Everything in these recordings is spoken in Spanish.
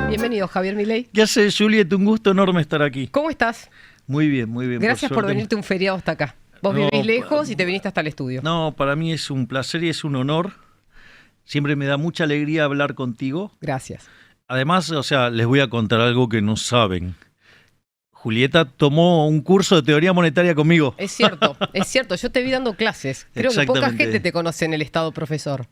Bienvenido, Javier Milei. ¿Qué haces, Juliet? Un gusto enorme estar aquí. ¿Cómo estás? Muy bien, muy bien. Gracias por venirte un feriado hasta acá. Vos vivís lejos y te viniste hasta el estudio. No, para mí es un placer y es un honor. Siempre me da mucha alegría hablar contigo. Gracias. Además, les voy a contar algo que no saben. Julieta tomó un curso de teoría monetaria conmigo. Es cierto. Yo te vi dando clases. Creo que poca gente te conoce en el estado, profesor.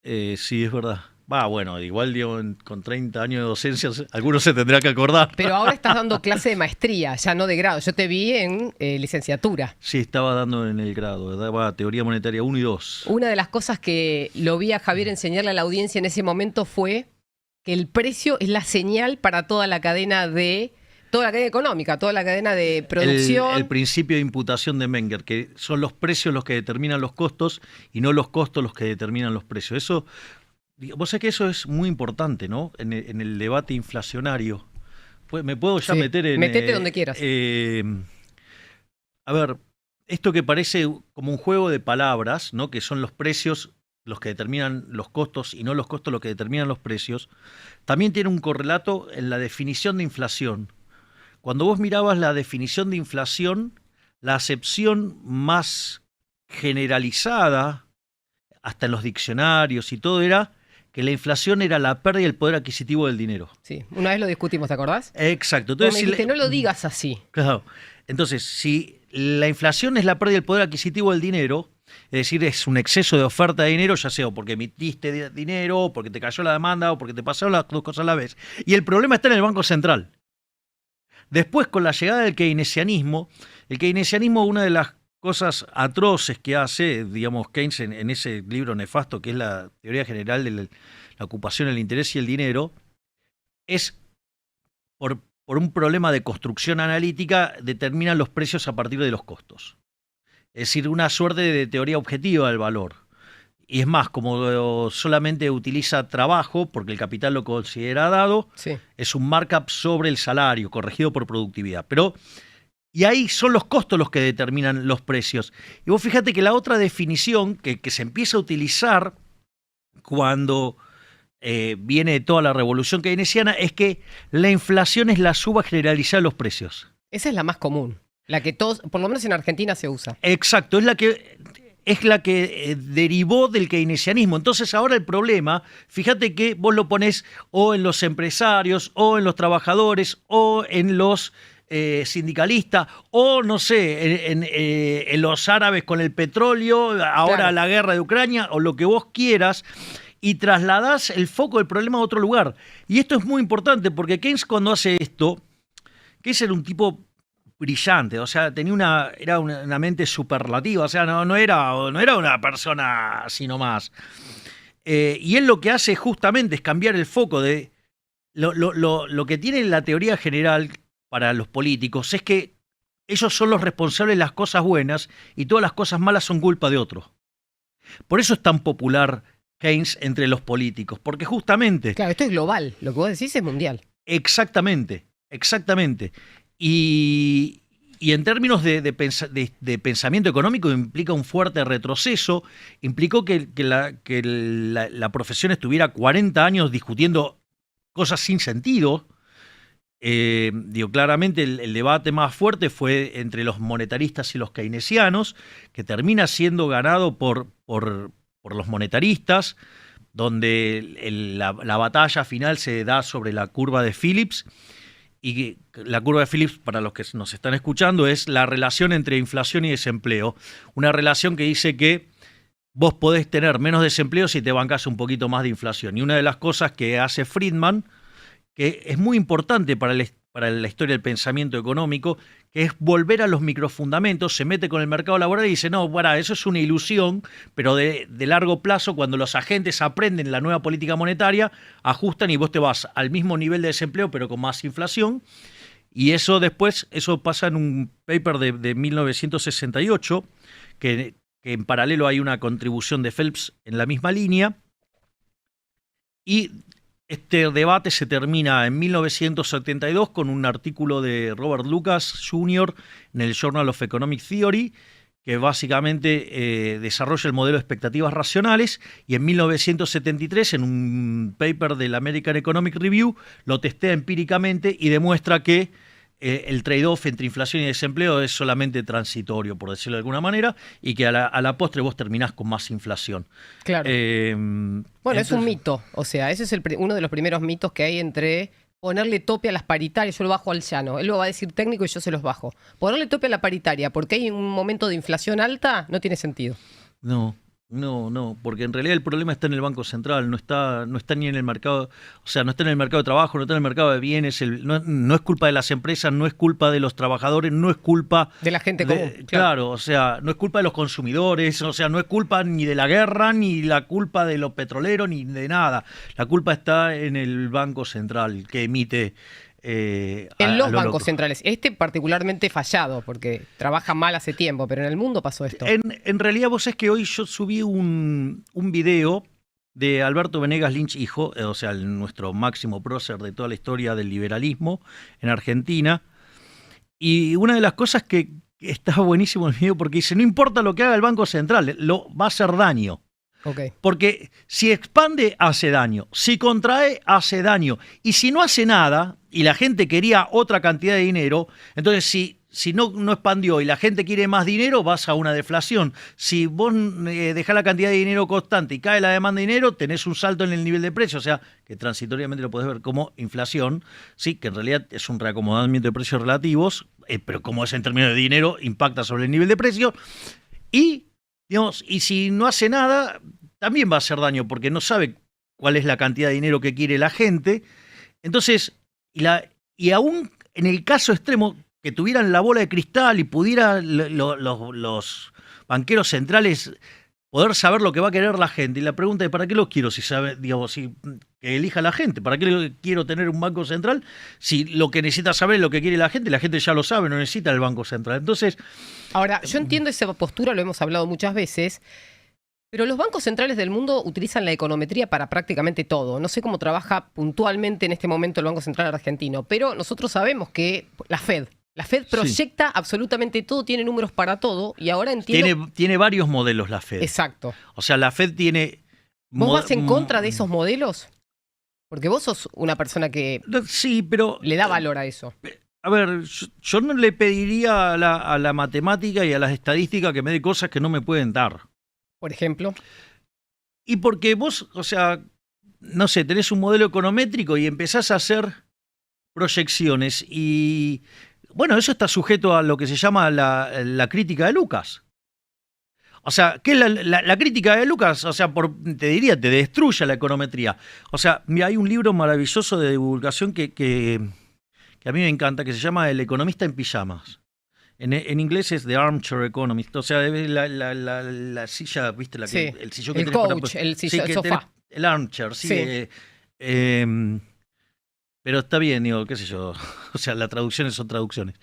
Sí, es verdad. Bueno, igual digo, con 30 años de docencia, algunos se tendrá que acordar. Pero ahora estás dando clase de maestría, ya no de grado. Yo te vi en licenciatura. Sí, estaba dando en el grado, daba teoría monetaria 1 y 2. Una de las cosas que lo vi a Javier enseñarle a la audiencia en ese momento fue que el precio es la señal para toda la cadena económica, toda la cadena de producción. El principio de imputación de Menger, que son los precios los que determinan los costos y no los costos los que determinan los precios. Eso, vos sabés que eso es muy importante, ¿no? En el debate inflacionario. Me puedo ya meter en... Metete donde quieras. A ver, esto que parece como un juego de palabras, ¿no? Que son los precios los que determinan los costos y no los costos los que determinan los precios, también tiene un correlato en la definición de inflación. Cuando vos mirabas la definición de inflación, la acepción más generalizada, hasta en los diccionarios y todo, era que la inflación era la pérdida del poder adquisitivo del dinero. Sí, una vez lo discutimos, ¿te acordás? Exacto. Entonces, me dijiste, no lo digas así. Claro. Entonces, si la inflación es la pérdida del poder adquisitivo del dinero, es decir, es un exceso de oferta de dinero, ya sea porque emitiste dinero, o porque te cayó la demanda, o porque te pasaron las dos cosas a la vez. Y el problema está en el Banco Central. Después, con la llegada del keynesianismo, una de las cosas atroces que hace, digamos, Keynes en ese libro nefasto que es la teoría general de la ocupación, el interés y el dinero, es por un problema de construcción analítica, determinan los precios a partir de los costos. Es decir, una suerte de teoría objetiva del valor. Y es más, como solamente utiliza trabajo, porque el capital lo considera dado, sí, es un markup sobre el salario, corregido por productividad. Y ahí son los costos los que determinan los precios. Y vos fíjate que la otra definición que se empieza a utilizar cuando viene toda la revolución keynesiana es que la inflación es la suba generalizada de los precios. Esa es la más común. La que todos, por lo menos en Argentina, se usa. Exacto, es la que derivó del keynesianismo. Entonces ahora el problema, fíjate que vos lo ponés o en los empresarios, o en los trabajadores, o en los sindicalistas, o no sé, en los árabes con el petróleo, ahora claro, la guerra de Ucrania, o lo que vos quieras, y trasladás el foco del problema a otro lugar. Y esto es muy importante, porque Keynes cuando hace esto, Keynes era un tipo brillante, era una mente superlativa, no era una persona así nomás. Y él lo que hace justamente es cambiar el foco de lo que tiene la teoría general para los políticos, es que ellos son los responsables de las cosas buenas y todas las cosas malas son culpa de otros. Por eso es tan popular Keynes entre los políticos, porque justamente... Claro, esto es global, lo que vos decís es mundial. Exactamente. Y en términos de pensamiento económico implica un fuerte retroceso, implicó que la profesión estuviera 40 años discutiendo cosas sin sentido. Claramente el debate más fuerte fue entre los monetaristas y los keynesianos, que termina siendo ganado por los monetaristas, donde la batalla final se da sobre la curva de Phillips. Y la curva de Phillips, para los que nos están escuchando, es la relación entre inflación y desempleo. Una relación que dice que vos podés tener menos desempleo si te bancás un poquito más de inflación. Y una de las cosas que hace Friedman, que es muy importante para la historia del pensamiento económico, que es volver a los microfundamentos, se mete con el mercado laboral y dice, no, eso es una ilusión, pero de largo plazo, cuando los agentes aprenden la nueva política monetaria, ajustan y vos te vas al mismo nivel de desempleo, pero con más inflación. Y eso pasa en un paper de 1968, que en paralelo hay una contribución de Phelps en la misma línea. Y este debate se termina en 1972 con un artículo de Robert Lucas Jr. en el Journal of Economic Theory, que básicamente desarrolla el modelo de expectativas racionales, y en 1973, en un paper del American Economic Review, lo testea empíricamente y demuestra que el trade-off entre inflación y desempleo es solamente transitorio, por decirlo de alguna manera, y que a la postre vos terminás con más inflación. Claro. Bueno, es un mito. O sea, ese es uno de los primeros mitos que hay entre ponerle tope a las paritarias. Yo lo bajo al llano. Él lo va a decir técnico y yo se los bajo. Ponerle tope a la paritaria porque hay un momento de inflación alta no tiene sentido. No, porque en realidad el problema está en el Banco Central, no está ni en el mercado, o sea, no está en el mercado de trabajo, no está en el mercado de bienes, no es culpa de las empresas, no es culpa de los trabajadores, no es culpa de la gente común. Claro, o sea, no es culpa de los consumidores, o sea, no es culpa ni de la guerra, ni la culpa de los petroleros, ni de nada. La culpa está en el Banco Central que emite... en los bancos centrales. Particularmente fallado, porque trabaja mal hace tiempo, pero en el mundo pasó esto. En realidad vos sabés que hoy yo subí un video de Alberto Venegas Lynch, hijo, o sea, nuestro máximo prócer de toda la historia del liberalismo en Argentina, y una de las cosas que está buenísimo en el video, porque dice, no importa lo que haga el Banco Central, va a hacer daño. Okay. Porque si expande, hace daño. Si contrae, hace daño. Y si no hace nada, y la gente quería otra cantidad de dinero, entonces si no expandió y la gente quiere más dinero, vas a una deflación. Si vos dejás la cantidad de dinero constante y cae la demanda de dinero, tenés un salto en el nivel de precio. O sea, que transitoriamente lo podés ver como inflación, sí, que en realidad es un reacomodamiento de precios relativos, pero como es en términos de dinero, impacta sobre el nivel de precio. Y si no hace nada, también va a hacer daño, porque no sabe cuál es la cantidad de dinero que quiere la gente. Entonces, y aún en el caso extremo, que tuvieran la bola de cristal y pudieran los banqueros centrales poder saber lo que va a querer la gente. Y la pregunta es, ¿para qué lo quiero? Si que elija la gente. ¿Para qué quiero tener un banco central? Si lo que necesita saber es lo que quiere la gente ya lo sabe, no necesita el banco central. Entonces... Ahora, yo entiendo esa postura, lo hemos hablado muchas veces, pero los bancos centrales del mundo utilizan la econometría para prácticamente todo. No sé cómo trabaja puntualmente en este momento el Banco Central argentino, pero nosotros sabemos que la Fed proyecta absolutamente todo, tiene números para todo, y ahora entiendo... Tiene varios modelos la Fed. Exacto. O sea, la Fed tiene... ¿Vos vas en contra de esos modelos? Porque vos sos una persona que sí, pero le da valor a eso. A ver, yo no le pediría a la matemática y a las estadísticas que me dé cosas que no me pueden dar. Por ejemplo. Y porque vos, o sea, no sé, tenés un modelo econométrico y empezás a hacer proyecciones y, bueno, eso está sujeto a lo que se llama la crítica de Lucas. O sea, ¿qué es la crítica de Lucas? O sea, te diría, te destruye la econometría. O sea, mira, hay un libro maravilloso de divulgación que a mí me encanta, que se llama El economista en pijamas. En inglés es The Armchair Economist, o sea, la silla, ¿viste? Sí, el sillón que el coach, el sofá. El armchair, sí. Sí. Pero está bien, digo, qué sé yo, o sea, las traducciones son traducciones.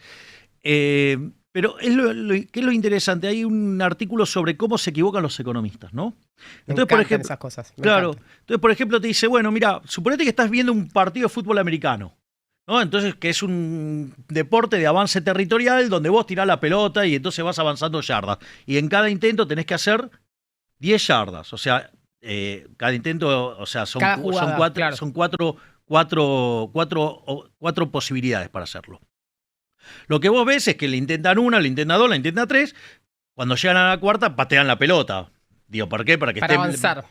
Pero ¿qué es lo interesante? Hay un artículo sobre cómo se equivocan los economistas, ¿no? Entonces, por ejemplo, esas cosas. Claro. Entonces, por ejemplo, te dice, bueno, mira, suponete que estás viendo un partido de fútbol americano, ¿no? Entonces, que es un deporte de avance territorial donde vos tirás la pelota y entonces vas avanzando yardas. Y en cada intento tenés que hacer 10 yardas. O sea, cada intento, o sea, son cuatro posibilidades para hacerlo. Lo que vos ves es que le intentan una, le intentan dos, le intentan tres. Cuando llegan a la cuarta, patean la pelota. Digo, ¿por qué? Para avanzar.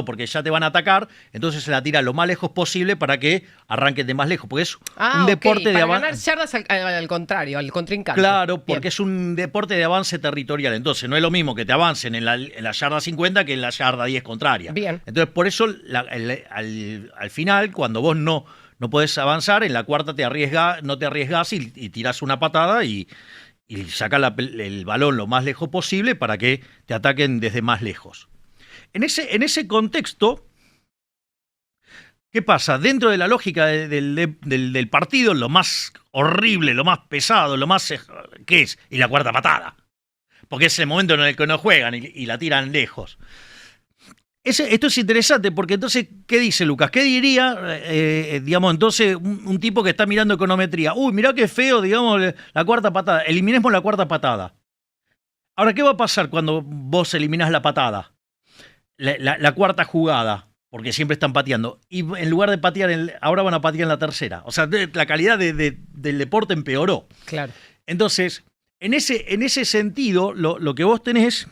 Porque ya te van a atacar, entonces se la tira lo más lejos posible para que arranquen de más lejos. Porque es un deporte de avance. Para ganar yardas al contrario, al contrincante. Claro, porque es un deporte de avance territorial. Entonces no es lo mismo que te avancen en la yarda 50 que en la yarda 10 contraria. Bien. Entonces, por eso, al final, cuando vos no podés avanzar, en la cuarta no te arriesgás y tirás una patada y saca el balón lo más lejos posible para que te ataquen desde más lejos. En ese contexto, ¿qué pasa? Dentro de la lógica del partido, lo más horrible, lo más pesado, lo más... ¿qué es? Y la cuarta patada. Porque es el momento en el que no juegan y la tiran lejos. Esto es interesante porque entonces, ¿qué dice Lucas? ¿Qué diría, entonces un tipo que está mirando econometría? Uy, mirá qué feo, digamos, la cuarta patada. Eliminemos la cuarta patada. Ahora, ¿qué va a pasar cuando vos eliminás la patada? La cuarta jugada, porque siempre están pateando. Y en lugar de patear, ahora van a patear en la tercera. O sea, la calidad del deporte empeoró. Claro. Entonces, en ese sentido, lo que vos tenés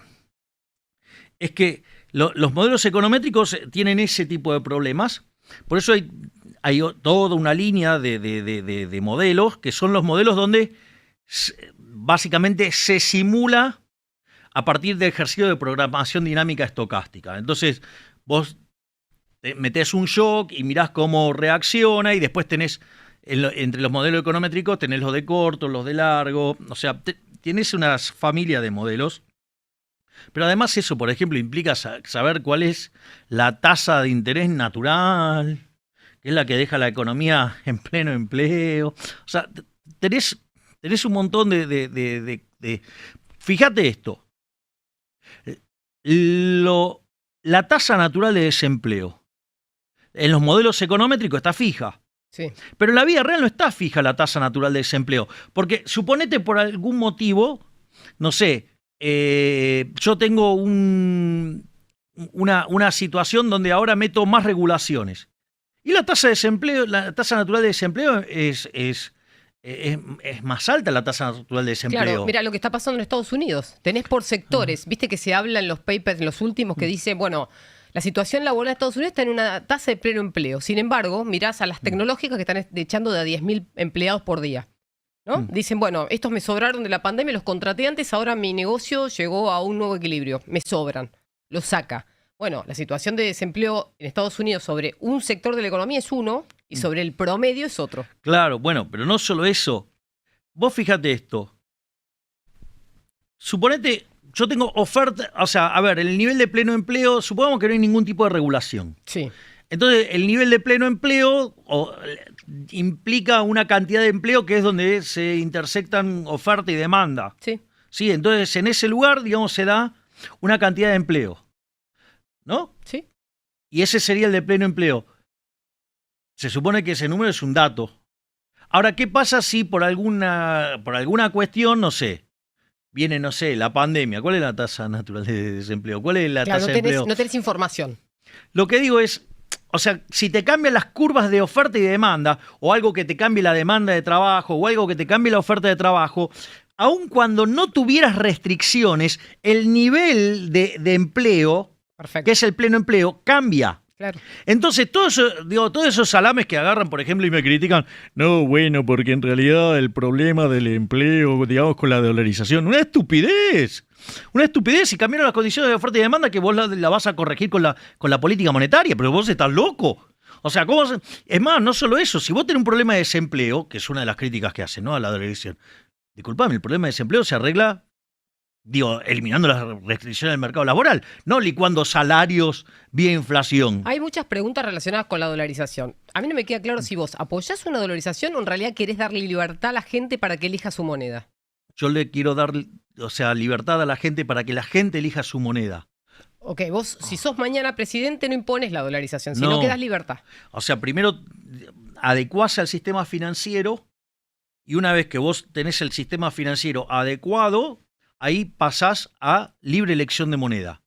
es que los modelos econométricos tienen ese tipo de problemas. Por eso hay toda una línea de modelos que son los modelos donde básicamente se simula a partir del ejercicio de programación dinámica estocástica. Entonces, vos te metés un shock y mirás cómo reacciona y después tenés, entre los modelos econométricos, tenés los de corto, los de largo. O sea, tenés una familia de modelos. Pero además eso, por ejemplo, implica saber cuál es la tasa de interés natural, que es la que deja la economía en pleno empleo. O sea, tenés un montón de... Fíjate esto. La tasa natural de desempleo en los modelos econométricos está fija. Sí. Pero en la vida real no está fija la tasa natural de desempleo. Porque suponete por algún motivo, no sé, yo tengo una situación donde ahora meto más regulaciones. Y la tasa de desempleo, la tasa natural de desempleo es más alta, la tasa natural de desempleo. Claro, mira lo que está pasando en Estados Unidos. Tenés por sectores, viste que se habla en los papers, en los últimos, que dice, bueno, la situación laboral de Estados Unidos está en una tasa de pleno empleo. Sin embargo, mirás a las tecnológicas que están echando de a 10.000 empleados por día, ¿no? Dicen, bueno, estos me sobraron de la pandemia, los contraté antes, ahora mi negocio llegó a un nuevo equilibrio. Me sobran, los saca. Bueno, la situación de desempleo en Estados Unidos sobre un sector de la economía es uno y sobre el promedio es otro. Claro, bueno, pero no solo eso. Vos fíjate esto. Suponete, yo tengo oferta, o sea, a ver, el nivel de pleno empleo, supongamos que no hay ningún tipo de regulación. Sí. Entonces, el nivel de pleno empleo implica una cantidad de empleo que es donde se intersectan oferta y demanda. Sí. Sí, entonces en ese lugar, digamos, se da una cantidad de empleo. ¿No? Sí. Y ese sería el de pleno empleo. Se supone que ese número es un dato. Ahora, ¿qué pasa si por alguna cuestión, no sé, viene, no sé, la pandemia? ¿Cuál es la tasa natural de desempleo? ¿Cuál es la tasa de empleo? No tenés información. Lo que digo es, o sea, si te cambian las curvas de oferta y de demanda, o algo que te cambie la demanda de trabajo, o algo que te cambie la oferta de trabajo, aun cuando no tuvieras restricciones, el nivel de empleo, perfecto, que es el pleno empleo, cambia. Claro. Entonces, todos esos salames que agarran, por ejemplo, y me critican, no, bueno, porque en realidad el problema del empleo, digamos, con la dolarización, una estupidez. Una estupidez, y cambiaron las condiciones de oferta y demanda que vos la vas a corregir con la política monetaria, pero vos estás loco. O sea, es más, no solo eso, si vos tenés un problema de desempleo, que es una de las críticas que hacen, ¿no?, a la dolarización, disculpame, el problema de desempleo se arregla, eliminando las restricciones del mercado laboral, no licuando salarios vía inflación. Hay muchas preguntas relacionadas con la dolarización. A mí no me queda claro si vos apoyás una dolarización o en realidad querés darle libertad a la gente para que elija su moneda. Yo le quiero dar, libertad a la gente para que la gente elija su moneda. Ok, vos, si sos mañana presidente, no impones la dolarización, sino que das libertad. O sea, primero adecuás al sistema financiero, y una vez que vos tenés el sistema financiero adecuado, ahí pasás a libre elección de moneda.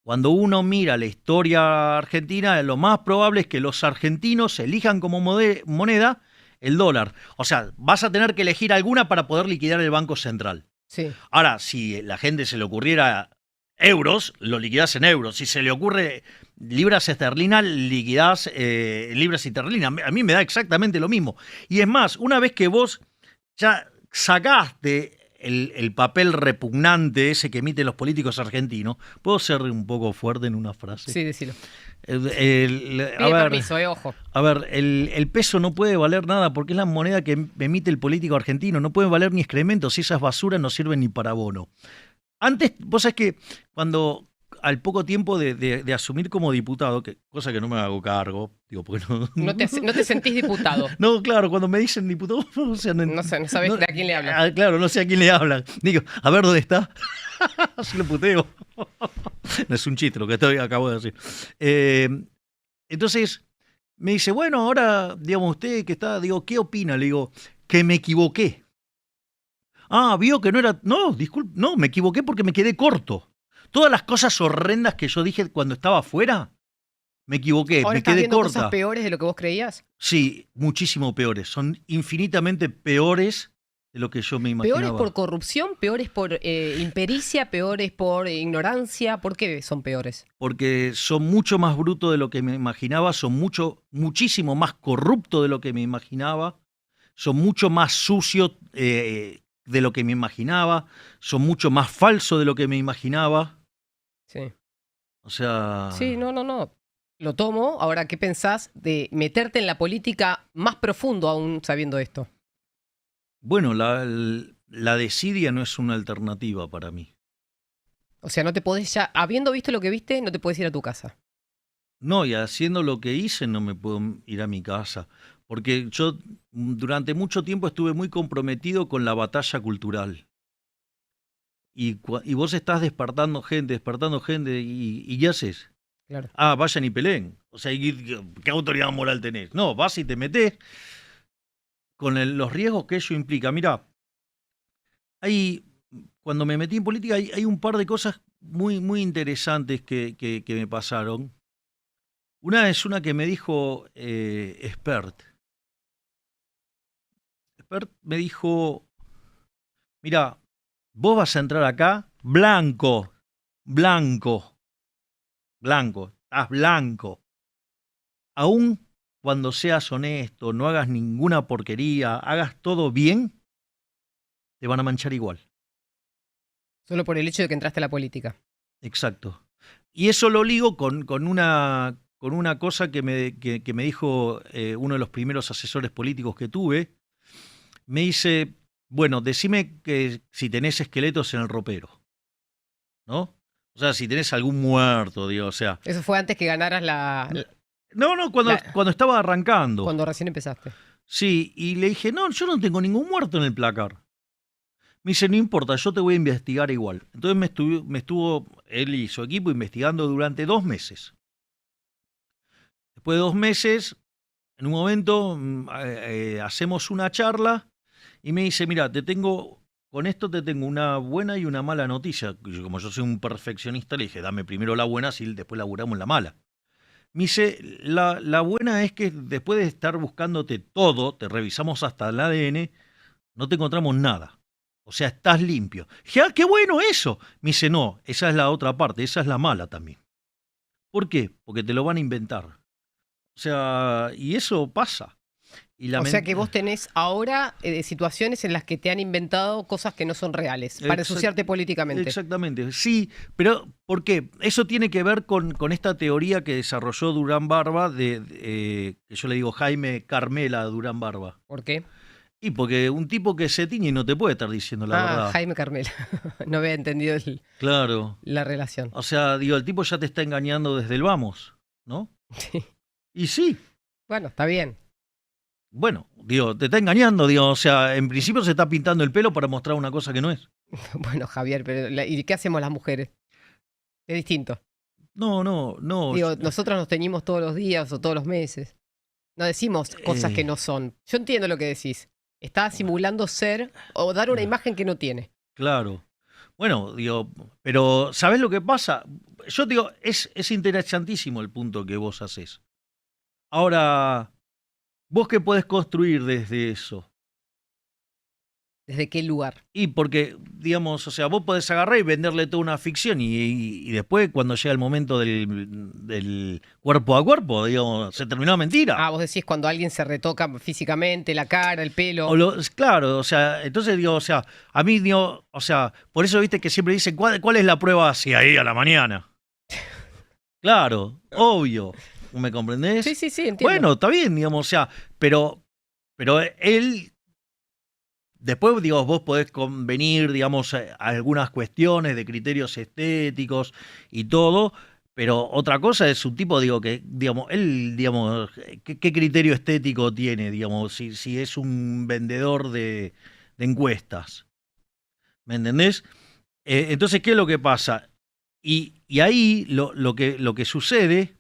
Cuando uno mira la historia argentina, lo más probable es que los argentinos elijan como moneda el dólar. O sea, vas a tener que elegir alguna para poder liquidar el Banco Central. Sí. Ahora, si la gente se le ocurriera euros, lo liquidás en euros. Si se le ocurre libras esterlinas, liquidás libras esterlinas. A mí me da exactamente lo mismo. Y es más, una vez que vos ya sacaste el papel repugnante ese que emiten los políticos argentinos, ¿puedo ser un poco fuerte en una frase? Sí, decilo. Pide permiso, ojo. A ver, el peso no puede valer nada porque es la moneda que emite el político argentino. No puede valer ni excrementos, y esas basuras no sirven ni para bono. Antes, vos sabés que cuando al poco tiempo de asumir como diputado, cosa que no me hago cargo, porque no... No te sentís diputado. No, claro, cuando me dicen diputado, no sabés a quién le hablan. Claro, no sé a quién le hablan. Digo, a ver dónde está. Así lo puteo. No es un chiste lo que acabo de decir. Entonces, me dice, bueno, ahora, digamos, usted que está, digo, ¿qué opina? Le digo, que me equivoqué. Vio que no era... No, disculpe, no, me equivoqué porque me quedé corto. Todas las cosas horrendas que yo dije cuando estaba afuera, me equivoqué, ¿Ahora me estás quedé viendo cosas corta. peores de lo que vos creías? Sí, muchísimo peores. Son infinitamente peores de lo que yo me imaginaba. ¿Peores por corrupción? ¿Peores por impericia? ¿Peores por ignorancia? ¿Por qué son peores? Porque son mucho más brutos de lo que me imaginaba, son muchísimo más corruptos de lo que me imaginaba, son mucho más sucios de lo que me imaginaba, son mucho más falsos de lo que me imaginaba. Sí. O sea... Sí, no. Lo tomo. Ahora, ¿qué pensás de meterte en la política más profundo aún sabiendo esto? Bueno, la desidia no es una alternativa para mí. O sea, no te podés ya, habiendo visto lo que viste, no te podés ir a tu casa. No, y haciendo lo que hice no me puedo ir a mi casa, porque yo durante mucho tiempo estuve muy comprometido con la batalla cultural. Y vos estás despertando gente, ¿y qué haces? Claro. Vayan y peleen. O sea, ¿qué autoridad moral tenés? No, vas y te metés con los riesgos que ello implica. Mirá, cuando me metí en política hay un par de cosas muy, muy interesantes que me pasaron. Una es una que me dijo Expert. Expert me dijo, mira, vos vas a entrar acá blanco, estás blanco. Aún cuando seas honesto, no hagas ninguna porquería, hagas todo bien, te van a manchar igual. Solo por el hecho de que entraste a la política. Exacto. Y eso lo ligo con una cosa que me dijo uno de los primeros asesores políticos que tuve. Me dice, bueno, decime que si tenés esqueletos en el ropero, ¿no? O sea, si tenés algún muerto, digo, o sea... Eso fue antes que ganaras No, cuando estaba arrancando. Cuando recién empezaste. Sí, y le dije, no, yo no tengo ningún muerto en el placar. Me dice, no importa, yo te voy a investigar igual. Entonces me estuvo él y su equipo investigando durante 2 meses. Después de 2 meses, en un momento hacemos una charla y me dice, mira, con esto te tengo una buena y una mala noticia. Como yo soy un perfeccionista, le dije, dame primero la buena, así después laburamos la mala. Me dice, la buena es que después de estar buscándote todo, te revisamos hasta el ADN, no te encontramos nada. O sea, estás limpio. Dije, qué bueno eso. Me dice, no, esa es la otra parte, esa es la mala también. ¿Por qué? Porque te lo van a inventar. O sea, y eso pasa. O sea que vos tenés ahora situaciones en las que te han inventado cosas que no son reales, para ensuciarte políticamente. Exactamente, sí, pero ¿por qué? Eso tiene que ver con esta teoría que desarrolló Durán Barba, que yo le digo Jaime Carmela Durán Barba. ¿Por qué? Y porque un tipo que se tiñe no te puede estar diciendo la verdad. Jaime Carmela. No había entendido claro. La relación. O sea, digo, el tipo ya te está engañando desde el vamos, ¿no? Sí. Y sí. Bueno, está bien. Bueno, digo, te está engañando, digo, o sea, en principio se está pintando el pelo para mostrar una cosa que no es. Bueno, Javier, pero ¿y qué hacemos las mujeres? Es distinto. No. Digo, nosotros nos teñimos todos los días o todos los meses. No decimos cosas que no son. Yo entiendo lo que decís. Está simulando ser o dar una imagen que no tiene. Claro. Bueno, digo, pero ¿sabés lo que pasa? Yo digo, es interesantísimo el punto que vos haces. Ahora, ¿vos qué podés construir desde eso? ¿Desde qué lugar? Y porque, digamos, o sea, vos podés agarrar y venderle toda una ficción y después, cuando llega el momento del cuerpo a cuerpo, digamos, se terminó la mentira. Vos decís cuando alguien se retoca físicamente, la cara, el pelo. Claro, o sea, entonces digo, o sea, a mí, digo, o sea, por eso viste que siempre dicen, ¿cuál es la prueba hacia ahí a la mañana? Claro, obvio. ¿Me comprendés? Sí, entiendo. Bueno, está bien, digamos, o sea, pero él... Después, digo, vos podés convenir, digamos, a algunas cuestiones de criterios estéticos y todo, pero otra cosa es un tipo, digo, que, digamos, él, digamos, ¿qué criterio estético tiene, digamos, si es un vendedor de encuestas? ¿Me entendés? Entonces, ¿qué es lo que pasa? Y ahí lo que sucede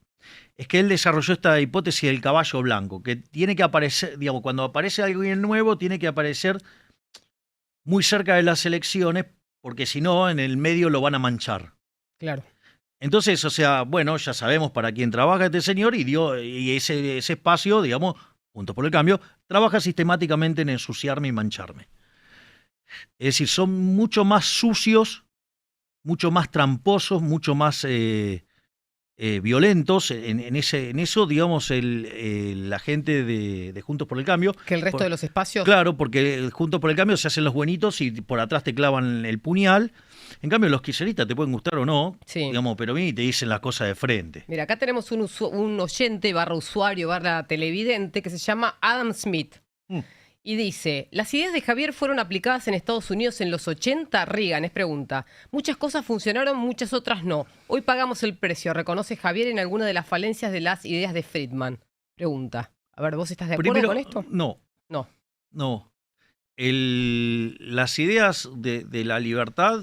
es que él desarrolló esta hipótesis del caballo blanco, que tiene que aparecer, digamos, cuando aparece alguien nuevo, tiene que aparecer muy cerca de las elecciones, porque si no, en el medio lo van a manchar. Claro. Entonces, o sea, bueno, ya sabemos para quién trabaja este señor y ese espacio, digamos, Juntos por el Cambio, trabaja sistemáticamente en ensuciarme y mancharme. Es decir, son mucho más sucios, mucho más tramposos, mucho más violentos en eso, digamos, la gente de Juntos por el Cambio. Que el resto de los espacios. Claro, porque Juntos por el Cambio se hacen los buenitos y por atrás te clavan el puñal. En cambio, los kirchneristas te pueden gustar o no, Sí. digamos, pero vienen y te dicen las cosas de frente. Mira, acá tenemos un oyente, /usuario, /televidente, que se llama Adam Smith. Y dice, ¿las ideas de Javier fueron aplicadas en Estados Unidos en los 80? Reagan, es pregunta. Muchas cosas funcionaron, muchas otras no. Hoy pagamos el precio. ¿Reconoce Javier en alguna de las falencias de las ideas de Friedman? Pregunta. A ver, ¿vos estás de acuerdo Primero, con esto? No. No. Las ideas de la libertad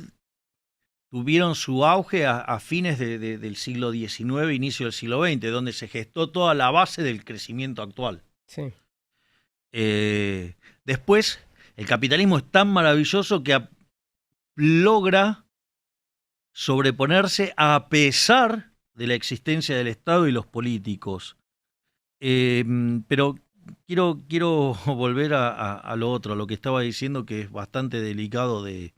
tuvieron su auge a fines del siglo XIX, inicio del siglo XX, donde se gestó toda la base del crecimiento actual. Sí. Después, el capitalismo es tan maravilloso que logra sobreponerse a pesar de la existencia del Estado y los políticos. Pero quiero volver a lo otro, a lo que estaba diciendo, que es bastante delicado de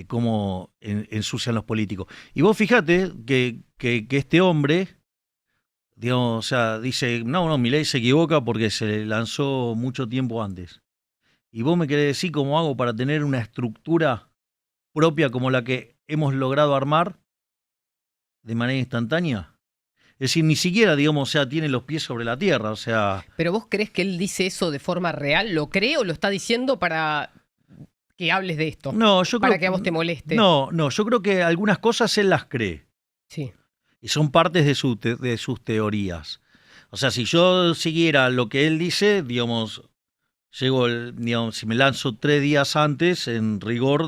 cómo ensucian los políticos. Y vos fijate que este hombre, digamos, o sea, dice, no, Milei se equivoca porque se lanzó mucho tiempo antes. Y vos me querés decir cómo hago para tener una estructura propia como la que hemos logrado armar de manera instantánea. Es decir, ni siquiera, digamos, o sea, tiene los pies sobre la tierra, o sea... ¿Pero vos crees que él dice eso de forma real? ¿Lo cree o lo está diciendo para que hables de esto? No, yo para creo que a vos te moleste. No, yo creo que algunas cosas él las cree. Sí. Y son partes de sus teorías. O sea, si yo siguiera lo que él dice, digamos, digamos, si me lanzo 3 días antes, en rigor,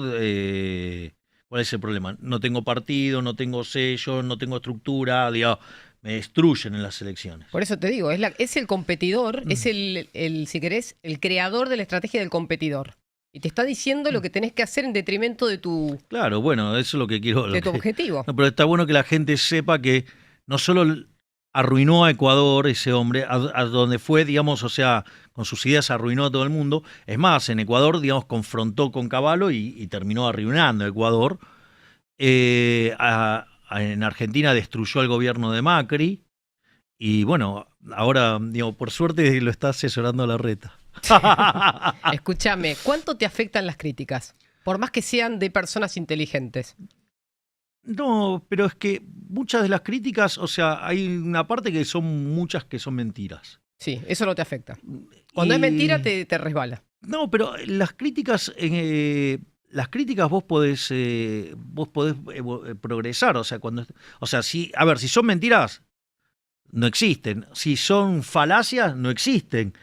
¿cuál es el problema? No tengo partido, no tengo sello, no tengo estructura, digamos, me destruyen en las elecciones. Por eso te digo, es el competidor, es si querés, el creador de la estrategia del competidor. Y te está diciendo lo que tenés que hacer en detrimento de tu... Claro, bueno, eso es lo que quiero. De tu objetivo. No, pero está bueno que la gente sepa que no solo arruinó a Ecuador ese hombre, a donde fue, digamos, o sea, con sus ideas arruinó a todo el mundo. Es más, en Ecuador, digamos, confrontó con Cavallo y terminó arruinando a Ecuador. En Argentina destruyó al gobierno de Macri. Y bueno, ahora, digo, por suerte lo está asesorando a Larreta. Escúchame, ¿cuánto te afectan las críticas? Por más que sean de personas inteligentes. No, pero es que muchas de las críticas, o sea, hay una parte que son muchas que son mentiras. Sí, eso no te afecta. Cuando es mentira te resbala. No, pero las críticas vos podés progresar, o sea, si son mentiras, no existen. Si son falacias, no existen.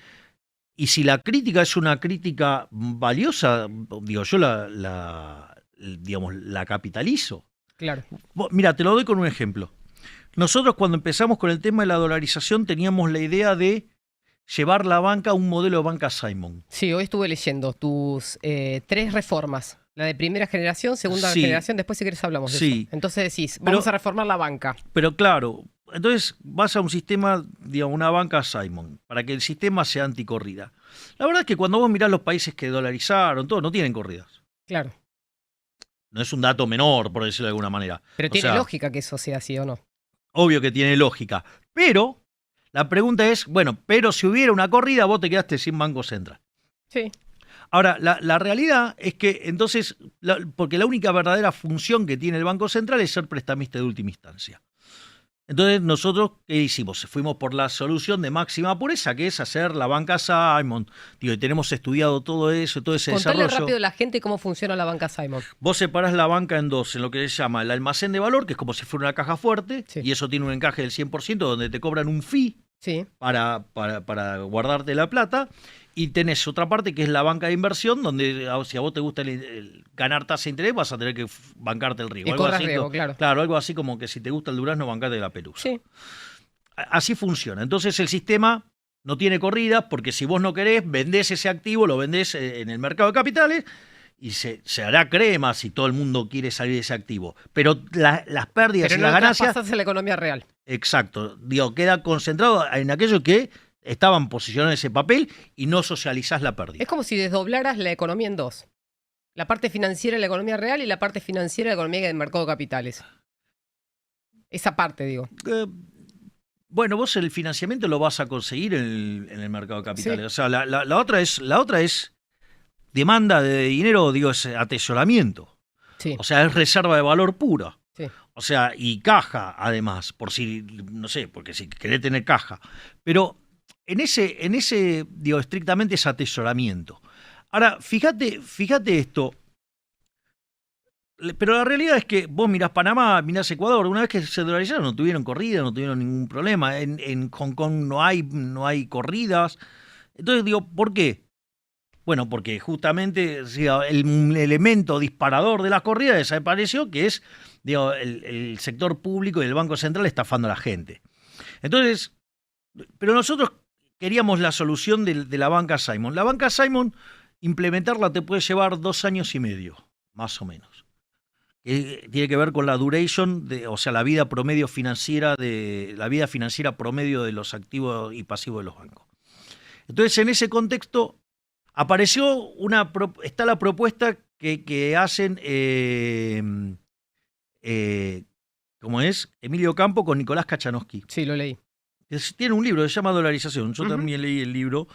Y si la crítica es una crítica valiosa, digo, yo la capitalizo. Claro. Mira, te lo doy con un ejemplo. Nosotros cuando empezamos con el tema de la dolarización teníamos la idea de llevar la banca a un modelo de banca Simon. Sí, hoy estuve leyendo tus 3 reformas. La de primera generación, segunda generación, después si querés hablamos de eso. Entonces decís, vamos a reformar la banca. Pero claro, entonces vas a un sistema, digamos, una banca Simon, para que el sistema sea anticorrida. La verdad es que cuando vos mirás los países que dolarizaron, todos no tienen corridas. Claro. No es un dato menor, por decirlo de alguna manera. Pero tiene lógica que eso sea así, ¿o no? Obvio que tiene lógica. Pero la pregunta es, bueno, pero si hubiera una corrida, vos te quedaste sin Banco Central. Sí. Ahora, la realidad es que entonces, porque la única verdadera función que tiene el Banco Central es ser prestamista de última instancia. Entonces, nosotros, ¿qué hicimos? Fuimos por la solución de máxima pureza, que es hacer la banca Simon. Digo, y tenemos estudiado todo eso, todo ese desarrollo. Contale rápido a la gente cómo funciona la banca Simon. Vos separás la banca en dos, en lo que se llama el almacén de valor, que es como si fuera una caja fuerte, y eso tiene un encaje del 100%, donde te cobran un fee para guardarte la plata. Y tenés otra parte que es la banca de inversión, donde si a vos te gusta ganar tasa de interés, vas a tener que bancarte el riesgo. Y cobras riesgo, claro. Claro, algo así como que si te gusta el durazno, bancate la pelusa. Sí. Así funciona. Entonces el sistema no tiene corrida, porque si vos no querés, vendés ese activo, lo vendés en el mercado de capitales y se hará crema si todo el mundo quiere salir de ese activo. Pero las pérdidas Pero y no las lo ganancias... traspasás en la economía real. Exacto, digo, queda concentrado en aquellos que estaban posicionados en ese papel y no socializás la pérdida. Es como si desdoblaras la economía en dos. La parte financiera de la economía real y la parte financiera de la economía del mercado de capitales. Esa parte, digo. Bueno, vos el financiamiento lo vas a conseguir en el mercado de capitales. Sí. O sea, la otra es demanda de dinero, digo, es atesoramiento. Sí, O sea, es reserva de valor pura. sí. O sea, y caja, además, por si, no sé, porque si querés tener caja. Pero en ese, digo, estrictamente es atesoramiento. Ahora, fíjate esto. Pero la realidad es que vos mirás Panamá, mirás Ecuador, una vez que se dolarizaron no tuvieron corrida, no tuvieron ningún problema. En Hong Kong no hay corridas. Entonces digo, ¿por qué? Bueno, porque justamente el elemento disparador de la corrida desapareció, que es, digo, el sector público y el Banco Central estafando a la gente. Entonces, pero nosotros queríamos la solución de la banca Simon. La banca Simon, implementarla te puede llevar 2 años y medio, más o menos. Tiene que ver con la duration, o sea, la vida financiera promedio de los activos y pasivos de los bancos. Entonces, en ese contexto, está la propuesta que hacen, ¿cómo es? Emilio Campo con Nicolás Kachanowski. Sí, lo leí. Tiene un libro que se llama Dolarización. Yo también leí el libro.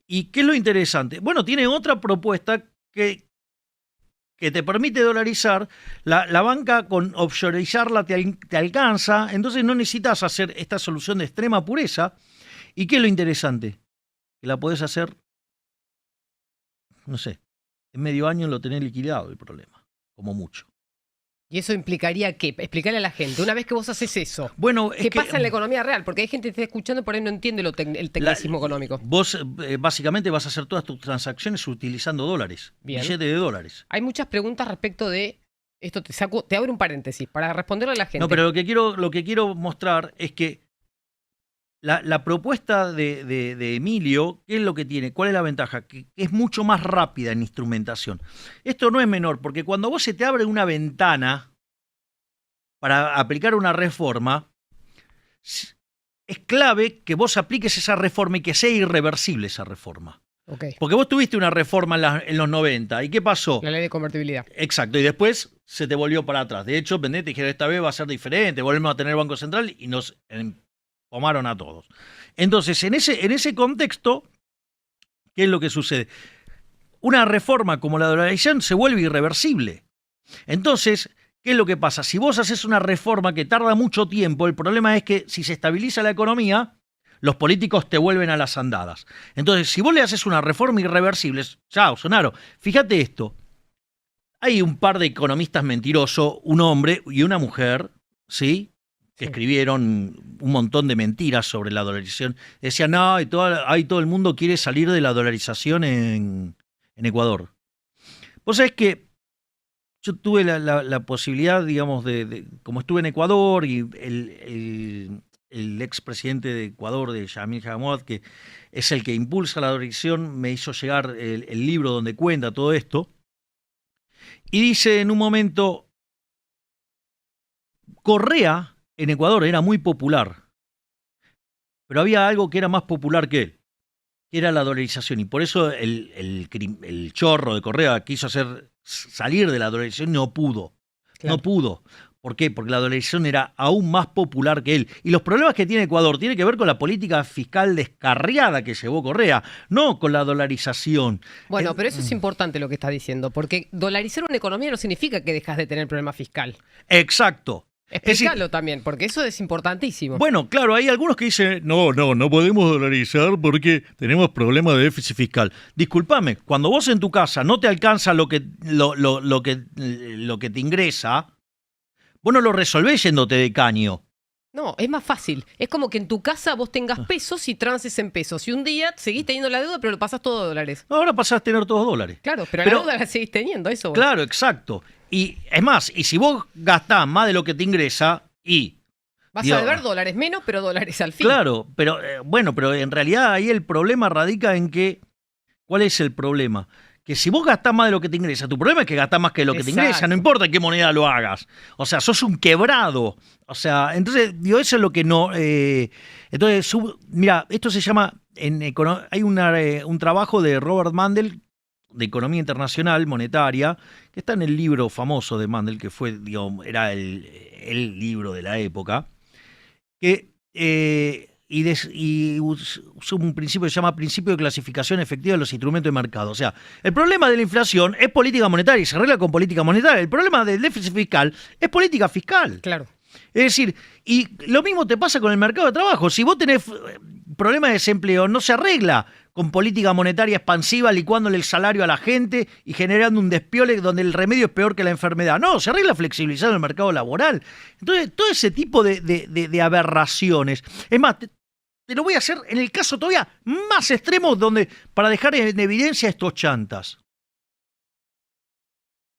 ¿Y qué es lo interesante? Bueno, tiene otra propuesta que te permite dolarizar. La banca con offshoreizarla te alcanza. Entonces no necesitas hacer esta solución de extrema pureza. ¿Y qué es lo interesante? Que la podés hacer, no sé, en medio año lo tenés liquidado el problema, como mucho. ¿Y eso implicaría qué? Explicarle a la gente, una vez que vos haces eso, bueno, ¿qué pasa en la economía real? Porque hay gente que está escuchando por ahí no entiende el tecnicismo económico. Vos básicamente vas a hacer todas tus transacciones utilizando dólares, Bien. billetes de dólares. Hay muchas preguntas respecto de esto. Te abro un paréntesis para responderle a la gente. No, pero lo que quiero mostrar es que la propuesta de Emilio, ¿qué es lo que tiene? ¿Cuál es la ventaja? Que es mucho más rápida en instrumentación. Esto no es menor, porque cuando vos se te abre una ventana para aplicar una reforma, es clave que vos apliques esa reforma y que sea irreversible esa reforma. Okay. Porque vos tuviste una reforma en los 90, ¿y qué pasó? La ley de convertibilidad. Exacto, y después se te volvió para atrás. De hecho, te dijeron, esta vez va a ser diferente, volvemos a tener Banco Central y nos tomaron a todos. Entonces, en ese contexto, ¿qué es lo que sucede? Una reforma como la dolarización se vuelve irreversible. Entonces, ¿qué es lo que pasa? Si vos haces una reforma que tarda mucho tiempo, el problema es que si se estabiliza la economía, los políticos te vuelven a las andadas. Entonces, si vos le haces una reforma irreversible, chao, Sonaro, fíjate esto. Hay un par de economistas mentirosos, un hombre y una mujer, ¿sí? Que escribieron un montón de mentiras sobre la dolarización. Decían, no, todo el mundo quiere salir de la dolarización en Ecuador. Vos sabés que yo tuve la posibilidad, digamos, como estuve en Ecuador y el expresidente de Ecuador, de Jamil Hamad, que es el que impulsa la dolarización, me hizo llegar el libro donde cuenta todo esto. Y dice en un momento, Correa en Ecuador era muy popular, pero había algo que era más popular que él, que era la dolarización. Y por eso el chorro de Correa quiso salir de la dolarización y no pudo. Claro. No pudo. ¿Por qué? Porque la dolarización era aún más popular que él. Y los problemas que tiene Ecuador tienen que ver con la política fiscal descarriada que llevó Correa, no con la dolarización. Bueno, pero eso es importante lo que está diciendo, porque dolarizar una economía no significa que dejas de tener problema fiscal. Exacto. Explícalo también, porque eso es importantísimo. Bueno, claro, hay algunos que dicen, no podemos dolarizar porque tenemos problemas de déficit fiscal. Discúlpame, cuando vos en tu casa no te alcanza lo que te ingresa, vos no lo resolvés yéndote de caño. No, es más fácil. Es como que en tu casa vos tengas pesos y transes en pesos. Y un día seguís teniendo la deuda, pero lo pasás todo a dólares. Ahora pasás a tener todos dólares. Claro, pero la deuda la seguís teniendo, eso. Claro, exacto. Y es más, y si vos gastás más de lo que te ingresa y Vas Digo, a deber dólares menos, pero dólares al fin. claro, pero bueno, pero en realidad ahí el problema radica en que, ¿cuál es el problema? Que si vos gastás más de lo que te ingresa, tu problema es que gastás más que lo que te ingresa, no Exacto. importa en qué moneda lo hagas. O sea, sos un quebrado. O sea, entonces, digo, eso es lo que no. Entonces, mira, esto se llama. Hay un trabajo de Robert Mandel de Economía Internacional Monetaria, que está en el libro famoso de Mandel, que fue, digamos, era el libro de la época, que usó un principio que se llama principio de clasificación efectiva de los instrumentos de mercado. O sea, el problema de la inflación es política monetaria y se arregla con política monetaria. El problema del déficit fiscal es política fiscal. Claro. Es decir, y lo mismo te pasa con el mercado de trabajo. Si vos tenés problema de desempleo, no se arregla con política monetaria expansiva, licuándole el salario a la gente y generando un despiole donde el remedio es peor que la enfermedad. No, se arregla flexibilizando el mercado laboral. Entonces, todo ese tipo de aberraciones. Es más, te lo voy a hacer en el caso todavía más extremo, donde para dejar en evidencia estos chantas.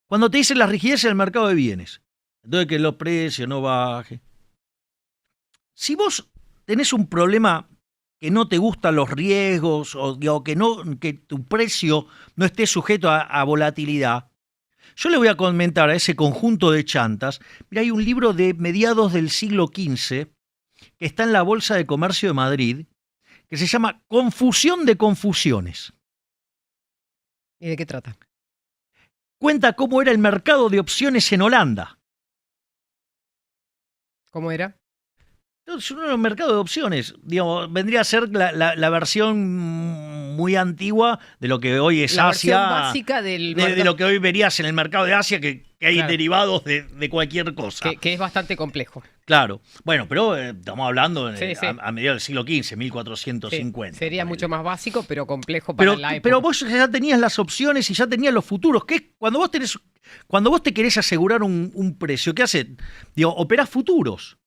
Cuando te dicen las rigideces del mercado de bienes, entonces que los precios no bajen. Si vos tenés un problema que no te gustan los riesgos o que tu precio no esté sujeto a volatilidad, yo le voy a comentar a ese conjunto de chantas. Mira, hay un libro de mediados del siglo XV que está en la Bolsa de Comercio de Madrid que se llama Confusión de Confusiones. ¿Y de qué trata? Cuenta cómo era el mercado de opciones en Holanda. ¿Cómo era? Es un mercado de opciones. Digamos, vendría a ser la versión muy antigua de lo que hoy es La Asia. versión básica del de lo que hoy verías en el mercado de Asia, que hay Claro. derivados de cualquier cosa. que es bastante complejo. Claro. Bueno, pero estamos hablando Sí, sí. a mediados del siglo XV, Sí, 1450. sería ponele. mucho más básico, pero complejo para la época. Pero vos ya tenías las opciones y ya tenías los futuros. Que es cuando vos te querés asegurar un precio, ¿qué haces? Digo, operás futuros.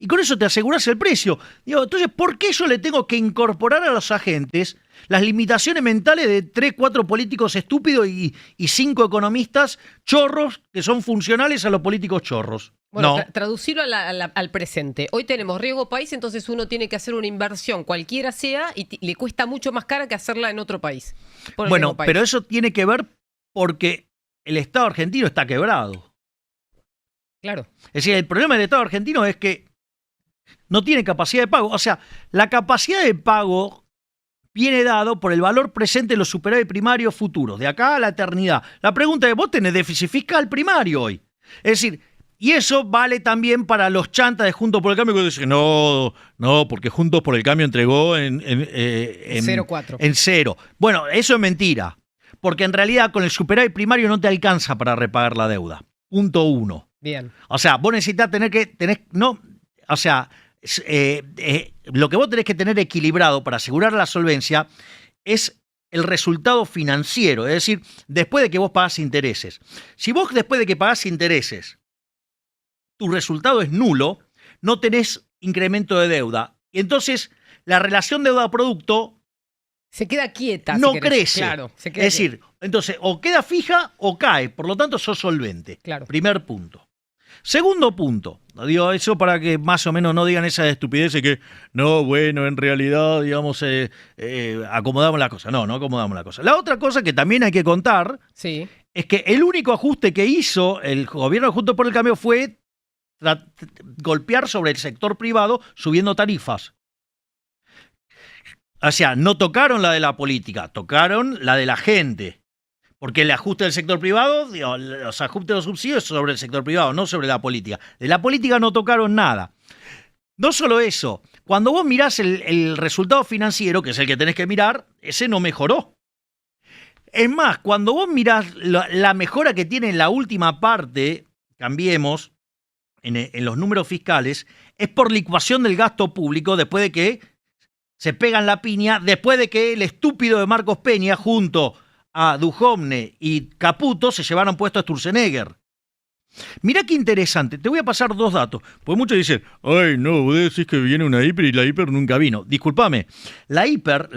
Y con eso te asegurás el precio. Digo, entonces, ¿por qué yo le tengo que incorporar a los agentes las limitaciones mentales de 3, 4 políticos estúpidos y 5 economistas chorros que son funcionales a los políticos chorros? Bueno, No. traducirlo al presente. Hoy tenemos riesgo país, entonces uno tiene que hacer una inversión, cualquiera sea, y le cuesta mucho más cara que hacerla en otro país. Por el Bueno, riesgo país. pero eso tiene que ver porque el Estado argentino está quebrado. Claro. Es decir, el problema del Estado argentino es que no tiene capacidad de pago. O sea, la capacidad de pago viene dado por el valor presente de los superávit primarios futuros, de acá a la eternidad. La pregunta es, vos tenés déficit fiscal primario hoy. Es decir, y eso vale también para los chantas de Juntos por el Cambio que dicen, no, porque Juntos por el Cambio entregó en 0,4. En cero. Bueno, eso es mentira. Porque en realidad con el superávit primario no te alcanza para repagar la deuda. Punto 1. Bien. O sea, vos necesitas lo que vos tenés que tener equilibrado para asegurar la solvencia es el resultado financiero, es decir, después de que vos pagás intereses. Si vos después de que pagás intereses, tu resultado es nulo, no tenés incremento de deuda. Y entonces la relación deuda-producto Se queda quieta. no si querés. crece. Claro, se queda Es decir, entonces o queda fija o cae, por lo tanto sos solvente. Claro. Primer punto. Segundo punto, digo eso para que más o menos no digan esas estupideces que, no, bueno, en realidad, digamos, acomodamos la cosa. No acomodamos la cosa. La otra cosa que también hay que contar Sí. es que el único ajuste que hizo el gobierno de Juntos por el Cambio fue golpear sobre el sector privado subiendo tarifas. O sea, no tocaron la de la política, tocaron la de la gente. Porque el ajuste del sector privado, los ajustes de los subsidios sobre el sector privado, no sobre la política. De la política no tocaron nada. No solo eso, cuando vos mirás el resultado financiero, que es el que tenés que mirar, ese no mejoró. Es más, cuando vos mirás la mejora que tiene en la última parte, cambiemos, en los números fiscales, es por licuación del gasto público después de que se pegan la piña, después de que el estúpido de Marcos Peña junto a Duhovne y Caputo se llevaron puesto a Sturzenegger. Mirá qué interesante, te voy a pasar 2 datos, porque muchos dicen, ay no, vos decís que viene una hiper y la hiper nunca vino. Disculpame, la hiper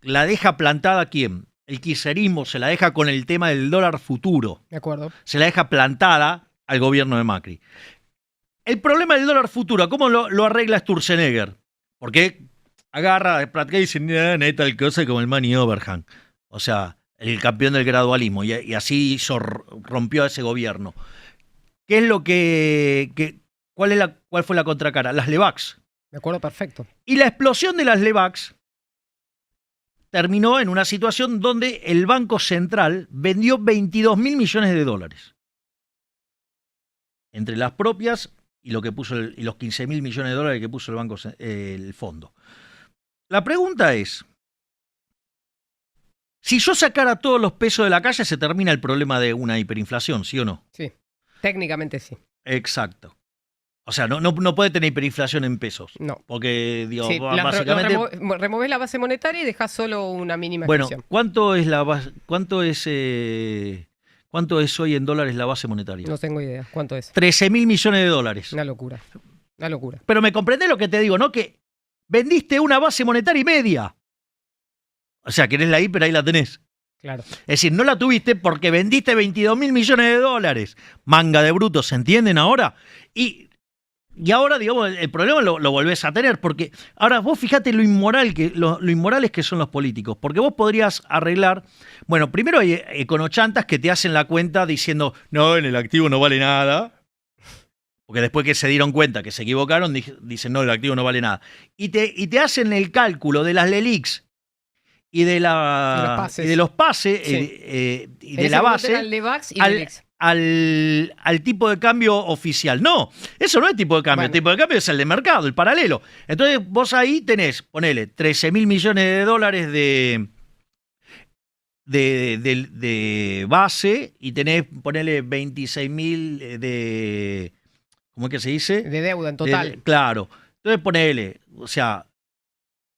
la deja plantada ¿quién? El kirchnerismo se la deja con el tema del dólar futuro, De acuerdo. se la deja plantada al gobierno de Macri. El problema del dólar futuro, ¿cómo lo arregla Sturzenegger? Porque agarra, platica y dice, neta, tal cosa como el Manny Overhand. O sea, el campeón del gradualismo. Y así rompió a ese gobierno. ¿Qué es lo cuál fue la contracara? Las Levax. Me acuerdo perfecto. Y la explosión de las Levax terminó en una situación donde el Banco Central vendió 22.000 millones de dólares. Entre las propias y lo que puso y los 15.000 millones de dólares que puso el fondo. La pregunta es, si yo sacara todos los pesos de la calle, se termina el problema de una hiperinflación, ¿sí o no? Sí, técnicamente sí. Exacto. O sea, no puede tener hiperinflación en pesos. No. Porque, digo, Sí, básicamente... removés la base monetaria y dejás solo una mínima Bueno, expresión. ¿cuánto es hoy en dólares la base monetaria? No tengo idea. ¿Cuánto es? 13.000 millones de dólares. Una locura. Una locura. Pero me comprendés lo que te digo, ¿no? Que vendiste una base monetaria y media. O sea, querés la hiper, ahí la tenés. Claro. Es decir, no la tuviste porque vendiste 22.000 millones de dólares. Manga de brutos, ¿se entienden ahora? Y ahora, digamos, el problema lo volvés a tener, porque ahora vos fijate lo inmorales que son los políticos, porque vos podrías arreglar, bueno, primero hay econochantas que te hacen la cuenta diciendo, no, en el activo no vale nada, porque después que se dieron cuenta que se equivocaron, dicen, no, el activo no vale nada. Y te hacen el cálculo de las LELIQs y de los pases Sí. y de la base al tipo de cambio oficial. No, eso no es tipo de cambio. Bueno. El tipo de cambio es el de mercado, el paralelo. Entonces vos ahí tenés, ponele, 13.000 millones de dólares de base y tenés, ponele, 26.000 de... ¿Cómo es que se dice? De deuda en total. Claro. Entonces ponele, o sea,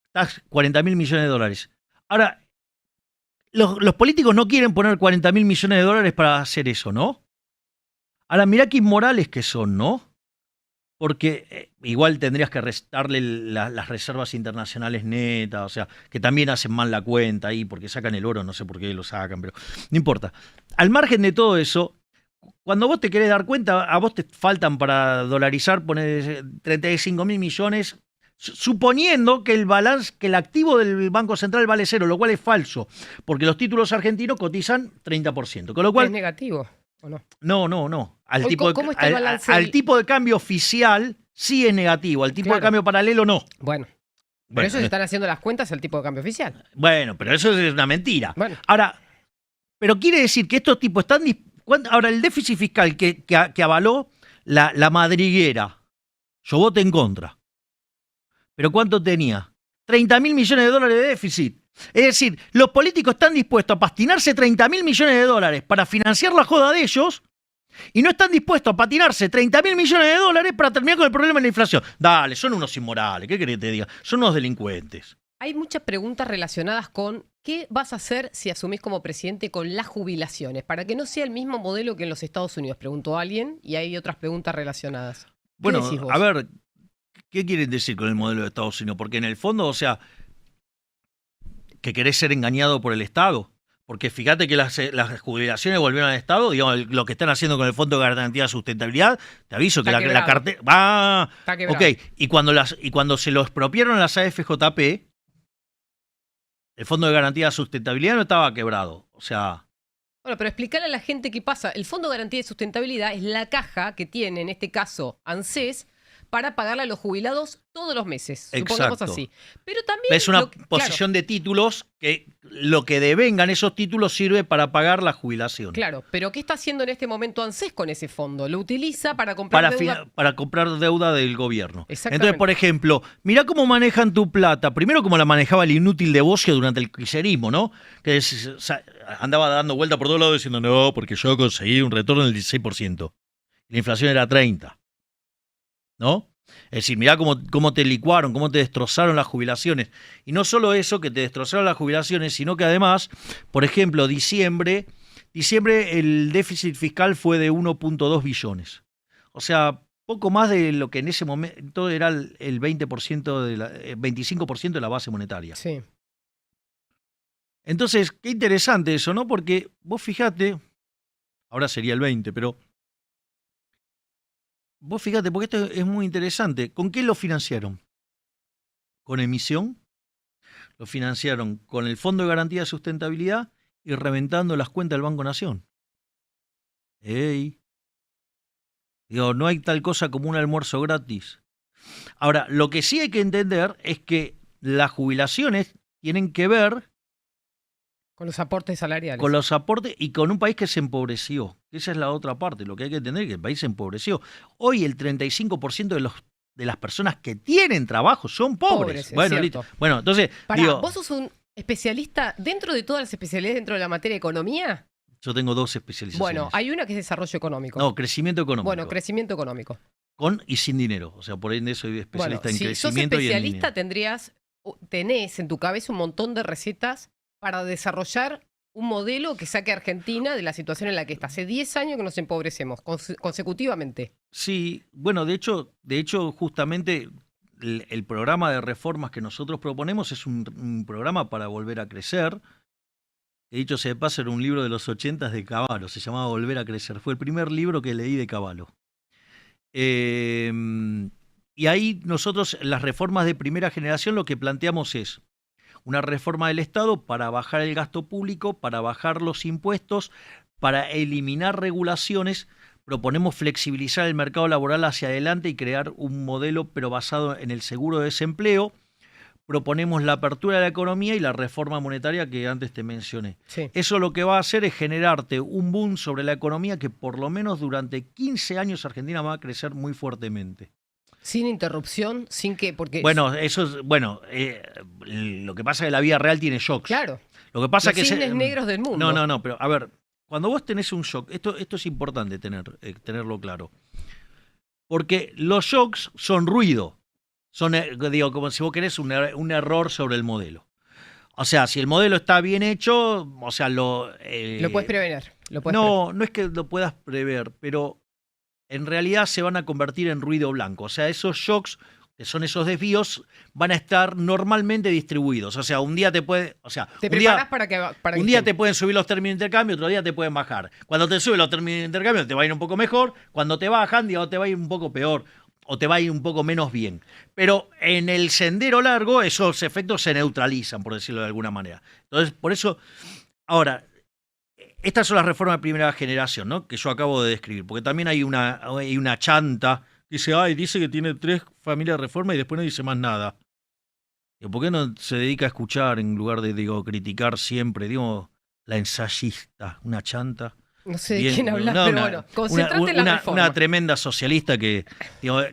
estás 40.000 millones de dólares. Ahora, los políticos no quieren poner 40.000 millones de dólares para hacer eso, ¿no? Ahora, mirá qué inmorales que son, ¿no? Porque igual tendrías que restarle las reservas internacionales netas, o sea, que también hacen mal la cuenta ahí, porque sacan el oro, no sé por qué lo sacan, pero no importa. Al margen de todo eso, cuando vos te querés dar cuenta, a vos te faltan para dolarizar, poner 35.000 millones, suponiendo que el activo del Banco Central vale cero, lo cual es falso, porque los títulos argentinos cotizan 30%. Con lo cual, ¿Es negativo o no? No. ¿Cómo está el balance Al tipo de cambio oficial sí es negativo, al tipo de cambio paralelo no. Bueno. Pero eso se están haciendo las cuentas al tipo de cambio oficial. Bueno, pero eso es una mentira. Bueno. Ahora, pero quiere decir que estos tipos están... Ahora, el déficit fiscal que avaló la madriguera, yo voté en contra. ¿Pero cuánto tenía? 30.000 millones de dólares de déficit. Es decir, los políticos están dispuestos a pastinarse 30.000 millones de dólares para financiar la joda de ellos y no están dispuestos a patinarse 30.000 millones de dólares para terminar con el problema de la inflación. Dale, son unos inmorales, ¿qué querés que te diga? Son unos delincuentes. Hay muchas preguntas relacionadas con qué vas a hacer si asumís como presidente con las jubilaciones, para que no sea el mismo modelo que en los Estados Unidos, preguntó alguien, y hay otras preguntas relacionadas. ¿Qué bueno, decís vos? A ver, ¿qué quieren decir con el modelo de Estados Unidos? Porque en el fondo, o sea, que querés ser engañado por el Estado. Porque fíjate que las jubilaciones volvieron al Estado, digamos, lo que están haciendo con el Fondo de Garantía de Sustentabilidad, te aviso que la cartera... Está quebrado. Ok, y cuando se lo expropiaron las AFJP, el Fondo de Garantía de Sustentabilidad no estaba quebrado. O sea... Bueno, pero explicarle a la gente qué pasa. El Fondo de Garantía de Sustentabilidad es la caja que tiene, en este caso, ANSES, para pagarle a los jubilados todos los meses. Exacto. Supongamos así. Pero también... Es una posición de títulos que lo que devengan esos títulos sirve para pagar la jubilación. Claro, pero ¿qué está haciendo en este momento ANSES con ese fondo? Lo utiliza para comprar deuda... Para comprar deuda del gobierno. Exactamente. Entonces, por ejemplo, mirá cómo manejan tu plata. Primero, como la manejaba el inútil de Bocio durante el kirchnerismo, ¿no? Que andaba dando vuelta por todos lados diciendo, no, porque yo conseguí un retorno del 16%. La inflación era 30%. ¿No? Es decir, mirá cómo te licuaron, cómo te destrozaron las jubilaciones. Y no solo eso, que te destrozaron las jubilaciones, sino que además, por ejemplo, diciembre el déficit fiscal fue de 1.2 billones. O sea, poco más de lo que en ese momento era el 25% de la base monetaria. Sí. Entonces, qué interesante eso, ¿no? Porque vos fijate, ahora sería el 20, pero vos fíjate, porque esto es muy interesante. ¿Con qué lo financiaron? ¿Con emisión? Lo financiaron con el Fondo de Garantía de Sustentabilidad y reventando las cuentas del Banco Nación. ¡Ey! Digo, no hay tal cosa como un almuerzo gratis. Ahora, lo que sí hay que entender es que las jubilaciones tienen que ver Con los aportes salariales. con los aportes y con un país que se empobreció. Esa es la otra parte. Lo que hay que entender es que el país se empobreció. Hoy el 35% de las personas que tienen trabajo son pobres. Pobres, Bueno, es listo. cierto. Bueno, entonces, Pará, digo, ¿vos sos un especialista dentro de todas las especialidades dentro de la materia de economía? yo tengo 2 especializaciones. Bueno, hay una que es desarrollo económico. No, crecimiento económico. Bueno, crecimiento económico. Con y sin dinero. O sea, por ende soy especialista Bueno, en si sos crecimiento y en especialista, dinero. tenés en tu cabeza un montón de recetas para desarrollar un modelo que saque a Argentina de la situación en la que está. Hace 10 años que nos empobrecemos consecutivamente. Sí, bueno, de hecho, justamente el programa de reformas que nosotros proponemos es un programa para volver a crecer. De dicho sea de paso, era un libro de los 80 de Cavallo, se llamaba Volver a Crecer. Fue el primer libro que leí de Cavallo. Y ahí nosotros, las reformas de primera generación, lo que planteamos es una reforma del Estado para bajar el gasto público, para bajar los impuestos, para eliminar regulaciones. Proponemos flexibilizar el mercado laboral hacia adelante y crear un modelo, pero basado en el seguro de desempleo. Proponemos la apertura de la economía y la reforma monetaria que antes te mencioné. Sí. Eso lo que va a hacer es generarte un boom sobre la economía que por lo menos durante 15 años Argentina va a crecer muy fuertemente. Sin interrupción, sin que... Porque Bueno, eso es, bueno, lo que pasa es que la vida real tiene shocks. claro, Lo que pasa los que cisnes negros del mundo. No, pero a ver, cuando vos tenés un shock, esto es importante tenerlo claro. Porque los shocks son ruido. Son, digo, como si vos querés un error sobre el modelo. O sea, si el modelo está bien hecho, o sea, Lo puedes prever. no es que lo puedas prever, pero en realidad se van a convertir en ruido blanco. O sea, esos shocks, que son esos desvíos, van a estar normalmente distribuidos. O sea, un día te puede... O sea, Te un preparás día, para que un día estén. te pueden subir los términos de intercambio, otro día te pueden bajar. Cuando te suben los términos de intercambio te va a ir un poco mejor. Cuando te bajan, digamos, te va a ir un poco peor o te va a ir un poco menos bien. Pero en el sendero largo esos efectos se neutralizan, por decirlo de alguna manera. Entonces, por eso... Ahora, estas son las reformas de primera generación, ¿no? Que yo acabo de describir, porque también hay una chanta que dice que tiene 3 familias de reforma y después no dice más nada. Digo, ¿por qué no se dedica a escuchar en lugar de, criticar siempre? Digo, la ensayista, una chanta. No sé de Bien, quién hablas, no, pero bueno, concentrate en la reforma. una tremenda socialista que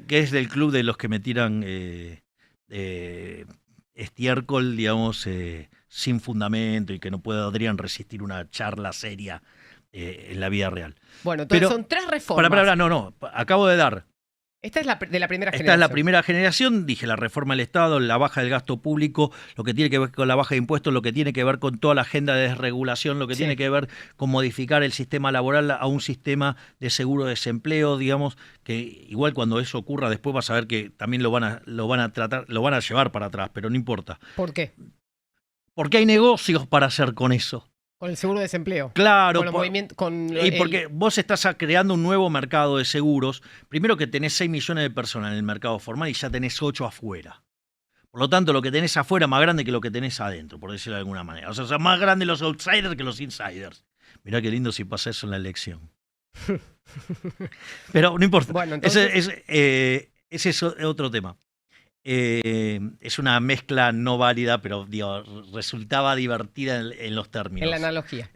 es del club de los que me tiran estiércol, digamos, sin fundamento y que no podrían resistir una charla seria en la vida real. Bueno, entonces Pero, son 3 reformas. acabo de dar. Esta es de la primera Esta generación. es la primera generación, dije, la reforma del Estado, la baja del gasto público, lo que tiene que ver con la baja de impuestos, lo que tiene que ver con toda la agenda de desregulación, lo que tiene que ver con modificar el sistema laboral a un sistema de seguro de desempleo, digamos, que igual cuando eso ocurra después vas a ver que también lo van a llevar para atrás, pero no importa. ¿Por qué? Porque hay negocios para hacer con eso. Con el seguro de desempleo. Claro, Con los movimientos, y porque vos estás creando un nuevo mercado de seguros. Primero que tenés 6 millones de personas en el mercado formal y ya tenés 8 afuera. Por lo tanto, lo que tenés afuera es más grande que lo que tenés adentro, por decirlo de alguna manera. O sea, son más grandes los outsiders que los insiders. Mirá qué lindo si pasa eso en la elección. Pero no importa. Bueno, entonces... Ese es otro tema. Es una mezcla no válida, pero digo, resultaba divertida en los términos. En la analogía.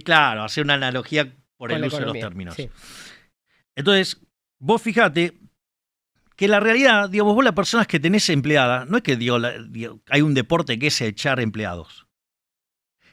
Claro, hacer una analogía por el uso de los términos. Sí. Entonces, vos fijate que la realidad, digamos, vos las personas que tenés empleadas, no es que hay un deporte que es echar empleados.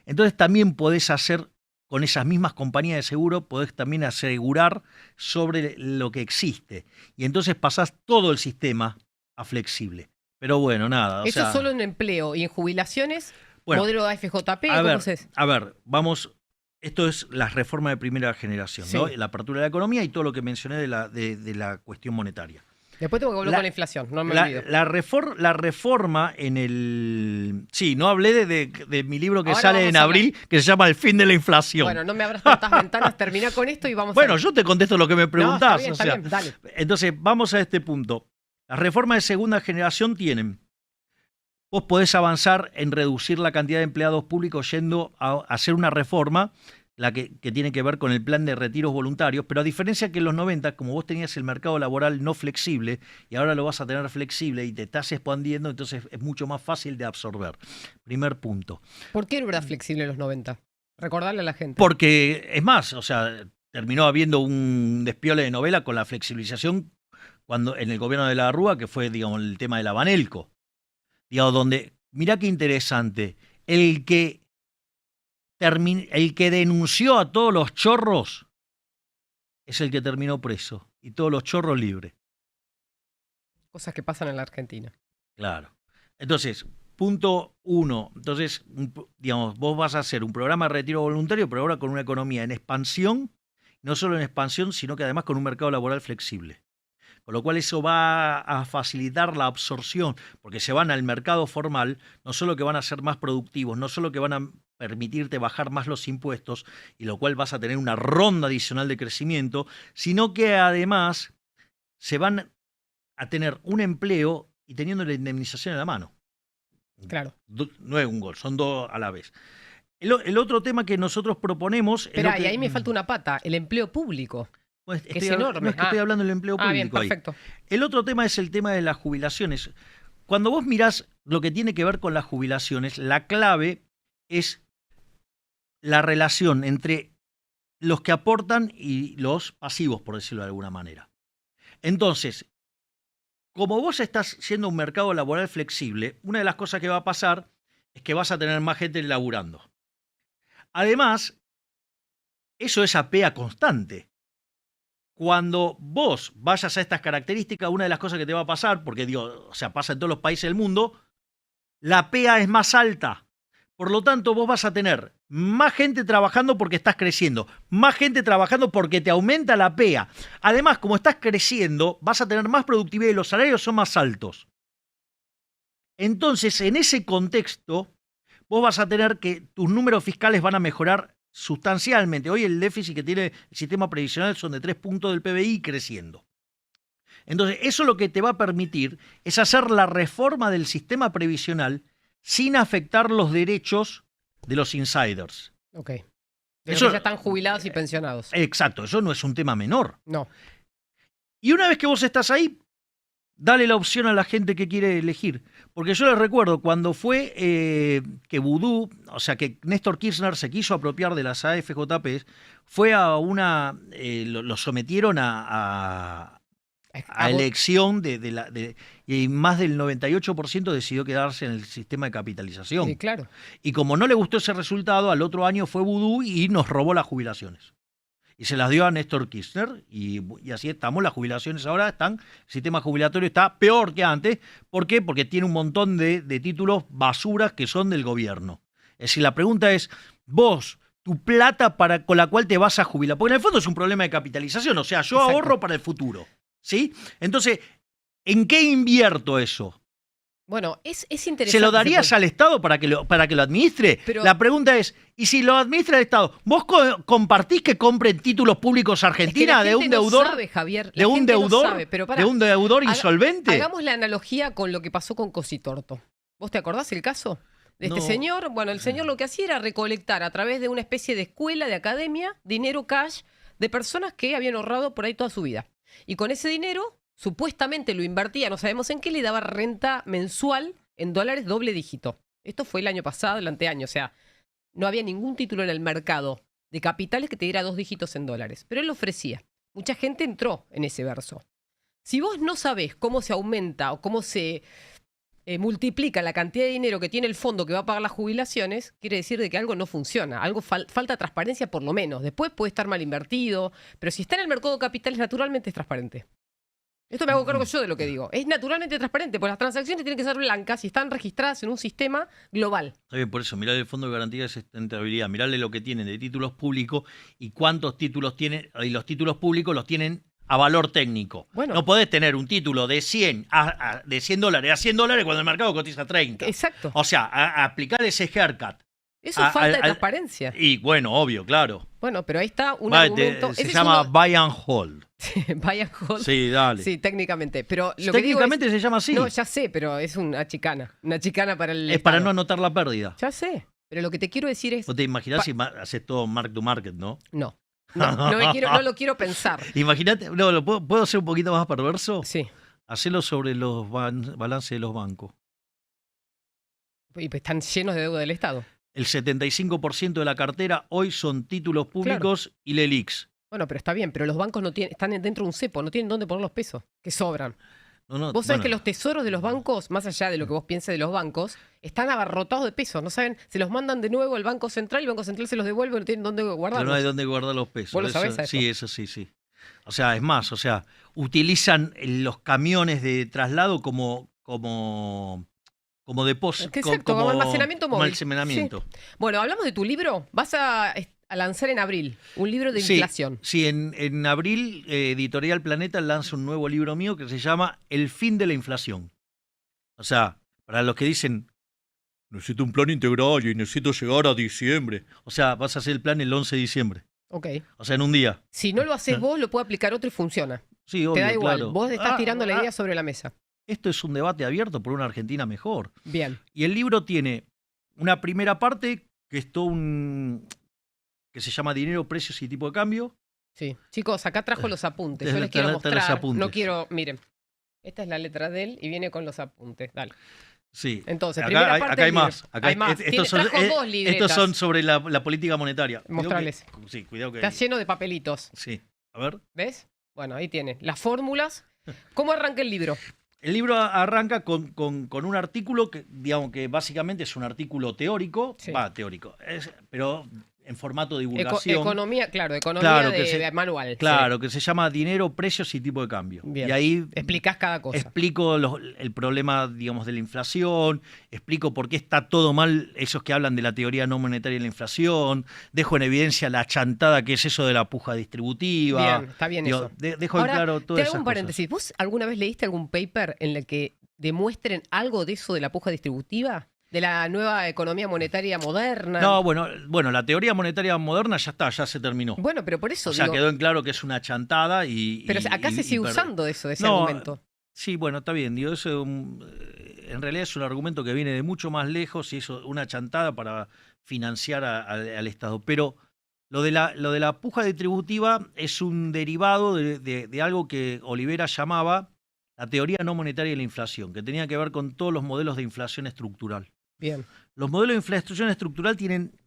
Entonces también podés hacer, con esas mismas compañías de seguro, podés también asegurar sobre lo que existe. Y entonces pasás todo el sistema a flexible. Pero bueno, nada. Eso solo en empleo y en jubilaciones, bueno, modelo AFJP, ¿cómo es? A ver, vamos, esto es la reforma de primera generación, sí, ¿no? La apertura de la economía y todo lo que mencioné de la cuestión monetaria. Después tengo que volver con la inflación, no me olvido. La reforma en el... Sí, no hablé de mi libro que Ahora sale en abril, que se llama El fin de la inflación. Bueno, no me abras tantas ventanas, termina con esto y vamos Bueno, yo te contesto lo que me preguntás. No, está bien, dale. Entonces, vamos a este punto. Las reformas de segunda generación tienen... Vos podés avanzar en reducir la cantidad de empleados públicos yendo a hacer una reforma, la que tiene que ver con el plan de retiros voluntarios, pero a diferencia que en los 90, como vos tenías el mercado laboral no flexible y ahora lo vas a tener flexible y te estás expandiendo, entonces es mucho más fácil de absorber. Primer punto. ¿Por qué no era flexible en los 90? Recordarle a la gente. Porque, es más, o sea, terminó habiendo un despiole de novela con la flexibilización cuando en el gobierno de la Rúa, que fue, digamos, el tema de la Banelco. Digamos, donde, mirá qué interesante, el que denunció a todos los chorros es el que terminó preso y todos los chorros libres. Cosas que pasan en la Argentina. Claro. Entonces, punto 1. Entonces, digamos, vos vas a hacer un programa de retiro voluntario, pero ahora con una economía en expansión, no solo en expansión, sino que además con un mercado laboral flexible. Con lo cual eso va a facilitar la absorción, porque se van al mercado formal, no solo que van a ser más productivos, no solo que van a permitirte bajar más los impuestos, y lo cual vas a tener una ronda adicional de crecimiento, sino que además se van a tener un empleo y teniendo la indemnización en la mano. Claro. No es un gol, son dos a la vez. El otro tema que nosotros proponemos... Espera, y ahí me falta una pata, el empleo público. Pues es enorme. No es que estoy hablando del empleo público. Bien, perfecto. Ahí. El otro tema es el tema de las jubilaciones. Cuando vos mirás lo que tiene que ver con las jubilaciones, la clave es la relación entre los que aportan y los pasivos, por decirlo de alguna manera. Entonces, como vos estás siendo un mercado laboral flexible, una de las cosas que va a pasar es que vas a tener más gente laburando. Además, eso es apea constante. Cuando vos vayas a estas características, una de las cosas que te va a pasar, porque digo, o sea, pasa en todos los países del mundo, la PEA es más alta. Por lo tanto, vos vas a tener más gente trabajando porque estás creciendo, más gente trabajando porque te aumenta la PEA. Además, como estás creciendo, vas a tener más productividad y los salarios son más altos. Entonces, en ese contexto, vos vas a tener que tus números fiscales van a mejorar sustancialmente. Hoy el déficit que tiene el sistema previsional son de 3 puntos del PBI creciendo. Entonces, eso lo que te va a permitir es hacer la reforma del sistema previsional sin afectar los derechos de los insiders. Ok. Eso ya están jubilados y pensionados. Exacto, eso no es un tema menor. No. Y una vez que vos estás ahí, dale la opción a la gente que quiere elegir. Porque yo les recuerdo, cuando fue que Vudú, o sea, que Néstor Kirchner se quiso apropiar de las AFJP, fue a una... lo sometieron a elección y más del 98% decidió quedarse en el sistema de capitalización. Sí, claro. Y como no le gustó ese resultado, al otro año fue Vudú y nos robó las jubilaciones. Y se las dio a Néstor Kirchner y así estamos. Las jubilaciones ahora están, el sistema jubilatorio está peor que antes. ¿Por qué? Porque tiene un montón de títulos basuras que son del gobierno. Es decir, la pregunta es, vos, tu plata con la cual te vas a jubilar, porque en el fondo es un problema de capitalización, o sea, yo Exacto. ahorro para el futuro, ¿sí? Entonces, ¿en qué invierto eso? Bueno, es interesante. ¿Se lo darías al Estado para que lo administre? Pero, la pregunta es, ¿y si lo administra el Estado? ¿Vos compartís que compren títulos públicos Argentina de un deudor? No sabe, Javier. ¿De un deudor? No sabe, pero ¿De un deudor insolvente? Hagamos la analogía con lo que pasó con Cositorto. ¿Vos te acordás el caso? De este señor. Bueno, el señor lo que hacía era recolectar a través de una especie de escuela, de academia, dinero cash de personas que habían ahorrado por ahí toda su vida. Y con ese dinero, supuestamente lo invertía, no sabemos en qué, le daba renta mensual en dólares doble dígito. Esto fue el año pasado, el anteaño, o sea, no había ningún título en el mercado de capitales que te diera 2 dígitos en dólares, pero él lo ofrecía. Mucha gente entró en ese verso. Si vos no sabés cómo se aumenta o cómo se multiplica la cantidad de dinero que tiene el fondo que va a pagar las jubilaciones, quiere decir de que algo no funciona, algo falta transparencia por lo menos. Después puede estar mal invertido, pero si está en el mercado de capitales naturalmente es transparente. Esto me hago cargo yo de lo que digo. Es naturalmente transparente, porque las transacciones tienen que ser blancas y están registradas en un sistema global. Está bien, por eso, mirarle el Fondo de Garantía de Sustentabilidad, mirarle lo que tienen de títulos públicos y cuántos títulos tienen, y los títulos públicos los tienen a valor técnico. Bueno. No podés tener un título de 100 de $100 a $100 cuando el mercado cotiza 30. Exacto. O sea, a aplicar ese haircut. Eso es falta de transparencia. Y bueno, obvio, claro. Bueno, pero ahí está un argumento. Se llama buy and hold. Buy and hold. Sí, dale. Sí, técnicamente. Pero lo técnicamente que digo es, se llama así. No, ya sé, pero es una chicana. Una chicana para el Es Estado. para no anotar la pérdida. Ya sé. Pero lo que te quiero decir es... ¿Vos te imaginás si haces todo mark to market, no? No. No lo quiero pensar. Imagínate, no, ¿puedo hacer un poquito más perverso? Sí. Hacelo sobre los balances de los bancos. Y pues están llenos de deuda del Estado. El 75% de la cartera hoy son títulos públicos y LELIQs. Bueno, pero está bien, pero los bancos no tienen, están dentro de un cepo, no tienen dónde poner los pesos, que sobran. Vos sabés que los tesoros de los bancos, más allá de lo que vos pienses de los bancos, están abarrotados de pesos, no saben, se los mandan de nuevo al Banco Central y el Banco Central se los devuelve, no tienen dónde guardarlos. Pero no hay dónde guardar los pesos. ¿Vos lo sabés? Sí, eso sí. O sea, es más, utilizan los camiones de traslado como depósito. Exacto, como almacenamiento móvil. Almacenamiento. Sí. Bueno, hablamos de tu libro. Vas a lanzar en abril un libro de inflación. Sí, en abril Editorial Planeta lanza un nuevo libro mío que se llama El fin de la inflación. O sea, para los que dicen, necesito un plan integral y necesito llegar a diciembre. O sea, vas a hacer el plan el 11 de diciembre. Ok. O sea, en un día. Si no lo haces vos, lo puede aplicar otro y funciona. Sí, obvio, te da igual. Claro. Vos estás tirando la idea sobre la mesa. Esto es un debate abierto por una Argentina mejor. Bien. Y el libro tiene una primera parte que es todo que se llama Dinero, Precios y Tipo de Cambio. Sí. Chicos, acá trajo los apuntes. Yo les quiero mostrar. No quiero, miren. Esta es la letra de él y viene con los apuntes. Dale. Sí. Entonces, acá hay más. Hay más. Estos son sobre la política monetaria. Mostrales. Sí, cuidado que... Está lleno de papelitos. Sí. A ver. ¿Ves? Bueno, ahí tiene. Las fórmulas. ¿Cómo arranca el libro? El libro arranca con un artículo que, digamos que básicamente es un artículo teórico. Sí. Teórico. Pero en formato de divulgación. Economía de manual. Claro, sí. Que se llama Dinero, Precios y Tipo de Cambio. Bien. Y ahí explicás cada cosa. Explico el problema, digamos, de la inflación, explico por qué está todo mal esos que hablan de la teoría no monetaria de la inflación, dejo en evidencia la chantada que es eso de la puja distributiva. Bien, está bien eso. Dejo en claro todo eso. Te hago un paréntesis. ¿Vos alguna vez leíste algún paper en el que demuestren algo de eso de la puja distributiva? ¿De la nueva economía monetaria moderna? No, bueno, la teoría monetaria moderna ya está, ya se terminó. Bueno, pero por eso. O sea, quedó en claro que es una chantada Pero acá se sigue usando ese argumento. Sí, bueno, está bien. Digo, eso en realidad es un argumento que viene de mucho más lejos y es una chantada para financiar al Estado. Pero lo de la puja distributiva es un derivado de algo que Olivera llamaba la teoría no monetaria de la inflación, que tenía que ver con todos los modelos de inflación estructural. Bien. Los modelos de inflación estructural tienen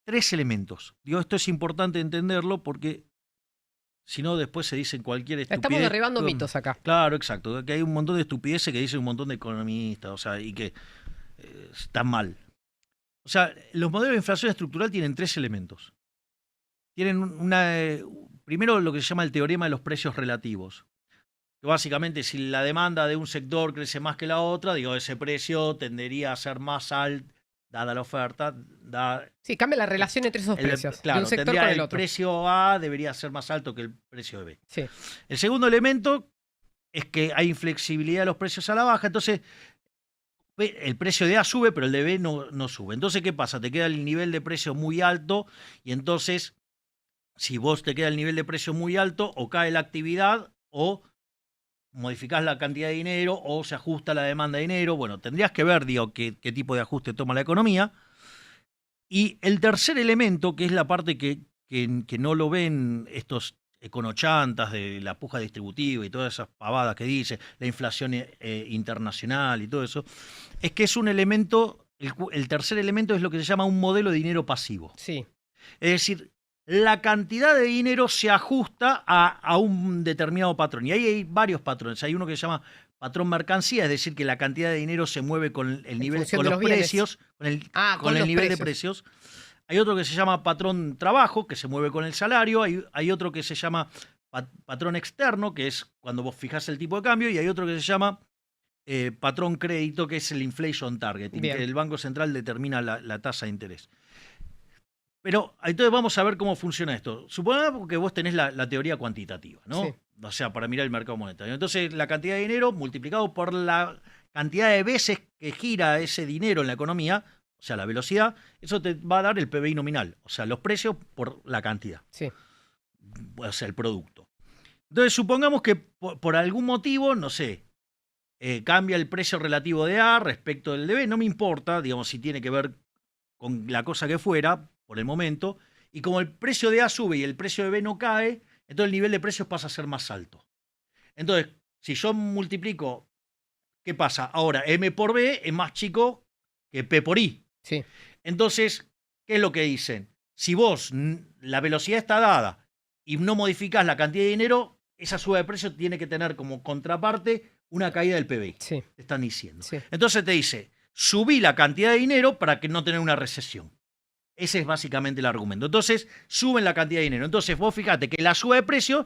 3 elementos. Digo, esto es importante entenderlo porque si no después se dicen cualquier estupidez. Estamos derribando mitos acá. Claro, exacto. Que hay un montón de estupideces que dicen un montón de economistas, o sea, y que están mal. O sea, los modelos de inflación estructural tienen 3 elementos. Tienen primero lo que se llama el teorema de los precios relativos. Que básicamente, si la demanda de un sector crece más que la otra, digo, ese precio tendería a ser más alto, dada la oferta. Sí, cambia la relación entre esos precios, claro, de un sector con el otro. El precio A debería ser más alto que el precio de B. Sí. El segundo elemento es que hay inflexibilidad de los precios a la baja, entonces el precio de A sube, pero el de B no sube. Entonces, ¿qué pasa? Te queda el nivel de precio muy alto y entonces, si vos te queda el nivel de precio muy alto, o cae la actividad o modificás la cantidad de dinero o se ajusta la demanda de dinero. Bueno, tendrías que ver, digo, qué tipo de ajuste toma la economía. Y el tercer elemento, que es la parte que no lo ven estos econochantas de la puja distributiva y todas esas pavadas que dice, la inflación internacional y todo eso, es que es un elemento, el tercer elemento es lo que se llama un modelo de dinero pasivo. Sí. Es decir, la cantidad de dinero se ajusta a un determinado patrón. Y ahí hay varios patrones. Hay uno que se llama patrón mercancía, es decir, que la cantidad de dinero se mueve con el nivel, con los precios, con el nivel de precios. Hay otro que se llama patrón trabajo, que se mueve con el salario. Hay otro que se llama patrón externo, que es cuando vos fijás el tipo de cambio. Y hay otro que se llama patrón crédito, que es el inflation targeting, que el Banco Central determina la tasa de interés. Pero entonces vamos a ver cómo funciona esto. Supongamos que vos tenés la teoría cuantitativa, ¿no? Sí. O sea, para mirar el mercado monetario. Entonces, la cantidad de dinero multiplicado por la cantidad de veces que gira ese dinero en la economía, o sea, la velocidad, eso te va a dar el PBI nominal. O sea, los precios por la cantidad. Sí. O sea, el producto. Entonces, supongamos que por algún motivo, no sé, cambia el precio relativo de A respecto del de B, no me importa, digamos, si tiene que ver con la cosa que fuera, por el momento, y como el precio de A sube y el precio de B no cae, entonces el nivel de precios pasa a ser más alto. Entonces, si yo multiplico, ¿qué pasa? Ahora, M por B es más chico que P por I. Sí. Entonces, ¿qué es lo que dicen? Si vos, la velocidad está dada y no modificás la cantidad de dinero, esa suba de precio tiene que tener como contraparte una caída del PBI. Sí. Te están diciendo. Sí. Entonces te dice, subí la cantidad de dinero para que no tener una recesión. Ese es básicamente el argumento. Entonces, suben la cantidad de dinero. Entonces, vos fíjate que la suba de precio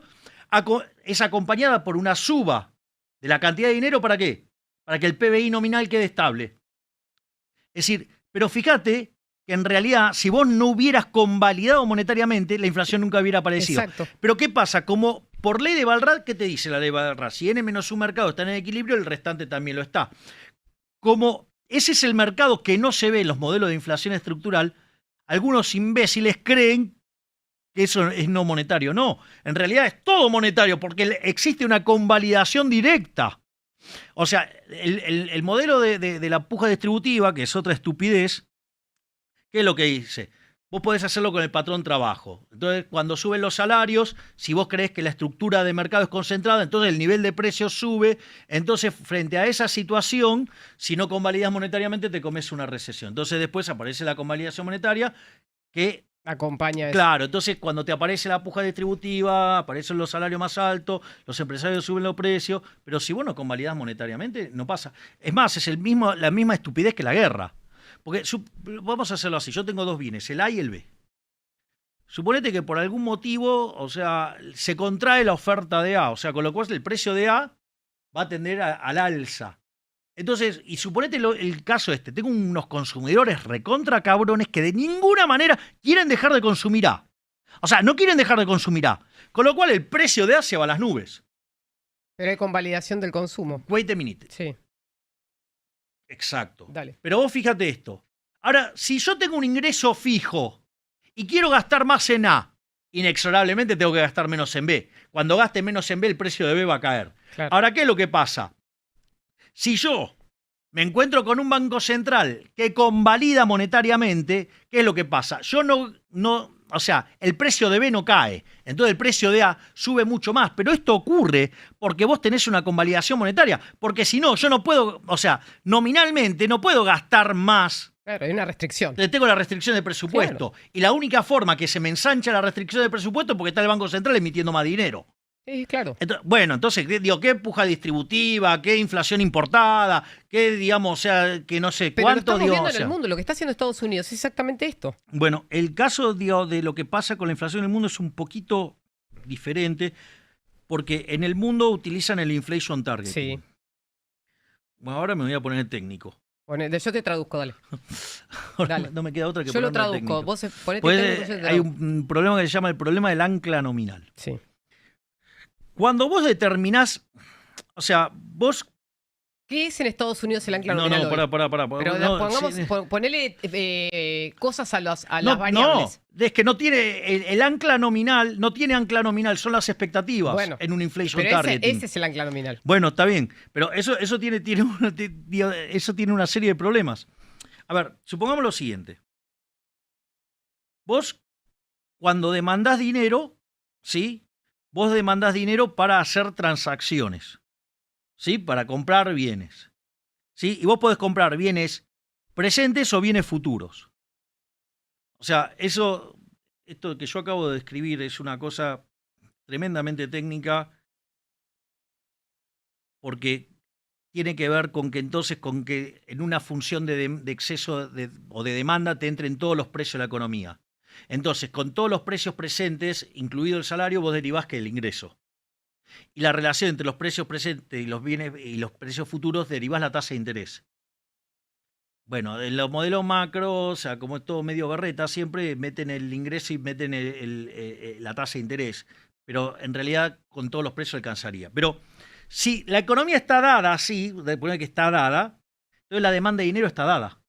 es acompañada por una suba de la cantidad de dinero, ¿para qué? Para que el PBI nominal quede estable. Es decir, pero fíjate que en realidad, si vos no hubieras convalidado monetariamente, la inflación nunca hubiera aparecido. Exacto. Pero ¿qué pasa? Como por ley de Walras, ¿qué te dice la ley de Walras? Si N menos un mercado está en equilibrio, el restante también lo está. Como ese es el mercado que no se ve en los modelos de inflación estructural, algunos imbéciles creen que eso es no monetario. No, en realidad es todo monetario porque existe una convalidación directa. O sea, el modelo de la puja distributiva, que es otra estupidez, ¿qué es lo que dice? Vos podés hacerlo con el patrón trabajo. Entonces, cuando suben los salarios, si vos creés que la estructura de mercado es concentrada, entonces el nivel de precios sube. Entonces, frente a esa situación, si no convalidas monetariamente, te comes una recesión. Entonces, después aparece la convalidación monetaria que acompaña eso. Claro, entonces cuando te aparece la puja distributiva, aparecen los salarios más altos, los empresarios suben los precios, pero si vos no convalidás monetariamente, no pasa. Es más, es la misma estupidez que la guerra. Porque vamos a hacerlo así, yo tengo dos bienes, el A y el B. Suponete que por algún motivo, o sea, se contrae la oferta de A, o sea, con lo cual el precio de A va a tender al alza. Entonces, y suponete el caso este, tengo unos consumidores recontra cabrones que de ninguna manera quieren dejar de consumir A. O sea, no quieren dejar de consumir A. Con lo cual el precio de A se va a las nubes. Pero hay convalidación del consumo. Wait a minute. Sí. Exacto. Dale. Pero vos fíjate esto. Ahora, si yo tengo un ingreso fijo y quiero gastar más en A, inexorablemente tengo que gastar menos en B. Cuando gaste menos en B, el precio de B va a caer. Claro. Ahora, ¿qué es lo que pasa? Si yo me encuentro con un banco central que convalida monetariamente, ¿qué es lo que pasa? Yo o sea, el precio de B no cae, entonces el precio de A sube mucho más, pero esto ocurre porque vos tenés una convalidación monetaria, porque si no, yo no puedo, o sea, nominalmente no puedo gastar más. Claro, hay una restricción. Tengo la restricción de presupuesto, claro. Y la única forma que se me ensancha la restricción de presupuesto es porque está el Banco Central emitiendo más dinero. Sí, claro. Entonces, digo, ¿qué puja distributiva? ¿Qué inflación importada? ¿Qué, digamos, o sea, que no sé pero cuánto? Pero lo estamos viendo en el mundo, lo que está haciendo Estados Unidos es exactamente esto. Bueno, el caso, digo, de lo que pasa con la inflación en el mundo es un poquito diferente, porque en el mundo utilizan el inflation target. Sí. Bueno, ahora me voy a poner técnico. Yo te traduzco, dale. Dale. No me queda otra que yo lo traduzco. Técnico. Vos ponete pues, técnico, hay un problema que se llama el problema del ancla nominal. Sí. Cuando vos determinás, o sea, vos... ¿Qué es en Estados Unidos el ancla nominal? Pará. Pero no, pongamos, sí. Ponele cosas a las variables. No, es que no tiene el ancla nominal, no tiene ancla nominal, son las expectativas en un inflation targeting. Ese es el ancla nominal. Bueno, está bien, pero eso tiene una serie de problemas. A ver, supongamos lo siguiente. Vos, cuando demandás dinero, ¿sí? Vos demandás dinero para hacer transacciones, ¿sí? Para comprar bienes, ¿sí? Y vos podés comprar bienes presentes o bienes futuros. O sea, esto que yo acabo de describir es una cosa tremendamente técnica porque tiene que ver con que en una función de exceso o de demanda te entren todos los precios de la economía. Entonces, con todos los precios presentes, incluido el salario, vos derivás que el ingreso. Y la relación entre los precios presentes y los bienes y los precios futuros derivás la tasa de interés. Bueno, en los modelos macro, o sea, como es todo medio berreta, siempre meten el ingreso y meten la tasa de interés. pero en realidad con todos los precios alcanzaría. Pero si la economía está dada así, de poner que está dada, entonces la demanda de dinero está dada,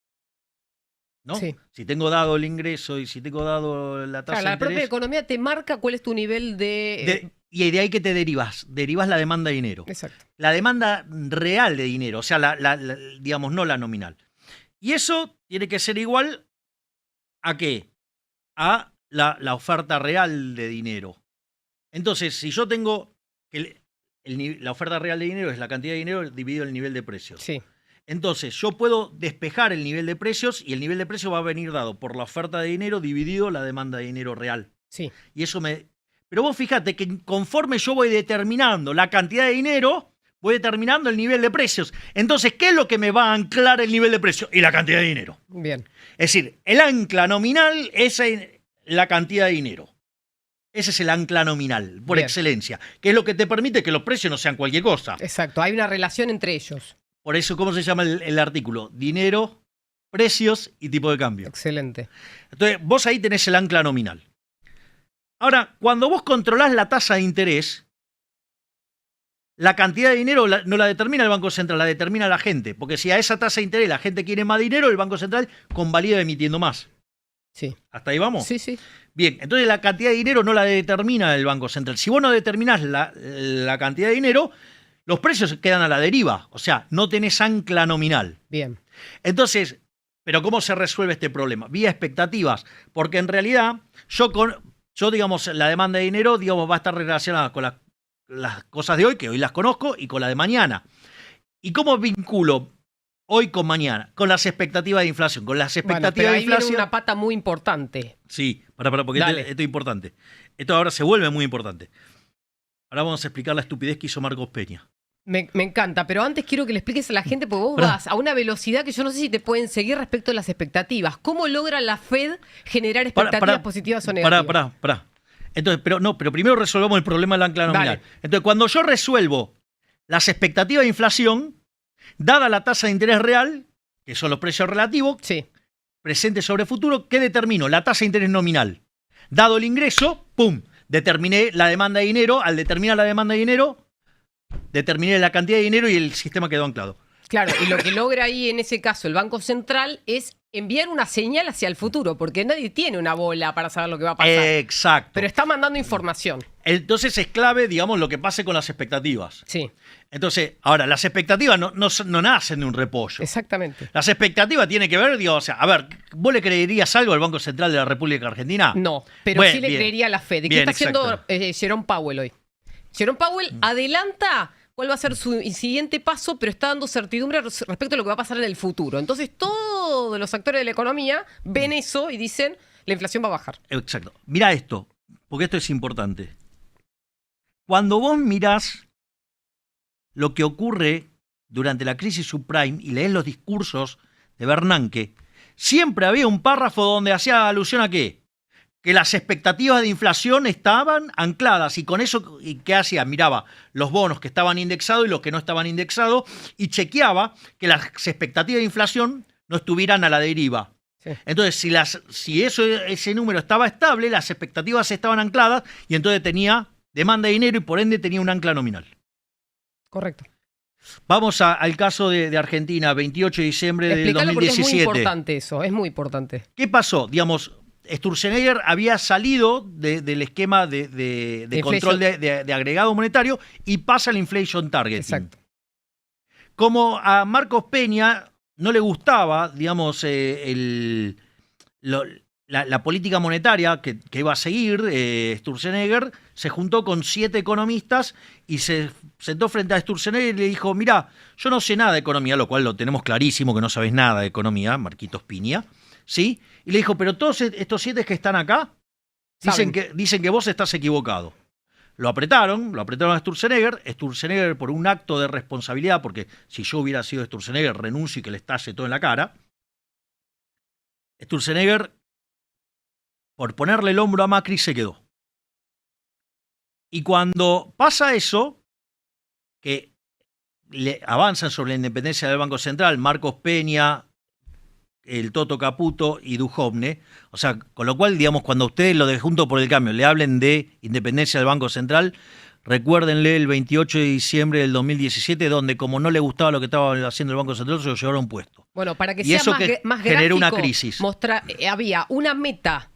¿no? Sí. Si tengo dado el ingreso y si tengo dado la tasa Claro, la de interés... propia economía te marca cuál es tu nivel de... y de ahí que te derivas la demanda de dinero. Exacto. La demanda real de dinero, o sea, digamos, no la nominal. Y eso tiene que ser igual ¿a qué? A la oferta real de dinero. Entonces, si yo tengo que la oferta real de dinero es la cantidad de dinero dividido el nivel de precios. Sí. Entonces, yo puedo despejar el nivel de precios y el nivel de precios va a venir dado por la oferta de dinero dividido la demanda de dinero real. Sí. Y eso Pero vos fíjate que conforme yo voy determinando la cantidad de dinero, voy determinando el nivel de precios. Entonces, ¿qué es lo que me va a anclar el nivel de precios? Y la cantidad de dinero. Bien. Es decir, el ancla nominal es la cantidad de dinero. Ese es el ancla nominal, por Bien. excelencia, que es lo que te permite que los precios no sean cualquier cosa. Exacto, hay una relación entre ellos. Por eso, ¿cómo se llama el artículo? Dinero, precios y tipo de cambio. Excelente. Entonces, vos ahí tenés el ancla nominal. Ahora, cuando vos controlás la tasa de interés, la cantidad de dinero no la determina el Banco Central, la determina la gente. Porque si a esa tasa de interés la gente quiere más dinero, el Banco Central convalida emitiendo más. Sí. ¿Hasta ahí vamos? Sí, sí. Bien, entonces la cantidad de dinero no la determina el Banco Central. Si vos no determinás la cantidad de dinero, los precios quedan a la deriva. O sea, no tenés ancla nominal. Bien. Entonces, ¿pero cómo se resuelve este problema? Vía expectativas. Porque en realidad, yo digamos, la demanda de dinero, digamos, va a estar relacionada con las cosas de hoy, que hoy las conozco, y con la de mañana. ¿Y cómo vinculo hoy con mañana? Con las expectativas de inflación. Con las expectativas Bueno, pero de ahí viene inflación. una pata muy importante. Sí, porque Dale. esto es importante. Esto ahora se vuelve muy importante. Ahora vamos a explicar la estupidez que hizo Marcos Peña. Me encanta, pero antes quiero que le expliques a la gente, porque vos vas a una velocidad que yo no sé si te pueden seguir respecto a las expectativas. ¿Cómo logra la Fed generar expectativas positivas o negativas? Pará. Entonces, pero primero resolvamos el problema del ancla nominal. Dale. Entonces, cuando yo resuelvo las expectativas de inflación, dada la tasa de interés real, que son los precios relativos, Sí. presente sobre futuro, ¿qué determino? La tasa de interés nominal. Dado el ingreso, ¡pum! Determiné la demanda de dinero. Al determinar la demanda de dinero, determiné la cantidad de dinero y el sistema quedó anclado. Claro, y lo que logra ahí en ese caso el Banco Central es enviar una señal hacia el futuro, porque nadie tiene una bola para saber lo que va a pasar. Exacto. Pero está mandando información. Entonces es clave, digamos, lo que pase con las expectativas. Sí, Entonces, ahora, las expectativas no nacen de un repollo. exactamente. Las expectativas tienen que ver, digo, o sea, a ver, ¿vos le creerías algo al Banco Central de la República Argentina? No, pero Bueno, sí le bien. creería a la Fed. ¿Qué Bien, está haciendo exacto. Jerome Powell hoy? Jerome Powell adelanta cuál va a ser su siguiente paso, pero está dando certidumbre respecto a lo que va a pasar en el futuro. Entonces, todos los actores de la economía ven eso y dicen, la inflación va a bajar. Exacto. Mirá esto, porque esto es importante. Cuando vos mirás lo que ocurre durante la crisis subprime y lees los discursos de Bernanke, siempre había un párrafo donde hacía alusión a ¿qué? Que las expectativas de inflación estaban ancladas y con eso, ¿y qué hacía? Miraba los bonos que estaban indexados y los que no estaban indexados y chequeaba que las expectativas de inflación no estuvieran a la deriva. Sí. Entonces, si ese número estaba estable, las expectativas estaban ancladas y entonces tenía demanda de dinero y por ende tenía un ancla nominal. Correcto. Vamos al caso de Argentina, 28 de diciembre del Explícalo porque es muy 2017. importante eso, es muy importante. ¿Qué pasó? Digamos, Sturzenegger había salido del esquema de control de agregado monetario y pasa al inflation targeting. Exacto. Como a Marcos Peña no le gustaba, digamos, la política monetaria que iba a seguir, Sturzenegger se juntó con 7 economistas y se sentó frente a Sturzenegger y le dijo, mirá, yo no sé nada de economía, lo cual lo tenemos clarísimo que no sabes nada de economía, Marquitos Piña, ¿sí? Y le dijo, pero todos estos 7 que están acá dicen que vos estás equivocado. Lo apretaron a Sturzenegger por un acto de responsabilidad, porque si yo hubiera sido Sturzenegger, renuncio y que le estalle todo en la cara. Sturzenegger, por ponerle el hombro a Macri, se quedó. Y cuando pasa eso, que le avanzan sobre la independencia del Banco Central, Marcos Peña, el Toto Caputo y Duhovne. O sea, con lo cual, digamos, cuando ustedes lo de Juntos por el Cambio le hablen de independencia del Banco Central, recuérdenle el 28 de diciembre del 2017, donde como no le gustaba lo que estaba haciendo el Banco Central, se lo llevaron puesto. Bueno, para que Y sea eso más, que más generó gráfico, una crisis. Había una meta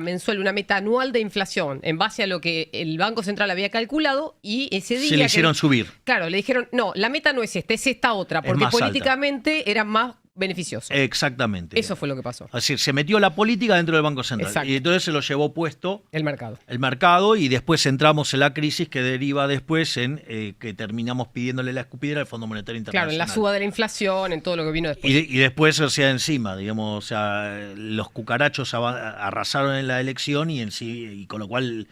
mensual, una meta anual de inflación en base a lo que el Banco Central había calculado y ese día... Se le hicieron subir. Claro, le dijeron, no, la meta no es es esta otra, porque más alta. políticamente era más beneficioso. Exactamente. Eso fue lo que pasó. Es decir, se metió la política dentro del Banco Central. Exacto. Y entonces se lo llevó puesto El mercado. el mercado y después entramos en la crisis que deriva después en que terminamos pidiéndole la escupidera al Fondo Monetario Internacional. Claro, en la suba de la inflación, en todo lo que vino después. Y después, o sea, encima, digamos, o sea, los cucarachos arrasaron en la elección y con lo cual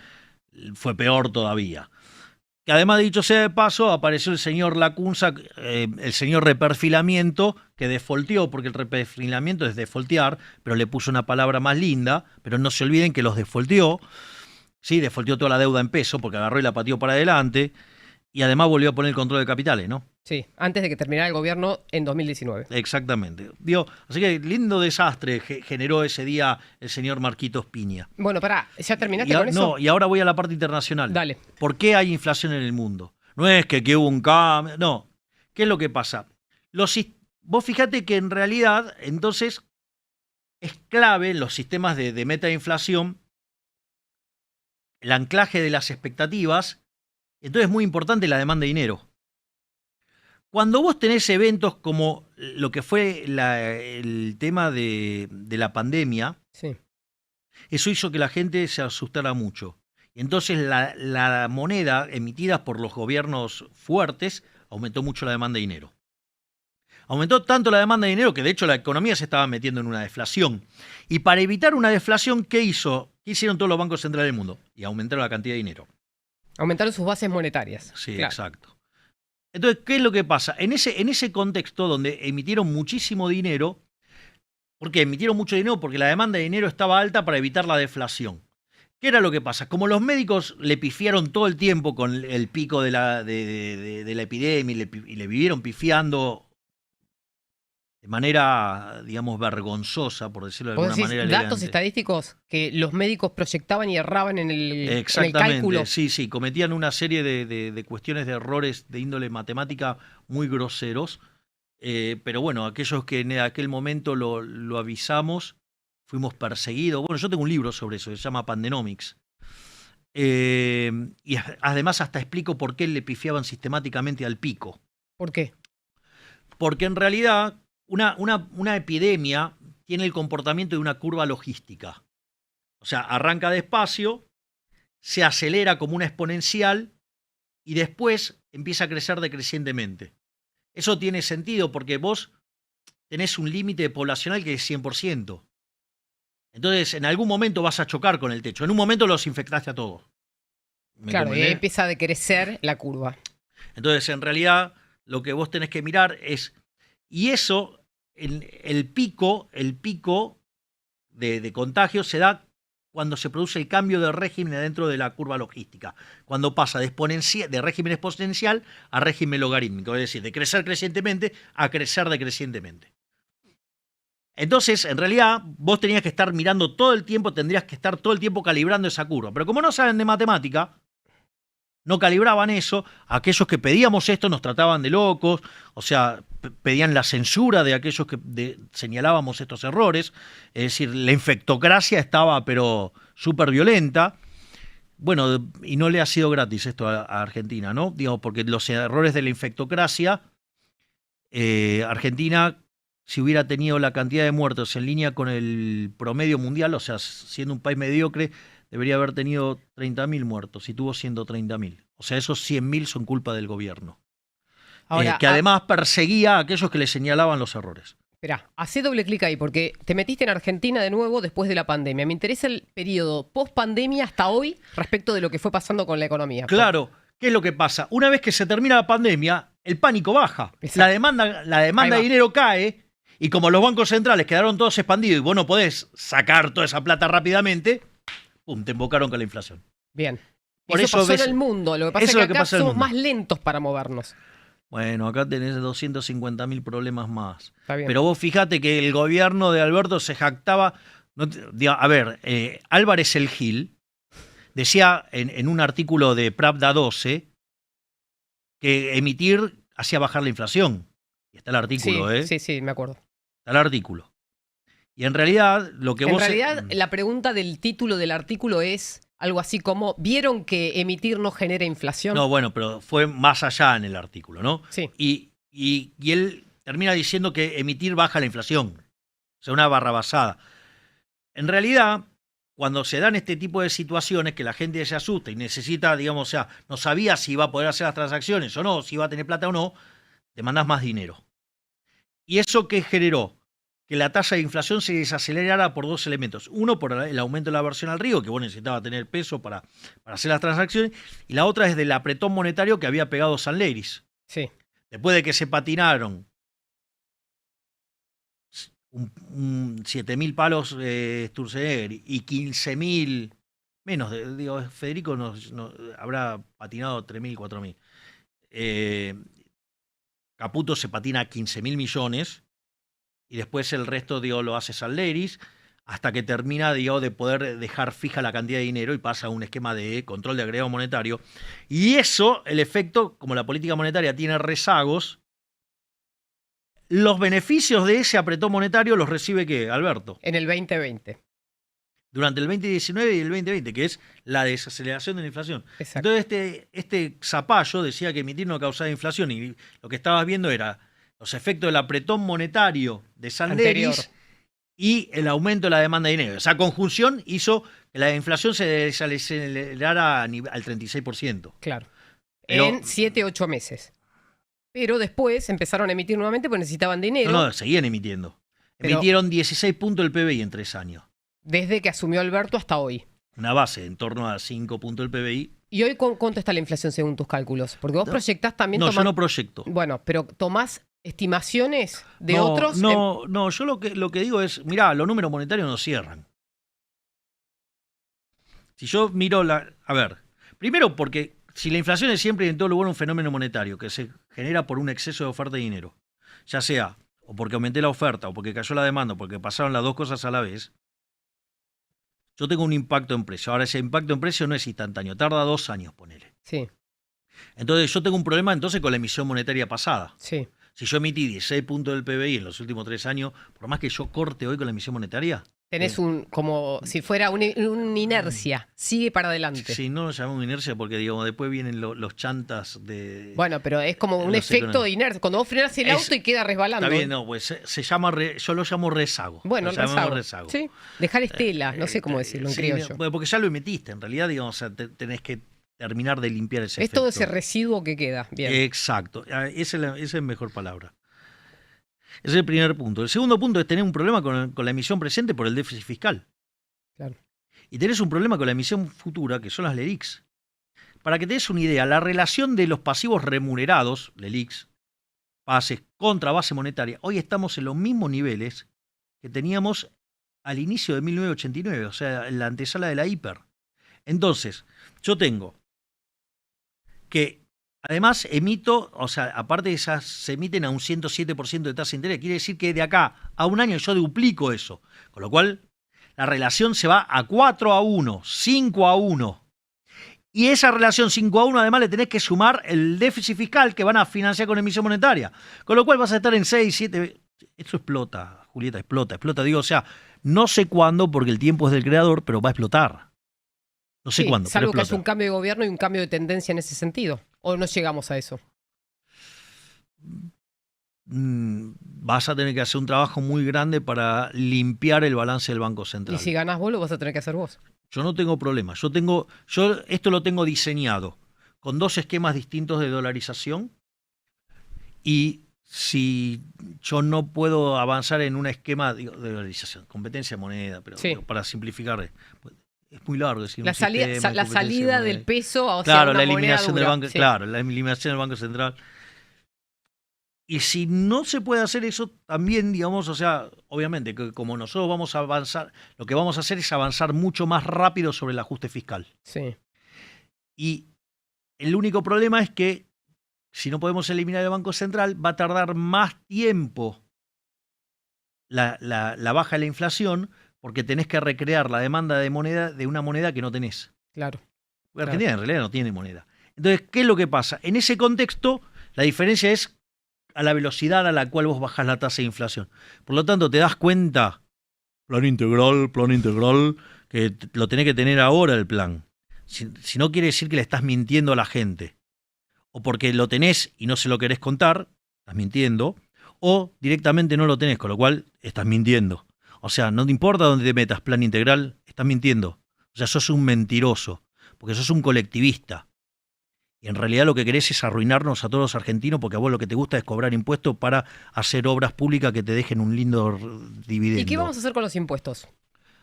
fue peor todavía. Que además, dicho sea de paso, apareció el señor Lacunza, el señor reperfilamiento, que defolteó, porque el reperfilamiento es defoltear, pero le puso una palabra más linda, pero no se olviden que los defolteó, sí, defolteó toda la deuda en peso, porque agarró y la pateó para adelante, y además volvió a poner el control de capitales, ¿no? Sí, antes de que terminara el gobierno en 2019. Exactamente. Así que lindo desastre generó ese día el señor Marquitos Piña. Bueno, pará, ¿ya terminaste con eso? No, y ahora voy a la parte internacional. Dale. ¿Por qué hay inflación en el mundo? No es que hubo un cambio, no. ¿Qué es lo que pasa? Vos fíjate que en realidad, entonces, es clave en los sistemas de meta de inflación el anclaje de las expectativas. Entonces es muy importante la demanda de dinero. Cuando vos tenés eventos como lo que fue el tema de la pandemia, sí, eso hizo que la gente se asustara mucho. Y entonces la moneda emitida por los gobiernos fuertes aumentó mucho la demanda de dinero. Aumentó tanto la demanda de dinero que de hecho la economía se estaba metiendo en una deflación. Y para evitar una deflación, ¿qué hizo? ¿Qué hicieron todos los bancos centrales del mundo? Y aumentaron la cantidad de dinero. Aumentaron sus bases monetarias. Sí, claro. Exacto. Entonces, ¿qué es lo que pasa? En ese contexto donde emitieron muchísimo dinero, ¿por qué emitieron mucho dinero? Porque la demanda de dinero estaba alta para evitar la deflación. ¿Qué era lo que pasa? Como los médicos le pifiaron todo el tiempo con el pico de la epidemia y le vivieron pifiando de manera, digamos, vergonzosa, por decirlo de ¿Vos alguna decís manera datos elegante. estadísticos que los médicos proyectaban y erraban en el Exactamente, cálculo? sí, cometían una serie de cuestiones de errores de índole matemática muy groseros, pero bueno, aquellos que en aquel momento lo avisamos, fuimos perseguidos. Bueno, yo tengo un libro sobre eso, se llama Pandenomics, y además hasta explico por qué le pifiaban sistemáticamente al pico. ¿Por qué? Porque en realidad una epidemia tiene el comportamiento de una curva logística. O sea, arranca despacio, se acelera como una exponencial y después empieza a crecer decrecientemente. Eso tiene sentido porque vos tenés un límite poblacional que es 100%. Entonces, en algún momento vas a chocar con el techo. En un momento los infectaste a todos. Claro, y ahí empieza a decrecer la curva. Entonces, en realidad, lo que vos tenés que mirar es... Y eso, el pico de contagio se da cuando se produce el cambio de régimen dentro de la curva logística. Cuando pasa de régimen exponencial a régimen logarítmico. Es decir, de crecer crecientemente a crecer decrecientemente. Entonces, en realidad, vos tenías que estar mirando todo el tiempo, tendrías que estar todo el tiempo calibrando esa curva. Pero como no saben de matemática, no calibraban eso. Aquellos que pedíamos esto nos trataban de locos, o sea, pedían la censura de aquellos que señalábamos estos errores. Es decir, la infectocracia estaba, pero súper violenta. Bueno, y no le ha sido gratis esto a Argentina, ¿no? Digo, porque los errores de la infectocracia, Argentina, si hubiera tenido la cantidad de muertos en línea con el promedio mundial, o sea, siendo un país mediocre, debería haber tenido 30.000 muertos y tuvo 130.000. O sea, esos 100.000 son culpa del gobierno. Ahora, que además perseguía a aquellos que le señalaban los errores. Esperá, hacé doble clic ahí porque te metiste en Argentina de nuevo después de la pandemia. Me interesa el periodo post-pandemia hasta hoy respecto de lo que fue pasando con la economía. Claro, ¿qué es lo que pasa? Una vez que se termina la pandemia, el pánico baja. La demanda de dinero cae y como los bancos centrales quedaron todos expandidos y vos no podés sacar toda esa plata rápidamente, ¡pum!, te invocaron con la inflación. Bien. Por eso pasó ves, en el mundo. Lo que pasa es que acá somos más lentos para movernos. Bueno, acá tenés 250.000 problemas más. Está bien. Pero vos fijate que el gobierno de Alberto se jactaba. A ver, Álvarez el Gil decía en un artículo de Pravda 12 que emitir hacía bajar la inflación. Y está el artículo, Sí, sí, me acuerdo. Está el artículo. Y en realidad, lo que En realidad, la pregunta del título del artículo es algo así como, ¿vieron que emitir no genera inflación? No, bueno, pero fue más allá en el artículo, ¿no? Sí. Y él termina diciendo que emitir baja la inflación. O sea, una barrabasada. En realidad, cuando se dan este tipo de situaciones que la gente se asusta y necesita, digamos, o sea, no sabía si iba a poder hacer las transacciones o no, si iba a tener plata o no, te mandás más dinero. ¿Y eso qué generó? Que la tasa de inflación se desacelerara por dos elementos. Uno, por el aumento de la aversión al riesgo, que vos necesitabas tener peso para hacer las transacciones, y la otra es del apretón monetario que había pegado San Leiris. Sí. Después de que se patinaron 7.000 palos Sturzenegger y 15.000, menos, digo, Federico habrá patinado 3.000, 4.000. Caputo se patina 15.000 millones y después el resto, digo, lo hace San Leiris hasta que termina, digo, de poder dejar fija la cantidad de dinero y pasa a un esquema de control de agregado monetario. Y eso, el efecto, como la política monetaria tiene rezagos, los beneficios de ese apretón monetario los recibe, ¿qué, Alberto? En el 2020. Durante el 2019 y el 2020, que es la desaceleración de la inflación. Exacto. Entonces, este zapallo decía que emitir no causaba inflación y lo que estabas viendo era los efectos del apretón monetario de San Leiris y el aumento de la demanda de dinero. Esa conjunción hizo que la inflación se desacelerara al 36%. Claro. Pero, en 7, 8 meses. Pero después empezaron a emitir nuevamente porque necesitaban dinero. No, seguían emitiendo. Emitieron 16 puntos del PBI en 3 años. Desde que asumió Alberto hasta hoy. Una base en torno a 5 puntos del PBI. ¿Y hoy cuánto está la inflación según tus cálculos? Porque vos proyectás también... No, yo no proyecto. Bueno, pero tomás estimaciones de otros... No, yo lo que digo es, mirá, los números monetarios no cierran. Si yo miro a ver, primero porque si la inflación es siempre y en todo lugar un fenómeno monetario que se genera por un exceso de oferta de dinero, ya sea o porque aumenté la oferta o porque cayó la demanda o porque pasaron las dos cosas a la vez, yo tengo un impacto en precio. Ahora, ese impacto en precio no es instantáneo, tarda 2 años, ponele. Sí. Entonces yo tengo un problema entonces con la emisión monetaria pasada. Sí. Si yo emití 16 puntos del PBI en los últimos 3 años, por más que yo corte hoy con la emisión monetaria... Tenés como si fuera una inercia, sigue para adelante. Sí, no lo llamamos inercia porque digamos después vienen los chantas de... Bueno, pero es como un efecto de inercia. Cuando vos frenás el auto y queda resbalando. Está bien, no, pues se llama, yo lo llamo rezago. Bueno, rezago. Sí, dejar estela, no sé cómo decirlo en criollo. Porque ya lo emitiste, en realidad, digamos, o sea, tenés que terminar de limpiar ese efecto. Es todo ese residuo que queda. Bien. Exacto, esa es la mejor palabra. Ese es el primer punto. El segundo punto es tener un problema con la emisión presente por el déficit fiscal. Claro. Y tenés un problema con la emisión futura, que son las LELIQs. Para que te des una idea, la relación de los pasivos remunerados, LELIQs, pases contra base monetaria, hoy estamos en los mismos niveles que teníamos al inicio de 1989, o sea, en la antesala de la hiper. Entonces, yo tengo que... Además, emito, o sea, aparte de esas, se emiten a un 107% de tasa de interés. Quiere decir que de acá a un año yo duplico eso. Con lo cual, la relación se va a 4-1, 5-1. Y esa relación 5-1, además, le tenés que sumar el déficit fiscal que van a financiar con emisión monetaria. Con lo cual vas a estar en 6, 7... Esto explota, Julieta, explota. Digo, o sea, no sé cuándo, porque el tiempo es del creador, pero va a explotar. No sé cuándo. Salvo que es un cambio de gobierno y un cambio de tendencia en ese sentido. ¿O no llegamos a eso? Vas a tener que hacer un trabajo muy grande para limpiar el balance del Banco Central. Y si ganás vos, lo vas a tener que hacer vos. Yo no tengo problema. Yo esto lo tengo diseñado con 2 esquemas distintos de dolarización. Y si yo no puedo avanzar en un esquema de dolarización, competencia de moneda, pero para simplificar... Es muy largo decir la salida del peso hacia claro, una la eliminación moneda dura. del banco, claro, la eliminación del Banco Central. Y si no se puede hacer eso, también, digamos, o sea, obviamente, que como nosotros vamos a avanzar, lo que vamos a hacer es avanzar mucho más rápido sobre el ajuste fiscal. Sí. Y el único problema es que si no podemos eliminar el Banco Central, va a tardar más tiempo la baja de la inflación porque tenés que recrear la demanda de moneda de una moneda que no tenés. Claro. Porque Argentina en realidad no tiene moneda. Entonces, ¿qué es lo que pasa? En ese contexto, la diferencia es a la velocidad a la cual vos bajás la tasa de inflación. Por lo tanto, te das cuenta, plan integral, que lo tenés que tener ahora el plan. Si no quiere decir que le estás mintiendo a la gente. O porque lo tenés y no se lo querés contar, estás mintiendo. O directamente no lo tenés, con lo cual estás mintiendo. O sea, no te importa dónde te metas, plan integral, estás mintiendo. O sea, sos un mentiroso, porque sos un colectivista. Y en realidad lo que querés es arruinarnos a todos los argentinos porque a vos lo que te gusta es cobrar impuestos para hacer obras públicas que te dejen un lindo dividendo. ¿Y qué vamos a hacer con los impuestos?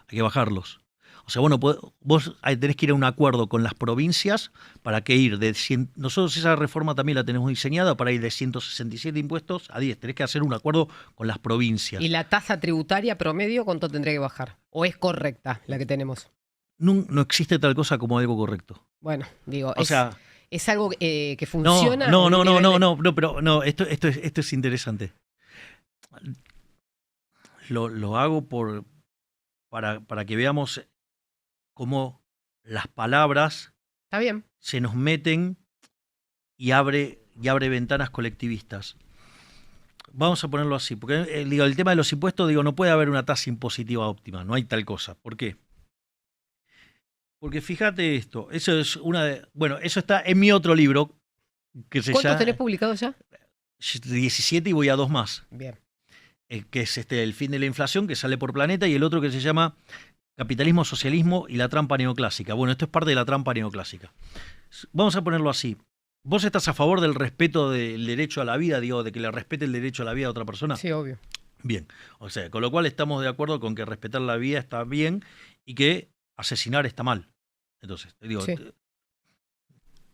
Hay que bajarlos. O sea, bueno, vos tenés que ir a un acuerdo con las provincias para que ir de 100... Nosotros esa reforma también la tenemos diseñada para ir de 167 impuestos a 10. Tenés que hacer un acuerdo con las provincias. ¿Y la tasa tributaria promedio cuánto tendría que bajar? ¿O es correcta la que tenemos? No existe tal cosa como algo correcto. Bueno, digo, O sea, ¿es algo que funciona? No, esto es interesante. Lo hago para que veamos cómo las palabras Está bien. se nos meten y abre ventanas colectivistas. Vamos a ponerlo así, porque el tema de los impuestos, no puede haber una tasa impositiva óptima, no hay tal cosa. ¿Por qué? Porque fíjate esto, eso está en mi otro libro, que se llama... ¿Cuántos tenés publicados ya? 17 y voy a 2 más. Bien. Que es El fin de la inflación, que sale por Planeta, y el otro que se llama Capitalismo, Socialismo y la trampa neoclásica. Bueno, esto es parte de la trampa neoclásica. Vamos a ponerlo así. ¿Vos estás a favor del respeto del derecho a la vida, de que le respete el derecho a la vida a otra persona? Sí, obvio. Bien, o sea, con lo cual estamos de acuerdo con que respetar la vida está bien y que asesinar está mal. Entonces, Sí.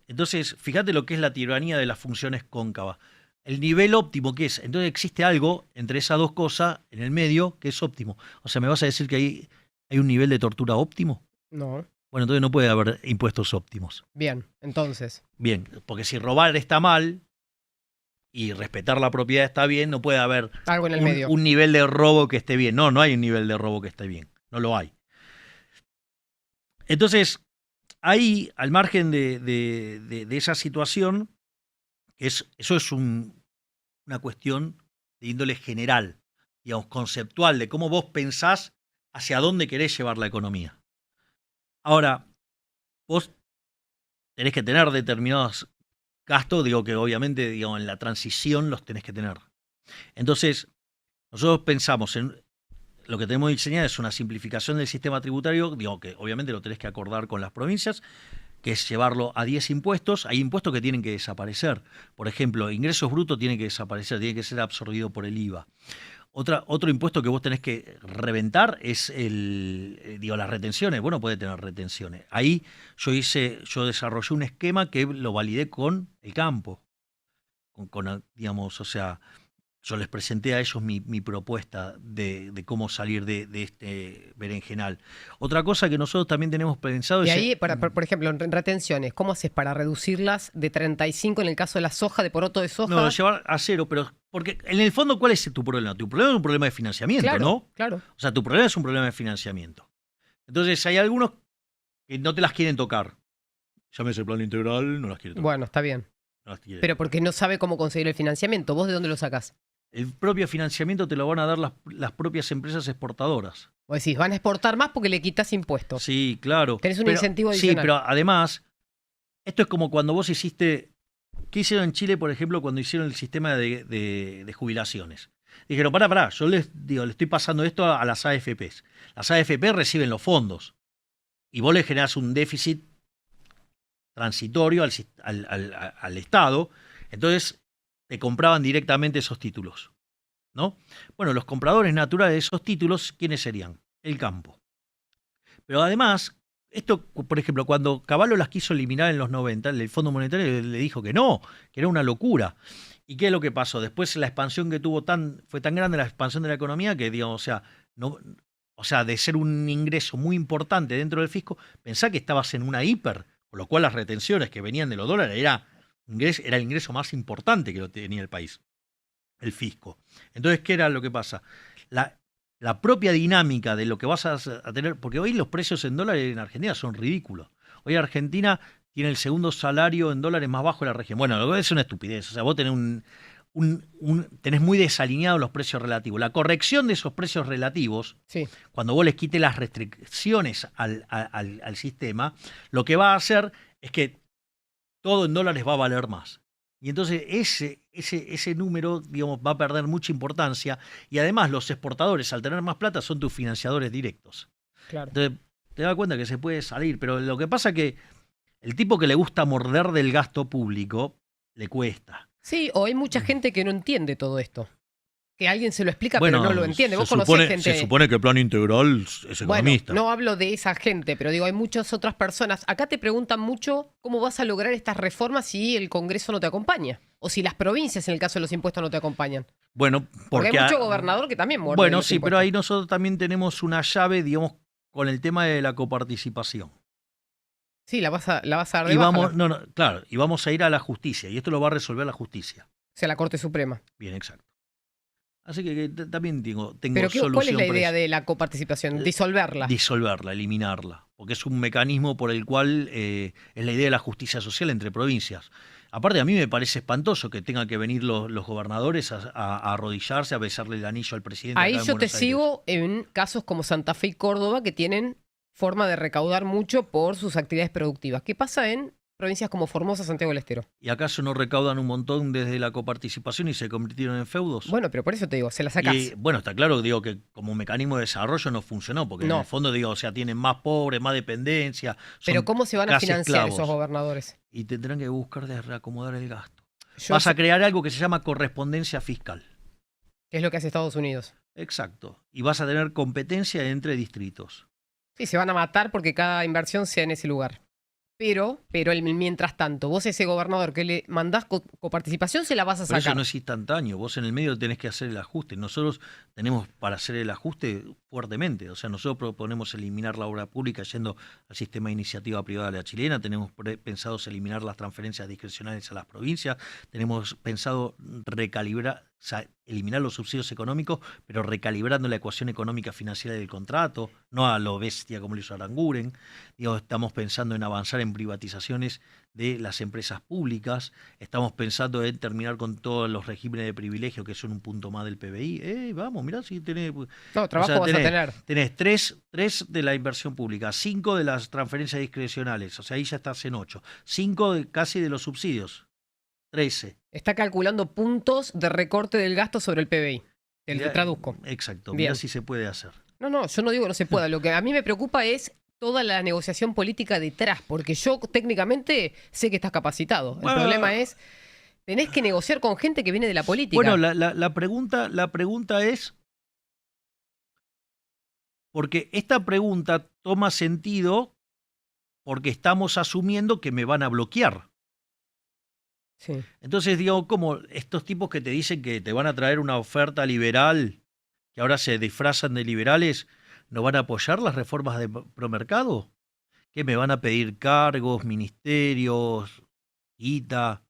Entonces, fíjate lo que es la tiranía de las funciones cóncavas. El nivel óptimo, ¿qué es? Entonces existe algo entre esas dos cosas en el medio que es óptimo. O sea, ¿me vas a decir que hay un nivel de tortura óptimo? No. Bueno, entonces no puede haber impuestos óptimos. Bien, entonces. Bien, porque si robar está mal y respetar la propiedad está bien, no puede haber Algo en el medio. un nivel de robo que esté bien. No hay un nivel de robo que esté bien. No lo hay. Entonces, ahí, al margen de esa situación, eso es una cuestión de índole general, conceptual, de cómo vos pensás hacia dónde querés llevar la economía. Ahora, vos tenés que tener determinados gastos, que obviamente en la transición los tenés que tener. Entonces, nosotros pensamos en lo que tenemos diseñado es una simplificación del sistema tributario, que obviamente lo tenés que acordar con las provincias, que es llevarlo a 10 impuestos. Hay impuestos que tienen que desaparecer. Por ejemplo, ingresos brutos tienen que desaparecer, tiene que ser absorbido por el IVA. Otro impuesto que vos tenés que reventar es las retenciones. Vos no podés tener retenciones. Ahí yo desarrollé un esquema que lo validé con el campo. Yo les presenté a ellos mi propuesta de cómo salir de este berenjenal. Otra cosa que nosotros también tenemos pensado Y es... ahí, por ejemplo, en retenciones, ¿cómo haces para reducirlas de 35 en el caso de la soja, de poroto de soja? No, llevar a 0, pero... Porque en el fondo, ¿cuál es tu problema? Tu problema es un problema de financiamiento, Claro, ¿no? claro. O sea, tu problema es un problema de financiamiento. Entonces, hay algunos que no te las quieren tocar. Llámese plan integral, no las quiere tocar. Bueno, está bien. No las quiere Pero tocar. porque no sabe cómo conseguir el financiamiento. ¿Vos de dónde lo sacás? El propio financiamiento te lo van a dar las propias empresas exportadoras. O decís, van a exportar más porque le quitas impuestos. Sí, claro. Tenés un incentivo adicional. Sí, pero además, esto es como cuando vos hiciste... ¿Qué hicieron en Chile, por ejemplo, cuando hicieron el sistema de jubilaciones? Dijeron, pará, yo le estoy pasando esto a las AFPs. Las AFP reciben los fondos y vos le generás un déficit transitorio al Estado. Entonces, te compraban directamente esos títulos, ¿no? Bueno, los compradores naturales de esos títulos, ¿quiénes serían? El campo. Pero además, esto, por ejemplo, cuando Cavallo las quiso eliminar en los 90, el Fondo Monetario le dijo que no, que era una locura. ¿Y qué es lo que pasó? Después la expansión que tuvo fue tan grande la expansión de la economía que, de ser un ingreso muy importante dentro del fisco, pensá que estabas en una hiper, con lo cual las retenciones que venían de los dólares era Era el ingreso más importante que lo tenía el país, el fisco. Entonces, ¿qué era lo que pasa? La propia dinámica de lo que vas a tener, porque hoy los precios en dólares en Argentina son ridículos. Hoy Argentina tiene el segundo salario en dólares más bajo de la región. Bueno, lo que es una estupidez. O sea, vos tenés tenés muy desalineados los precios relativos. La corrección de esos precios relativos, Sí. cuando vos les quites las restricciones al sistema, lo que va a hacer es que todo en dólares va a valer más. Y entonces ese número, digamos, va a perder mucha importancia. Y además los exportadores, al tener más plata, son tus financiadores directos. Claro. Entonces te das cuenta que se puede salir. Pero lo que pasa es que el tipo que le gusta morder del gasto público, le cuesta. Sí, o hay mucha gente que no entiende todo esto. Que alguien se lo explica, pero no lo entiende. Vos conocés gente. Se supone que el plan integral es economista. Bueno, no hablo de esa gente, pero digo, hay muchas otras personas. Acá te preguntan mucho cómo vas a lograr estas reformas si el Congreso no te acompaña. O si las provincias, en el caso de los impuestos, no te acompañan. Bueno, porque hay mucho gobernador que también muerde. Bueno, sí, pero ahí nosotros también tenemos una llave, digamos, con el tema de la coparticipación. Sí, la vas a dar de y baja. vamos, claro, y vamos a ir a la justicia, y esto lo va a resolver la justicia. O sea, la Corte Suprema. Bien, exacto. Así que también tengo ¿Pero solución. cuál es la idea de la coparticipación? Disolverla. Disolverla, eliminarla, porque es un mecanismo por el cual es la idea de la justicia social entre provincias. Aparte, a mí me parece espantoso que tengan que venir los gobernadores a arrodillarse, a besarle el anillo al presidente. Ahí yo te sigo en casos como Santa Fe y Córdoba, que tienen forma de recaudar mucho por sus actividades productivas. ¿Qué pasa en provincias como Formosa, Santiago del Estero? ¿Y acaso no recaudan un montón desde la coparticipación y se convirtieron en feudos? Bueno, pero por eso te digo, se la sacás. Y bueno, está claro, digo, que como mecanismo de desarrollo no funcionó, porque en el fondo, digo, o sea, tienen más pobres, más dependencia. Pero ¿cómo se van a financiar esclavos. Esos gobernadores? Y tendrán que buscar de reacomodar el gasto. Vas a crear algo que se llama correspondencia fiscal. ¿Qué es lo que hace Estados Unidos? Exacto. Y vas a tener competencia entre distritos. Sí, se van a matar porque cada inversión sea en ese lugar. Pero mientras tanto, vos ese gobernador que le mandás coparticipación se la vas a sacar. Pero eso no es instantáneo, vos en el medio tenés que hacer el ajuste. Nosotros tenemos para hacer el ajuste fuertemente. O sea, nosotros proponemos eliminar la obra pública yendo al sistema de iniciativa privada de la chilena, tenemos pensado eliminar las transferencias discrecionales a las provincias, tenemos pensado recalibrar, o sea, eliminar los subsidios económicos, pero recalibrando la ecuación económica financiera del contrato, no a lo bestia como lo hizo Aranguren. Digo, estamos pensando en avanzar en privatizaciones de las empresas públicas, estamos pensando en terminar con todos los regímenes de privilegio que son un punto más del PBI. Vamos, mirá si tenés... No, trabajo vas a tener. Tenés 3 de la inversión pública, 5 de las transferencias discrecionales, o sea, ahí ya estás en 8, 5 casi de los subsidios. 13. Está calculando puntos de recorte del gasto sobre el PBI. Te traduzco. Exacto, mira si se puede hacer. No, yo no digo que no se pueda. Lo que a mí me preocupa es toda la negociación política detrás, porque yo técnicamente sé que estás capacitado. El problema es, tenés que negociar con gente que viene de la política. Bueno, la pregunta es, porque esta pregunta toma sentido porque estamos asumiendo que me van a bloquear. Sí. Entonces, digo, como estos tipos que te dicen que te van a traer una oferta liberal, que ahora se disfrazan de liberales, ¿no van a apoyar las reformas de promercado? ¿Qué me van a pedir cargos, ministerios, guita?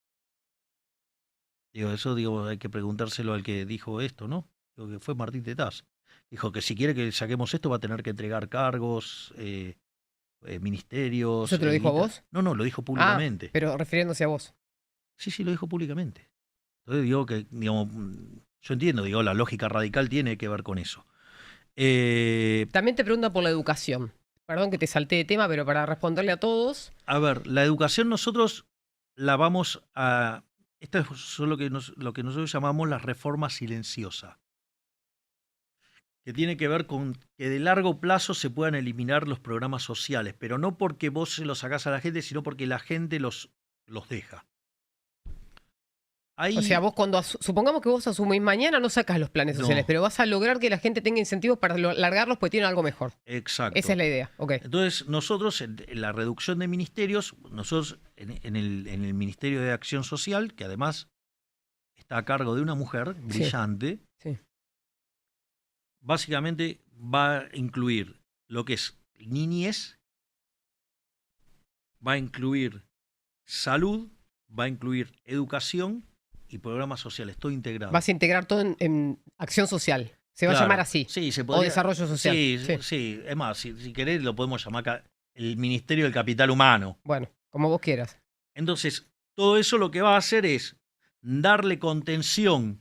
Digo, eso hay que preguntárselo al que dijo esto, ¿no? Digo, que fue Martín Tetaz. Dijo que si quiere que saquemos esto va a tener que entregar cargos, ministerios. ¿Eso te lo dijo a vos? No, lo dijo públicamente. Pero refiriéndose a vos. Sí, lo dijo públicamente. Entonces digo que, digamos, yo entiendo, digo, la lógica radical tiene que ver con eso. También te pregunta por la educación. Perdón que te salté de tema, pero para responderle a todos. A ver, la educación nosotros la vamos a... Esto es lo que nosotros llamamos la reforma silenciosa, que tiene que ver con que de largo plazo se puedan eliminar los programas sociales, pero no porque vos se los sacás a la gente, sino porque la gente los deja. O sea, vos supongamos que vos asumís mañana, no sacas los planes sociales, pero vas a lograr que la gente tenga incentivos para largarlos porque tienen algo mejor. Exacto. Esa es la idea. Okay. Entonces, nosotros, en la reducción de ministerios, nosotros en el Ministerio de Acción Social, que además está a cargo de una mujer brillante, sí. Básicamente va a incluir lo que es niñez, va a incluir salud, va a incluir educación y programas sociales, todo integrado. Vas a integrar todo en acción social. Se va a Claro, llamar así. Sí, se O podría, desarrollo social. Sí, Sí. sí. Es más, si querés lo podemos llamar acá el Ministerio del Capital Humano. Bueno, como vos quieras. Entonces, todo eso lo que va a hacer es darle contención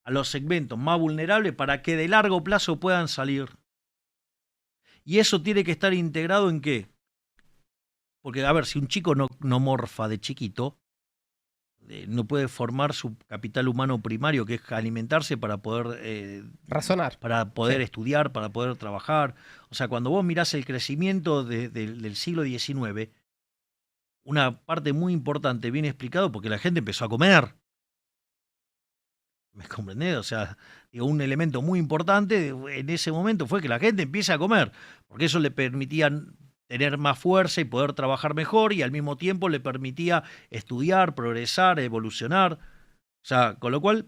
a los segmentos más vulnerables para que de largo plazo puedan salir. Y eso tiene que estar integrado ¿en qué? Porque, a ver, si un chico no morfa de chiquito, no puede formar su capital humano primario, que es alimentarse para poder Razonar. Sí. estudiar, para poder trabajar. O sea, cuando vos mirás el crecimiento del siglo XIX, una parte muy importante viene explicado porque la gente empezó a comer. ¿Me comprendés? O sea, digo, un elemento muy importante en ese momento fue que la gente empiece a comer, porque eso le permitía tener más fuerza y poder trabajar mejor y al mismo tiempo le permitía estudiar, progresar, evolucionar. O sea, con lo cual,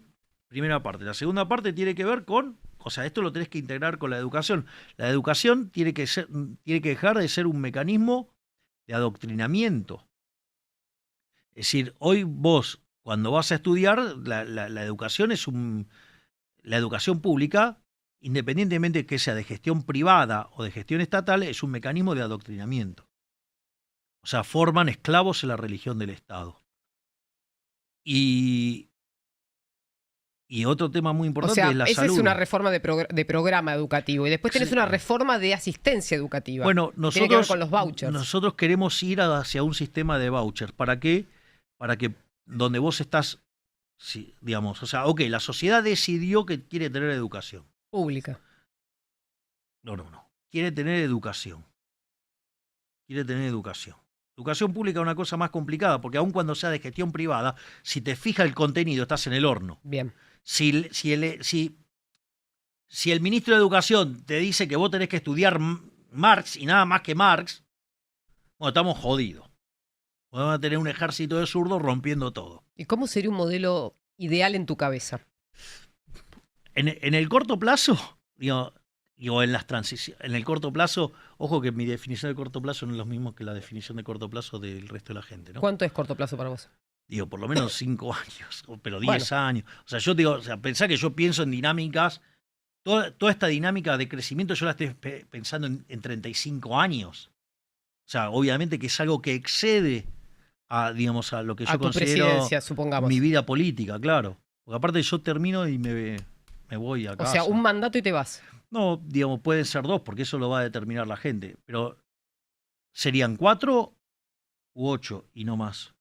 primera parte. La segunda parte tiene que ver con, o sea, esto lo tenés que integrar con la educación. La educación tiene que dejar de ser un mecanismo de adoctrinamiento. Es decir, hoy vos, cuando vas a estudiar, la educación la educación pública, independientemente de que sea de gestión privada o de gestión estatal, es un mecanismo de adoctrinamiento. O sea, forman esclavos en la religión del Estado. Y otro tema muy O importante sea, es la esa salud. es una reforma de programa educativo. Y después tenés Sí. una reforma de asistencia educativa. Bueno, Tiene que ver con los vouchers. nosotros queremos ir hacia un sistema de vouchers. ¿Para qué? Para que donde vos estás, sí, digamos, o sea, ok, la sociedad decidió que quiere tener educación. Pública. No. Quiere tener educación. Educación pública es una cosa más complicada, porque aun cuando sea de gestión privada, si te fija el contenido, estás en el horno. Bien. Si el ministro de Educación te dice que vos tenés que estudiar Marx y nada más que Marx, bueno, estamos jodidos. Vamos a tener un ejército de zurdos rompiendo todo. ¿Y cómo sería un modelo ideal en tu cabeza? En el corto plazo, digo, en las transiciones, en el corto plazo, ojo que mi definición de corto plazo no es lo mismo que la definición de corto plazo del resto de la gente, ¿no? ¿Cuánto es corto plazo para vos? Digo, por lo menos 5 años, pero 10 Bueno. años. O sea, yo digo, o sea, pensá que yo pienso en dinámicas, toda esta dinámica de crecimiento yo la estoy pensando en 35 años. O sea, obviamente que es algo que excede digamos, a lo que A yo tu considero presidencia, supongamos. mi vida política, claro. Porque aparte yo termino y me voy a O casa. sea, un mandato y te vas. No, digamos, pueden ser 2, porque eso lo va a determinar la gente. Pero serían 4 u 8 y no más.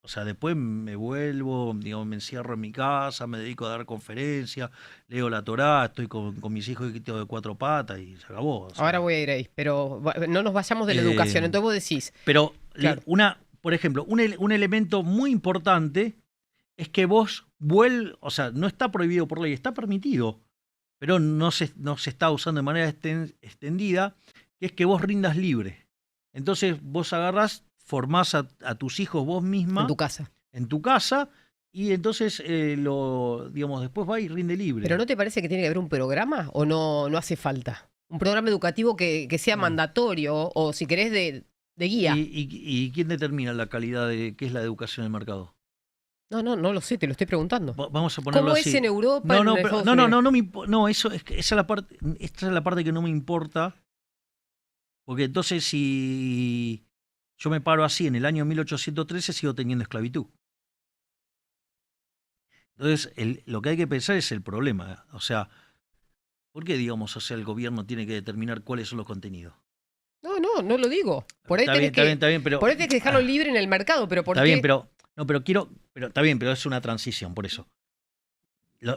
O sea, después me vuelvo, digamos, me encierro en mi casa, me dedico a dar conferencias, leo la Torá, estoy con mis hijos de 4 patas y se acabó. O sea. Ahora voy a ir ahí, pero no nos vayamos de la educación. Entonces vos decís, Pero claro, por ejemplo, un elemento muy importante es que vos o sea, no está prohibido por ley, está permitido, pero no se está usando de manera extendida, que es que vos rindas libre. Entonces vos agarrás, formás a tus hijos vos misma en tu casa. y entonces digamos, después va y rinde libre. ¿Pero no te parece que tiene que haber un programa o no hace falta? Un programa educativo que sea mandatorio o si querés de guía. ¿Y quién determina la calidad de qué es la educación en el mercado? No lo sé, te lo estoy preguntando. Vamos a ponerlo ¿Cómo así. es en Europa? Eso esa es la parte que no me importa. Porque entonces si yo me paro así en el año 1813 sigo teniendo esclavitud. Entonces lo que hay que pensar es el problema. O sea, ¿por qué, digamos, o sea, el gobierno tiene que determinar cuáles son los contenidos? No lo digo. Por ahí tenés que dejarlo libre en el mercado, pero ¿por qué? Bien, pero está bien, pero es una transición, por eso.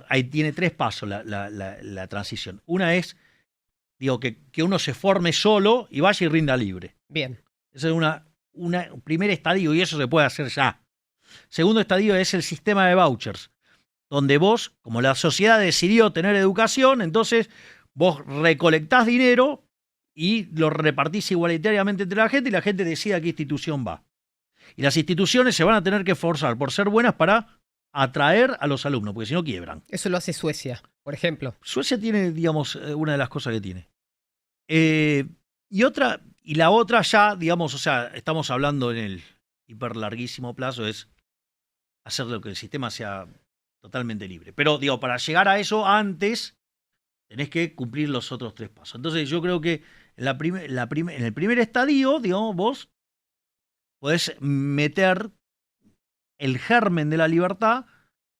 Ahí tiene 3 pasos la transición. Una es, digo, que uno se forme solo y vaya y rinda libre. Bien. Ese es un primer estadio y eso se puede hacer ya. Segundo estadio es el sistema de vouchers, donde vos, como la sociedad decidió tener educación, entonces vos recolectás dinero y lo repartís igualitariamente entre la gente y la gente decide a qué institución va. Y las instituciones se van a tener que esforzar por ser buenas para atraer a los alumnos, porque si no quiebran. Eso lo hace Suecia, por ejemplo. Suecia tiene, digamos, una de las cosas que tiene. Y la otra ya, digamos, o sea, estamos hablando en el hiper larguísimo plazo, es hacer lo que el sistema sea totalmente libre. Pero digo, para llegar a eso antes tenés que cumplir los otros 3 pasos. Entonces yo creo que en el primer estadio, digamos, vos podés meter el germen de la libertad,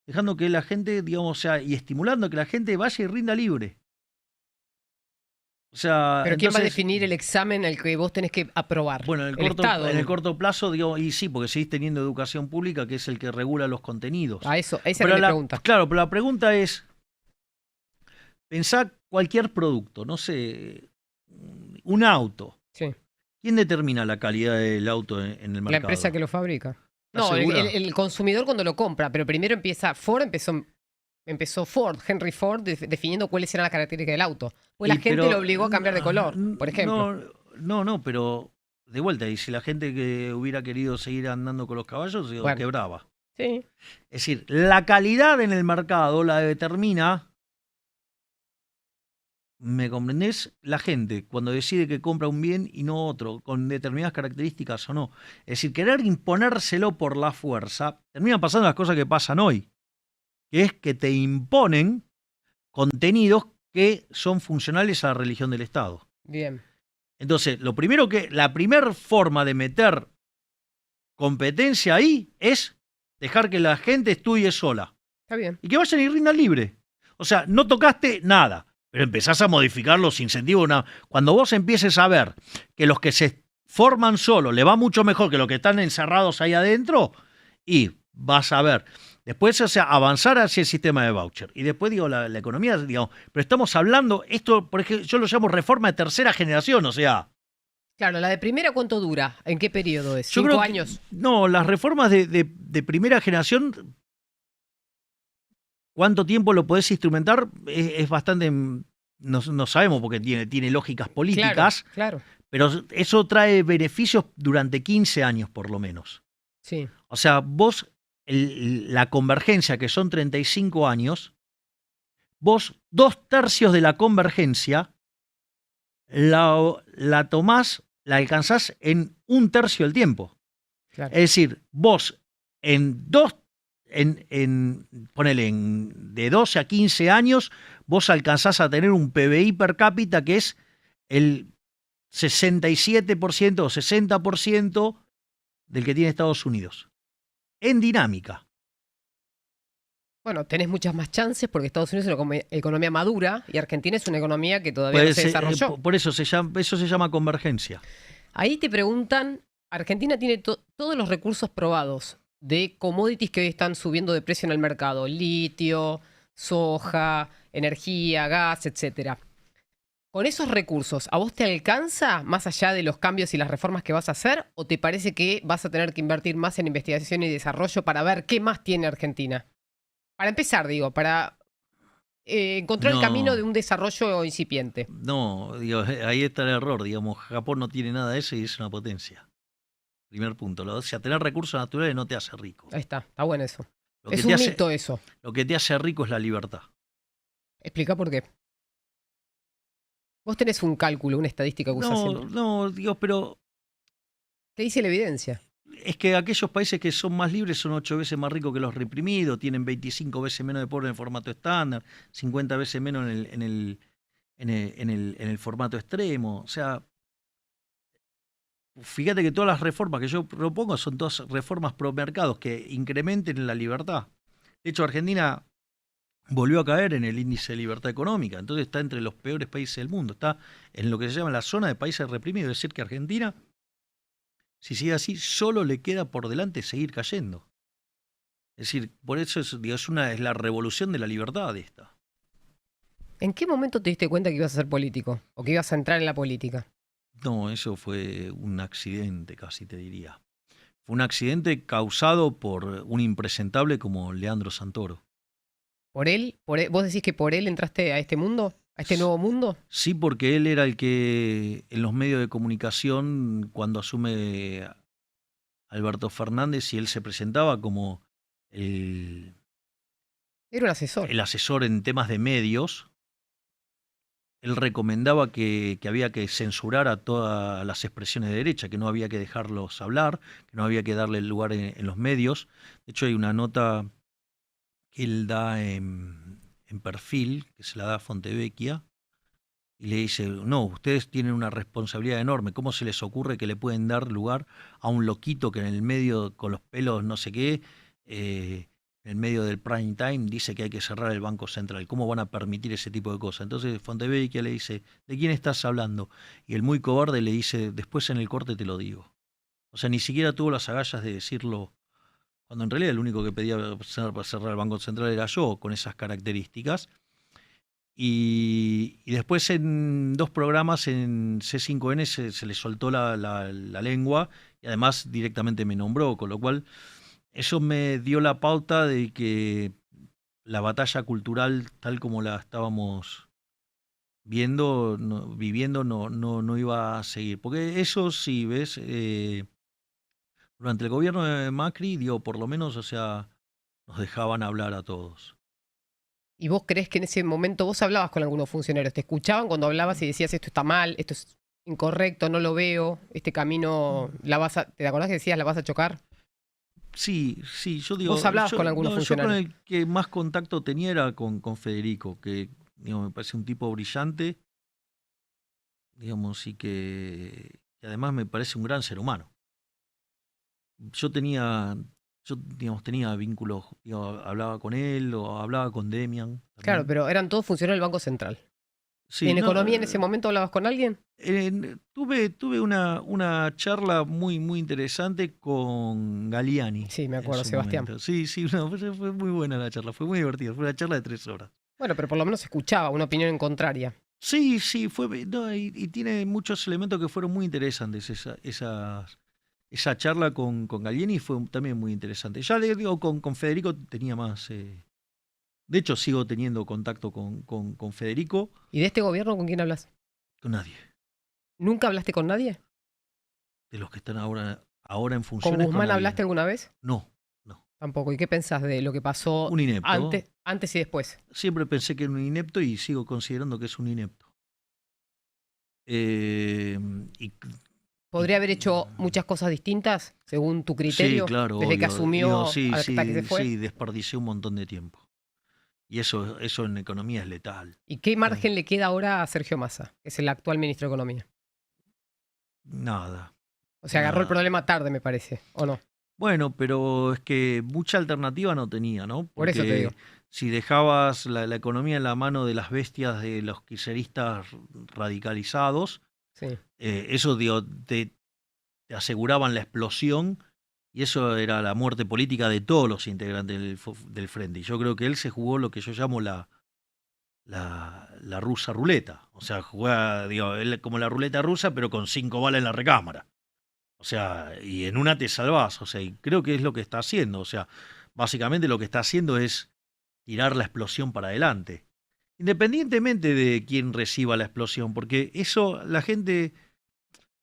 dejando que la gente, digamos, o sea, y estimulando que la gente vaya y rinda libre. O sea, Pero ¿quién va a entonces, definir el examen al que vos tenés que aprobar? bueno, El Estado. en el corto plazo, digo, y sí, porque seguís teniendo educación pública, que es el que regula los contenidos. A eso, esa Pero era mi pregunta. claro, pero la pregunta es, pensá cualquier producto, no sé, un auto. Sí. ¿Quién determina la calidad del auto en el mercado? La empresa que lo fabrica. ¿Estás No, segura? el consumidor cuando lo compra, pero primero empezó Ford, Henry Ford, definiendo cuáles eran las características del auto. Pues la gente Pero, lo obligó a cambiar de color, por ejemplo. No, pero de vuelta, y si la gente que hubiera querido seguir andando con los caballos, digo, Bueno. quebraba. Sí. Es decir, la calidad en el mercado la determina, ¿me comprendés? La gente, cuando decide que compra un bien y no otro, con determinadas características o no. Es decir, querer imponérselo por la fuerza, termina pasando las cosas que pasan hoy, que es que te imponen contenidos que son funcionales a la religión del Estado. Bien. Entonces, la primera forma de meter competencia ahí es dejar que la gente estudie sola. Está bien. Y que vayan y rindan libre. O sea, no tocaste nada, pero empezás a modificar los incentivos. Cuando vos empieces a ver que los que se forman solo le va mucho mejor que los que están encerrados ahí adentro, y vas a ver. Después, o sea, avanzar hacia el sistema de voucher. Y después, digo, la economía, digamos, pero estamos hablando, esto, por ejemplo, yo lo llamo reforma de tercera generación, o sea. Claro, la de primera, ¿cuánto dura? ¿En qué periodo es? Yo 5 creo años. No, las reformas de primera generación, ¿cuánto tiempo lo podés instrumentar? Es bastante. No sabemos porque tiene lógicas políticas, Claro. pero eso trae beneficios durante 15 años por lo menos. Sí. O sea, vos, la convergencia, que son 35 años, vos 2/3 de la convergencia la tomás, la alcanzás en 1/3 del tiempo. Claro. Es decir, vos ponele, de 12 a 15 años, vos alcanzás a tener un PBI per cápita que es el 67% o 60% del que tiene Estados Unidos. En dinámica. Bueno, tenés muchas más chances porque Estados Unidos es una economía madura y Argentina es una economía que todavía no se desarrolló. Por eso eso se llama convergencia. Ahí te preguntan, Argentina tiene todos los recursos probados de commodities que hoy están subiendo de precio en el mercado. Litio, soja, energía, gas, etcétera. ¿Con esos recursos, a vos te alcanza más allá de los cambios y las reformas que vas a hacer? ¿O te parece que vas a tener que invertir más en investigación y desarrollo para ver qué más tiene Argentina? Para empezar, digo, para encontrar el camino de un desarrollo incipiente. No, digo, ahí está el error. Digamos, Japón no tiene nada de eso y es una potencia. Primer punto. O sea, tener recursos naturales no te hace rico. Ahí está bueno eso. Lo Es que un te hace, mito eso. Lo que te hace rico es la libertad. Explica por qué. Vos tenés un cálculo, una estadística que usás siempre. No, digo, pero ¿Qué dice la evidencia? es que aquellos países que son más libres son 8 veces más ricos que los reprimidos, tienen 25 veces menos de pobres en el formato estándar, 50 veces menos en el formato extremo. O sea, fíjate que todas las reformas que yo propongo son todas reformas pro mercados que incrementen la libertad. De hecho, Argentina volvió a caer en el índice de libertad económica, entonces está entre los peores países del mundo, está en lo que se llama la zona de países reprimidos, es decir, que Argentina, si sigue así, solo le queda por delante seguir cayendo. Es decir, por eso es la revolución de la libertad esta. ¿En qué momento te diste cuenta que ibas a ser político? ¿O que ibas a entrar en la política? No, eso fue un accidente, casi te diría. Fue un accidente causado por un impresentable como Leandro Santoro. ¿Por él? ¿Vos decís que por él entraste a este mundo? ¿A este nuevo mundo? Sí, porque él era el que en los medios de comunicación, cuando asume Alberto Fernández, y él se presentaba como Era un asesor. el asesor en temas de medios, él recomendaba que había que censurar a todas las expresiones de derecha, que no había que dejarlos hablar, que no había que darle lugar en los medios. De hecho, hay una nota que él da en Perfil, que se la da a Fontevecchia, y le dice, no, ustedes tienen una responsabilidad enorme, ¿cómo se les ocurre que le pueden dar lugar a un loquito que en el medio, con los pelos no sé qué, en el medio del prime time, dice que hay que cerrar el Banco Central? ¿Cómo van a permitir ese tipo de cosas? Entonces Fontevecchia le dice, ¿de quién estás hablando? Y el muy cobarde le dice, después en el corte te lo digo. O sea, ni siquiera tuvo las agallas de decirlo, cuando en realidad el único que pedía cerrar el Banco Central era yo, con esas características. Y después en 2 programas en C5N se le soltó la lengua y además directamente me nombró, con lo cual eso me dio la pauta de que la batalla cultural tal como la estábamos viviendo, no iba a seguir. Porque eso sí, ¿ves? Durante el gobierno de Macri, digo, por lo menos, o sea, nos dejaban hablar a todos. ¿Y vos crees que en ese momento vos hablabas con algunos funcionarios? ¿Te escuchaban cuando hablabas y decías esto está mal, esto es incorrecto, no lo veo, este camino, ¿te acordás que decías la vas a chocar? Sí, sí, yo digo, ¿Vos hablabas con algunos yo con funcionarios? el que más contacto tenía era con Federico, que digo, me parece un tipo brillante, digamos, y que además me parece un gran ser humano. Yo tenía, digamos, tenía vínculos, digo, hablaba con él o hablaba con Demian Claro, también. pero eran todos funcionarios del Banco Central. Sí, ¿En no, economía en ese momento hablabas con alguien? tuve una charla muy interesante con Galliani Sí, me en acuerdo, su Sebastián. momento. Sí, sí, no, fue muy buena la charla, fue muy divertida, fue una charla de 3 horas. Bueno, pero por lo menos escuchaba una opinión en contraria. Sí, sí, no, y tiene muchos elementos que fueron muy interesantes. Esa charla con Gallieni fue también muy interesante. Ya le digo, con Federico tenía más. De hecho, sigo teniendo contacto con Federico, ¿Y de este gobierno con quién hablas? con nadie. ¿Nunca hablaste con nadie? De los que están ahora en ¿Con funciones, con Guzmán nadie. hablaste alguna vez? No, no. Tampoco. ¿Y qué pensás de lo que pasó Un inepto. antes y después? Siempre pensé que era un inepto y sigo considerando que es un inepto. Eh, y, y- ¿Podría haber hecho muchas cosas distintas, según tu sí, criterio, claro, desde que obvio. Digo, asumió sí, hasta que se sí, fue? sí, desperdicié un montón de tiempo. Y eso en economía es letal. ¿Y qué O sea, margen le queda ahora a Sergio Massa, que es el actual ministro de Economía? nada, O sea, agarró el nada. problema tarde, me parece, ¿o no? Bueno, pero es que mucha alternativa no tenía, ¿no? Por eso te digo. Porque si dejabas la economía en la mano de las bestias de los kirchneristas radicalizados, Sí. eso digo, te aseguraban la explosión y eso era la muerte política de todos los integrantes del frente. Y yo creo que él se jugó lo que yo llamo la rusa ruleta. O sea, juega, digo, él como la ruleta rusa, pero con 5 balas en la recámara. O sea, y en una te salvás. O sea, y creo que es lo que está haciendo. O sea, básicamente lo que está haciendo es tirar la explosión para adelante. Independientemente de quién reciba la explosión, porque eso la gente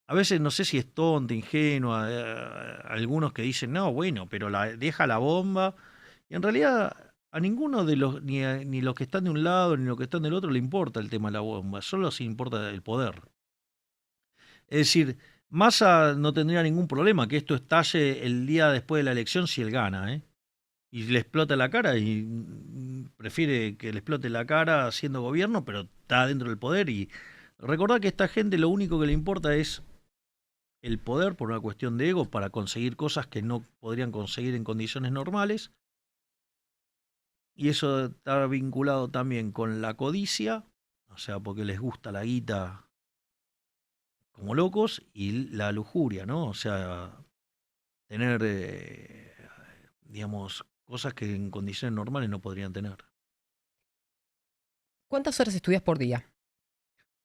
a veces no sé si es tonta, ingenua, algunos que dicen, no, bueno, pero deja la bomba. Y en realidad a ninguno de los, ni los que están de un lado ni los que están del otro le importa el tema de la bomba, solo se importa el poder. Es decir, Massa no tendría ningún problema que esto estalle el día después de la elección si él gana, ¿eh? Y le explota la cara y prefiere que le explote la cara haciendo gobierno, pero está dentro del poder. Y recordad que a esta gente lo único que le importa es el poder por una cuestión de ego para conseguir cosas que no podrían conseguir en condiciones normales. Y eso está vinculado también con la codicia, o sea, porque les gusta la guita como locos, y la lujuria, ¿no? O sea, tener, digamos, cosas que en condiciones normales no podrían tener. ¿Cuántas horas estudias por día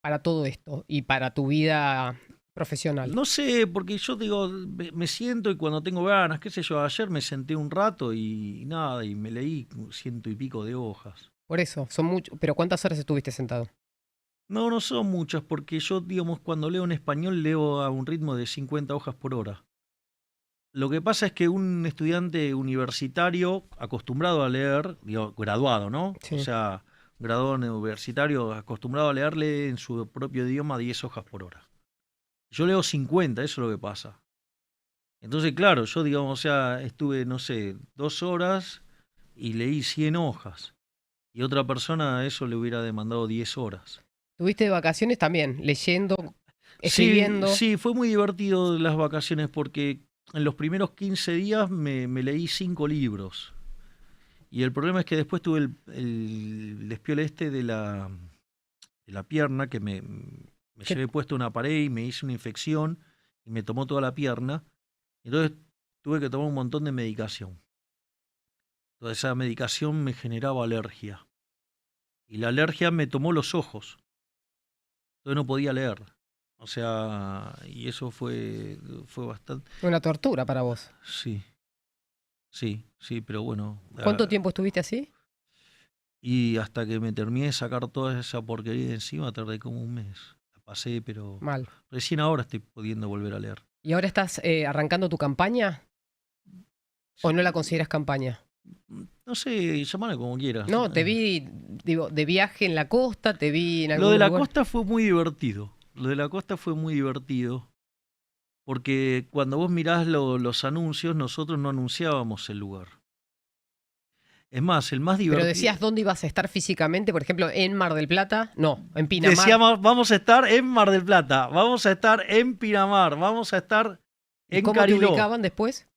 para todo esto y para tu vida profesional? No sé, porque yo digo, me siento y cuando tengo ganas, qué sé yo, ayer me senté un rato y nada, y me leí 100 y pico de hojas. Por eso, son muchos. Pero ¿cuántas horas estuviste sentado? No, no son muchas, porque yo, digamos, cuando leo en español leo a un ritmo de 50 hojas por hora. Lo que pasa es que un estudiante universitario acostumbrado a leer, digo, graduado, ¿no? O Sí. sea, graduado universitario, acostumbrado a leerle en su propio idioma 10 hojas por hora. Yo leo 50, eso es lo que pasa. Entonces, claro, yo, digamos, o sea, estuve, no sé, 2 horas y leí 100 hojas. Y otra persona a eso le hubiera demandado 10 horas. ¿Tuviste vacaciones también, leyendo, Sí, escribiendo? sí, fue muy divertido las vacaciones porque en los primeros 15 días me leí 5 libros. Y el problema es que después tuve el despiole este de la pierna, que me ¿Qué- llevé puesto una pared y me hice una infección y me tomó toda la pierna. Entonces tuve que tomar un montón de medicación. Toda esa medicación me generaba alergia. Y la alergia me tomó los ojos. Entonces no podía leer. O sea, y eso fue bastante. Una tortura para vos. Sí, sí, pero bueno. ¿Cuánto tiempo estuviste así? Y hasta que me terminé de sacar toda esa porquería de encima, tardé como un mes. La pasé, pero Mal. recién ahora estoy pudiendo volver a leer. ¿Y ahora estás arrancando tu campaña o no la consideras campaña? No sé, llamalo como quieras. No, te vi, digo, de viaje en la costa, te vi en Lo algún de la lugar. costa fue muy divertido. Lo de la costa fue muy divertido. Porque cuando vos mirás los anuncios, nosotros no anunciábamos el lugar. Es más, el más Pero divertido. decías dónde ibas a estar físicamente, por ejemplo, en Mar del Plata. No, en Pinamar. Decíamos, vamos a estar en Mar del Plata, vamos a estar en Pinamar, vamos a estar ¿Y en cómo te Cariló. ubicaban después?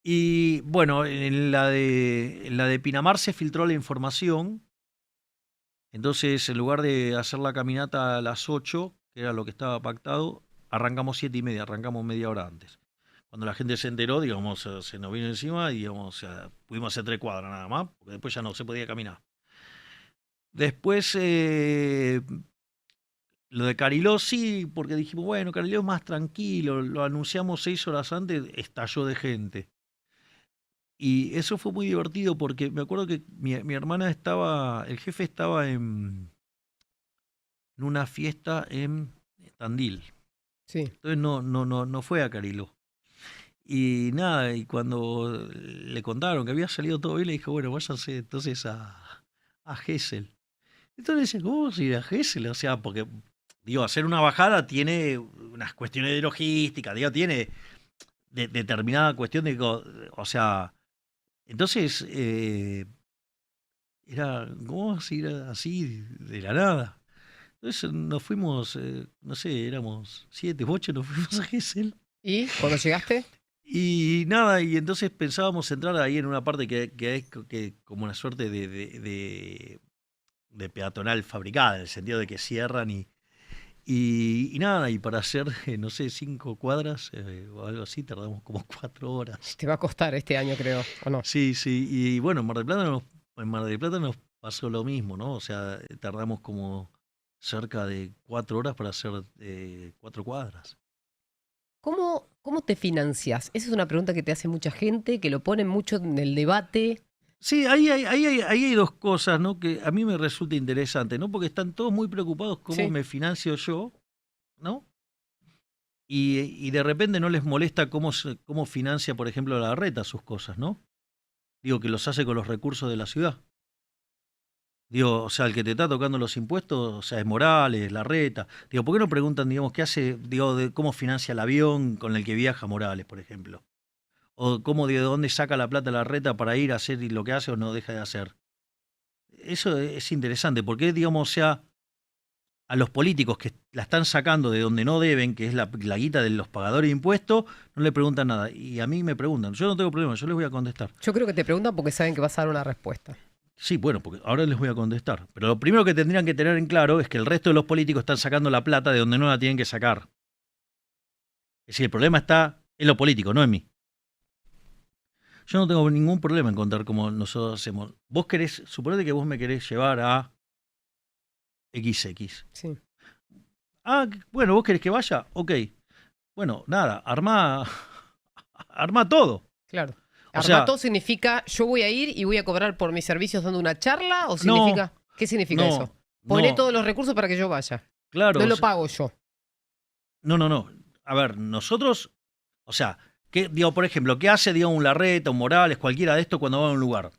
Y bueno, en la de Pinamar se filtró la información. Entonces, en lugar de hacer la caminata a las 8, que era lo que estaba pactado, arrancamos 7:30, arrancamos media hora antes. Cuando la gente se enteró, digamos, se nos vino encima y digamos, pudimos hacer 3 cuadras nada más, porque después ya no se podía caminar. Después, lo de Cariló sí, porque dijimos, bueno, Cariló es más tranquilo, lo anunciamos 6 horas antes, estalló de gente. Y eso fue muy divertido porque me acuerdo que mi hermana el jefe estaba en una fiesta en Tandil. Sí. Entonces no fue a Cariló. Y nada, y cuando le contaron que había salido todo bien, le dijo, bueno, váyanse entonces a Gesell. Entonces dice, ¿cómo vas a ir a Gesell? O sea, porque, digo, hacer una bajada tiene unas cuestiones de logística, digo, tiene determinada cuestión de, o sea, entonces era, ¿cómo vas a ir así de la nada? Entonces nos fuimos, no sé, éramos 7, 8, nos fuimos a Gesell. ¿Y cuando llegaste? Y nada, y entonces pensábamos entrar ahí en una parte que es como una suerte de peatonal fabricada, en el sentido de que cierran y nada, y para hacer, no sé, 5 cuadras o algo así, tardamos como 4 horas. Te va a costar este año, creo, ¿o no? Sí, sí, y bueno, en Mar del Plata nos pasó lo mismo, ¿no? O sea, tardamos como cerca de 4 horas para hacer 4 cuadras. ¿Cómo te financias? Esa es una pregunta que te hace mucha gente, que lo ponen mucho en el debate. Sí, ahí hay dos cosas, ¿no? Que a mí me resulta interesante, ¿no? Porque están todos muy preocupados cómo Sí. me financio yo, ¿no? Y de repente no les molesta cómo financia, por ejemplo, la reta sus cosas, ¿no? Digo, que los hace con los recursos de la ciudad. Digo, o sea, el que te está tocando los impuestos, o sea, es Morales, la reta. Digo, ¿por qué no preguntan, digamos, qué hace, digo, de cómo financia el avión con el que viaja Morales, por ejemplo? O cómo, de dónde saca la plata la reta para ir a hacer lo que hace o no deja de hacer. Eso es interesante, porque, digamos, o sea, a los políticos que la están sacando de donde no deben, que es la guita de los pagadores de impuestos, no le preguntan nada. Y a mí me preguntan, yo no tengo problema, yo les voy a contestar. Yo creo que te preguntan porque saben que vas a dar una respuesta. Sí, bueno, porque ahora les voy a contestar. Pero lo primero que tendrían que tener en claro es que el resto de los políticos están sacando la plata de donde no la tienen que sacar. Es decir, el problema está en lo político, no en mí. Yo no tengo ningún problema en contar cómo nosotros hacemos. Vos querés, suponete que vos me querés llevar a XX. Sí. Ah, bueno, vos querés que vaya, ok. Bueno, nada, armá todo. Claro. O sea, ¿Armato significa yo voy a ir y voy a cobrar por mis servicios dando una charla? ¿O significa qué significa no, eso? Poné no, todos los recursos para que yo vaya. claro. No lo pago yo. No. A ver, nosotros, o sea, digo, por ejemplo, ¿qué hace, digamos, un Larreta, un Morales, cualquiera de estos cuando va a un lugar?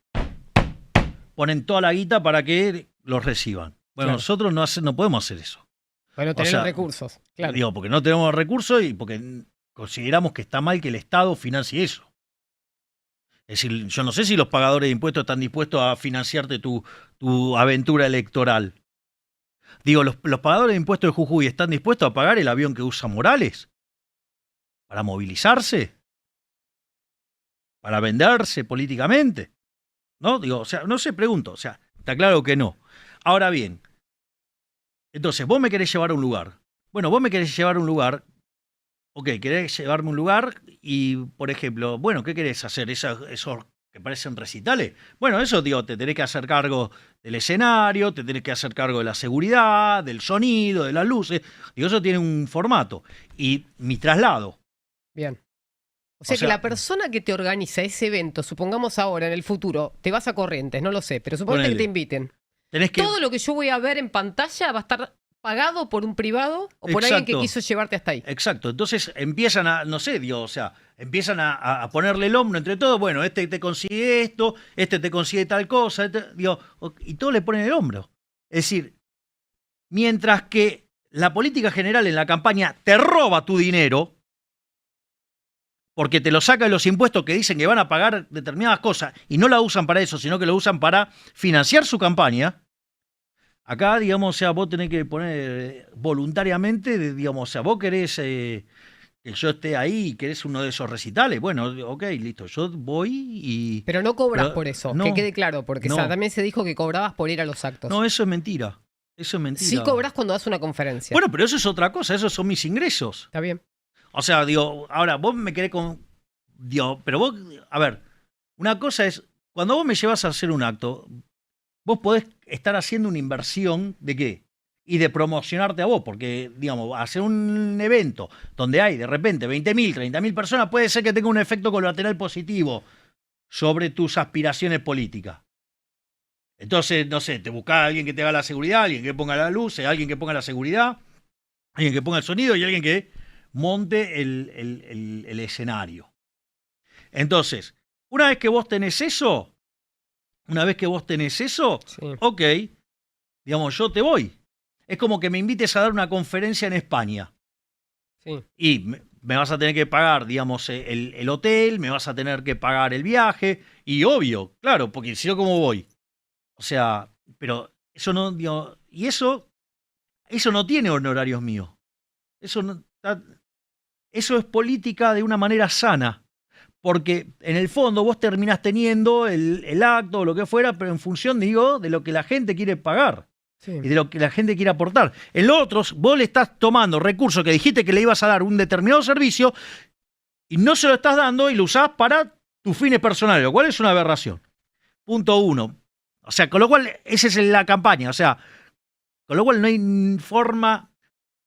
Ponen toda la guita para que los reciban. Bueno, Claro. nosotros no podemos hacer eso. Bueno, tener sea, los recursos. Claro. Digo, porque no tenemos recursos y porque consideramos que está mal que el Estado financie eso. Es decir, yo no sé si los pagadores de impuestos están dispuestos a financiarte tu aventura electoral. Digo, los pagadores de impuestos de Jujuy están dispuestos a pagar el avión que usa Morales para movilizarse, para venderse políticamente. ¿No? Digo, o sea, no sé, pregunto. O sea, está claro que no. Ahora bien, entonces, vos me querés llevar a un lugar. Bueno, vos me querés llevar a un lugar. Ok, querés llevarme a un lugar y, por ejemplo, bueno, ¿qué querés hacer? Esos que parecen recitales. Bueno, eso, digo, te tenés que hacer cargo del escenario, te tenés que hacer cargo de la seguridad, del sonido, de las luces. Digo, eso tiene un formato. Y mi traslado. Bien. O sea, que la persona que te organiza ese evento, supongamos ahora, en el futuro, te vas a Corrientes, no lo sé, pero suponete que Ponele. te inviten. Tenés que. Todo lo que yo voy a ver en pantalla va a estar pagado por un privado o por alguien que Exacto. quiso llevarte hasta ahí. Exacto. Entonces empiezan a, no sé, digo, o sea, empiezan a ponerle el hombro entre todos. Bueno, este te consigue esto, este te consigue tal cosa, digo, y todos le ponen el hombro. Es decir, mientras que la política general en la campaña te roba tu dinero, porque te lo saca de los impuestos que dicen que van a pagar determinadas cosas y no la usan para eso, sino que lo usan para financiar su campaña. Acá, digamos, o sea, vos tenés que poner voluntariamente, digamos, o sea, vos querés que yo esté ahí y querés uno de esos recitales. Bueno, ok, listo, yo voy y... Pero no cobras Pero, por eso, no, que quede claro, porque no. también se dijo que cobrabas por ir a los actos. No, eso es mentira. Eso es mentira. Sí cobras cuando das una conferencia. Bueno, pero eso es otra cosa, esos son mis ingresos. Está bien. O sea, digo, ahora vos me querés con... Digo, pero vos, a ver, una cosa es, cuando vos me llevas a hacer un acto, vos podés estar haciendo una inversión de qué? Y de promocionarte a vos, porque, digamos, hacer un evento donde hay de repente 20.000, 30.000 personas puede ser que tenga un efecto colateral positivo sobre tus aspiraciones políticas. Entonces, no sé, te buscás a alguien que te haga la seguridad, alguien que ponga la luz, alguien que ponga la seguridad, alguien que ponga el sonido y alguien que monte el escenario. Entonces, una vez que vos tenés eso, Sí. ok, digamos, yo te voy. Es como que me invites a dar una conferencia en España. Sí. Y me vas a tener que pagar, digamos, el hotel, me vas a tener que pagar el viaje. Y obvio, claro, porque si no, ¿cómo voy? O sea, pero eso no, digo, y eso no tiene honorarios míos. Eso es política de una manera sana. Porque en el fondo vos terminás teniendo el acto o lo que fuera, pero en función, digo, de lo que la gente quiere pagar Sí. y de lo que la gente quiere aportar. En los otros, vos le estás tomando recursos que dijiste que le ibas a dar un determinado servicio y no se lo estás dando y lo usás para tus fines personales, lo cual es una aberración. Punto uno. O sea, con lo cual, esa es la campaña. O sea, con lo cual no hay forma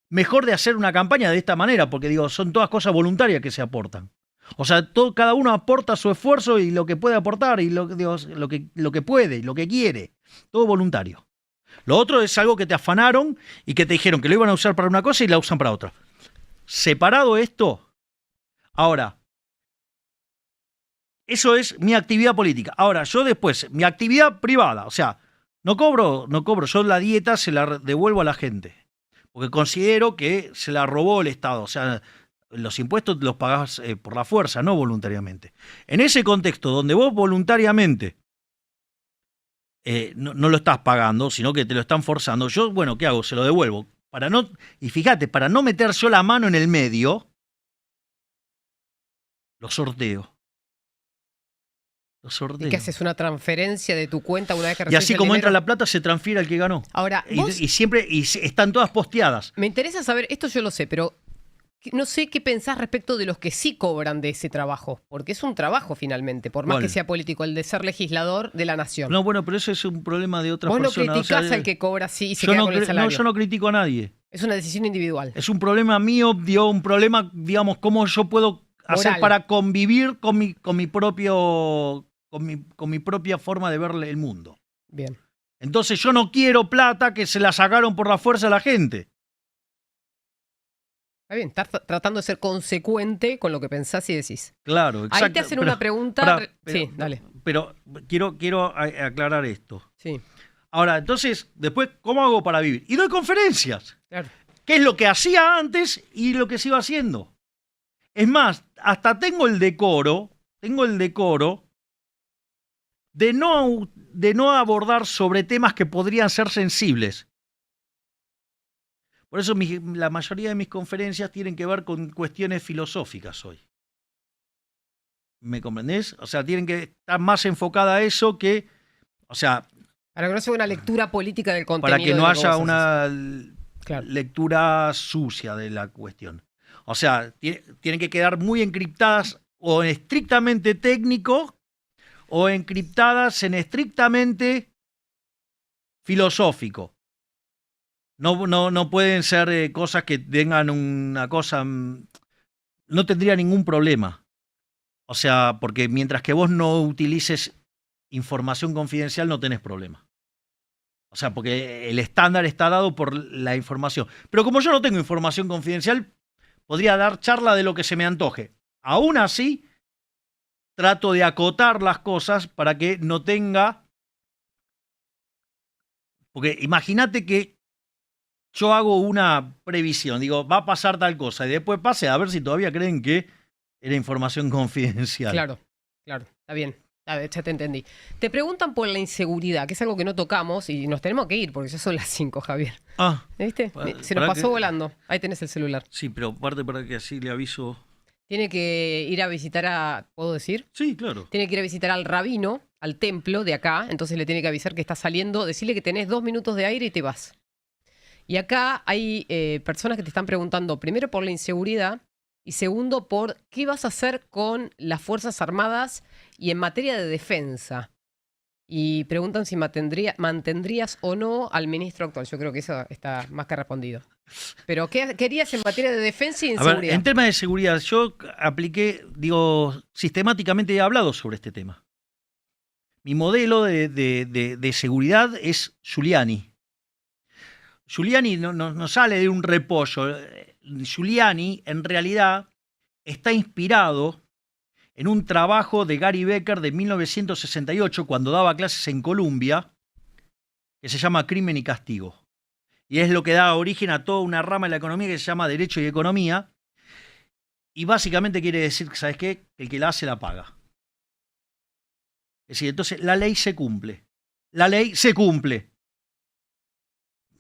mejor de hacer una campaña de esta manera, porque digo, son todas cosas voluntarias que se aportan. O sea, cada uno aporta su esfuerzo y lo que puede aportar y lo que puede y lo que quiere. Todo voluntario. Lo otro es algo que te afanaron y que te dijeron que lo iban a usar para una cosa y la usan para otra. Separado esto, ahora, eso es mi actividad política. Ahora, yo después, mi actividad privada, o sea, no cobro, yo la dieta se la devuelvo a la gente. Porque considero que se la robó el Estado. O sea, los impuestos los pagás por la fuerza, no voluntariamente. En ese contexto donde vos voluntariamente no lo estás pagando, sino que te lo están forzando, yo, bueno, ¿qué hago? Se lo devuelvo. Y fíjate, para no meter yo la mano en el medio, lo sorteo. ¿Y qué haces? ¿Una transferencia de tu cuenta una vez que Y recibes así el como dinero? entra la plata, se transfiere al que ganó. Ahora, vos, Y siempre están todas posteadas. me interesa saber, esto yo lo sé, pero no sé qué pensás respecto de los que sí cobran de ese trabajo, porque es un trabajo finalmente, por más ¿Cuál? que sea político, el de ser legislador de la nación. No, bueno, pero eso es un problema de otras Vos no personas. criticás al que cobra así y se yo queda no, con el no, salario. yo no critico a nadie. Es una decisión individual. Es un problema mío, un problema, digamos, cómo yo puedo hacer Moral. para convivir con mi propia forma de ver el mundo. Bien. Entonces yo no quiero plata que se la sacaron por la fuerza a la gente. Está bien, estás tratando de ser consecuente con lo que pensás y decís. Claro, exacto. Ahí te hacen una pregunta. Pará, Sí, dale. Pero quiero aclarar esto. Sí. Ahora, entonces, después, ¿cómo hago para vivir? Y doy conferencias. Claro. ¿Qué es lo que hacía antes y lo que sigo haciendo? Es más, hasta tengo el decoro de no abordar sobre temas que podrían ser sensibles. Por eso la mayoría de mis conferencias tienen que ver con cuestiones filosóficas hoy. ¿Me comprendés? O sea, tienen que estar más enfocada a eso que, o sea, Para que no sea una lectura política del contenido. para que no de lo que haya vos haces. una Claro. lectura sucia de la cuestión. O sea, tienen que quedar muy encriptadas o en estrictamente técnico o encriptadas en estrictamente filosófico. No pueden ser cosas que tengan una cosa... No tendría ningún problema. O sea, porque mientras que vos no utilices información confidencial no tenés problema. O sea, porque el estándar está dado por la información. Pero como yo no tengo información confidencial, podría dar charla de lo que se me antoje. Aún así, trato de acotar las cosas para que no tenga... Porque imagínate que yo hago una previsión, digo, va a pasar tal cosa, y después pase a ver si todavía creen que era información confidencial. Claro, está bien. A ver, ya te entendí. Te preguntan por la inseguridad, que es algo que no tocamos y nos tenemos que ir porque ya son las 5, Javier. Ah, ¿Viste? Se nos pasó volando. Ahí tenés el celular. Sí, pero aparte para que así le aviso. Tiene que ir a visitar ¿puedo decir? Sí, claro. Tiene que ir a visitar al rabino, al templo de acá, entonces le tiene que avisar que está saliendo, decirle que tenés 2 minutos de aire y te vas. Y acá hay personas que te están preguntando, primero por la inseguridad y segundo por qué vas a hacer con las Fuerzas Armadas y en materia de defensa. Y preguntan si mantendrías o no al ministro actual. Yo creo que eso está más que respondido. Pero ¿qué querías en materia de defensa y A inseguridad? ver, en temas de seguridad, yo apliqué, sistemáticamente he hablado sobre este tema. Mi modelo de seguridad es Giuliani. Giuliani no sale de un repollo. Giuliani, en realidad, está inspirado en un trabajo de Gary Becker de 1968, cuando daba clases en Columbia, que se llama Crimen y Castigo. Y es lo que da origen a toda una rama de la economía que se llama Derecho y Economía. Y básicamente quiere decir, ¿sabes qué? El que la hace la paga. Es decir, entonces la ley se cumple. La ley se cumple.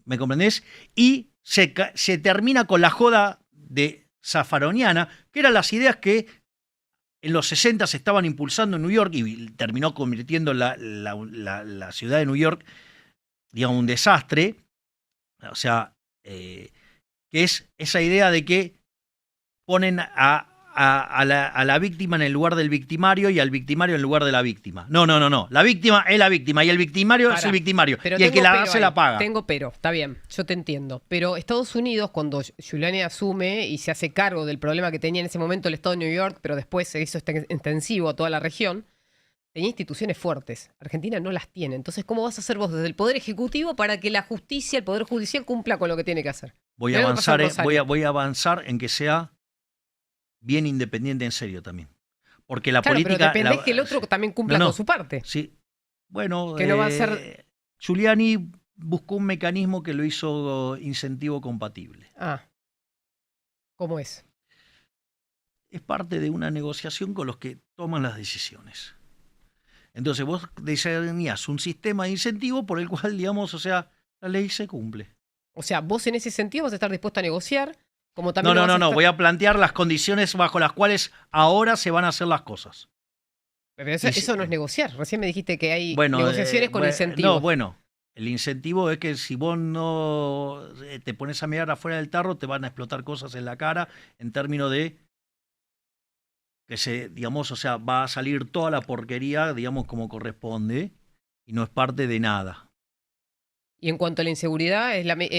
¿Me comprendés? Y se termina con la joda de Zaffaroniana, que eran las ideas que en los 60 se estaban impulsando en New York y terminó convirtiendo la ciudad de New York, digamos, un desastre. O sea, que es esa idea de que ponen a la víctima en el lugar del victimario y al victimario en el lugar de la víctima. No. La víctima es la víctima y el victimario es el victimario. Y el que la hace la paga. Tengo pero, está bien, yo te entiendo. Pero Estados Unidos, cuando Giuliani asume y se hace cargo del problema que tenía en ese momento el Estado de New York, pero después se hizo extensivo a toda la región, tenía instituciones fuertes. Argentina no las tiene. Entonces, ¿cómo vas a hacer vos desde el Poder Ejecutivo para que la justicia, el Poder Judicial, cumpla con lo que tiene que hacer? Voy a avanzar en que sea bien independiente en serio también. Porque la política... Pero depende que el otro también cumpla con su parte. Sí. Bueno, que no va a ser... Giuliani buscó un mecanismo que lo hizo incentivo compatible. Ah. ¿Cómo es? Es parte de una negociación con los que toman las decisiones. Entonces vos diseñás un sistema de incentivo por el cual, digamos, o sea, la ley se cumple. O sea, vos en ese sentido vas a estar dispuesto a negociar, como también... No, voy a plantear las condiciones bajo las cuales ahora se van a hacer las cosas. Pero eso no es negociar. Recién me dijiste que hay negociaciones con incentivos. No, bueno, el incentivo es que si vos no te pones a mirar afuera del tarro, te van a explotar cosas en la cara en términos de que digamos, o sea, va a salir toda la porquería, digamos, como corresponde, y no es parte de nada. Y en cuanto a la inseguridad,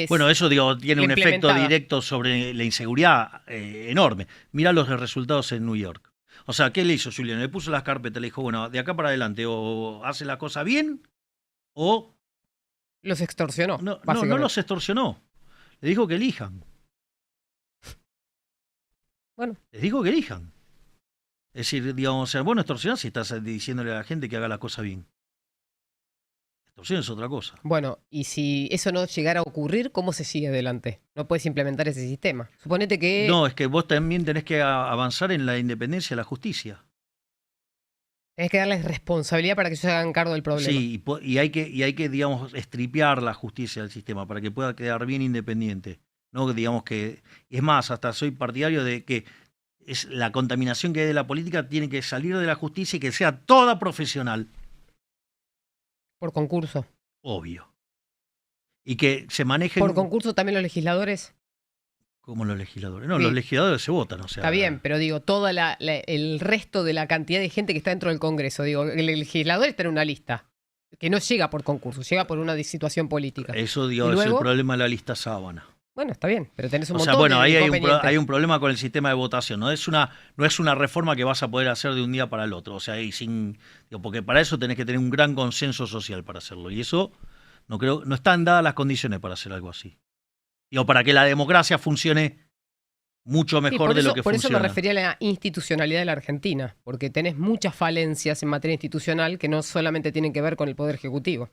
bueno, eso tiene un efecto directo sobre la inseguridad enorme. Mirá los resultados en New York. O sea, ¿qué le hizo Giuliani? Le puso las carpetas, le dijo, bueno, de acá para adelante, o hace la cosa bien, o... Los extorsionó. No los extorsionó. Le dijo que elijan. Bueno. Les dijo que elijan. Es decir, digamos, vos no extorsionás si estás diciéndole a la gente que haga la cosa bien. Extorsión es otra cosa. Bueno, y si eso no llegara a ocurrir, ¿cómo se sigue adelante? No puedes implementar ese sistema. Suponete que... No, es que vos también tenés que avanzar en la independencia de la justicia. Tenés que darles responsabilidad para que ellos se hagan cargo del problema. Sí, y hay que, digamos, estripear la justicia del sistema para que pueda quedar bien independiente. No, digamos que, es más, hasta soy partidario de que la contaminación que hay de la política tiene que salir de la justicia y que sea toda profesional. Por concurso. Obvio. Y que se manejen Por concurso también los legisladores. como los legisladores. No, Sí. los legisladores se votan, o sea. Está bien, pero digo, el resto de la cantidad de gente que está dentro del Congreso. Digo, el legislador está en una lista. Que no llega por concurso, llega por una situación política. Eso, digo, ¿Y es el luego? problema de la lista sábana. Bueno, está bien, pero tenés un O montón sea, bueno, de ahí inconvenientes. hay un problema con el sistema de votación. No es una reforma que vas a poder hacer de un día para el otro. O sea, porque para eso tenés que tener un gran consenso social para hacerlo. Y eso no están dadas las condiciones para hacer algo así. Digo, para que la democracia funcione mucho Sí, mejor de lo que por eso me funciona. refería a la institucionalidad de la Argentina, porque tenés muchas falencias en materia institucional que no solamente tienen que ver con el Poder Ejecutivo.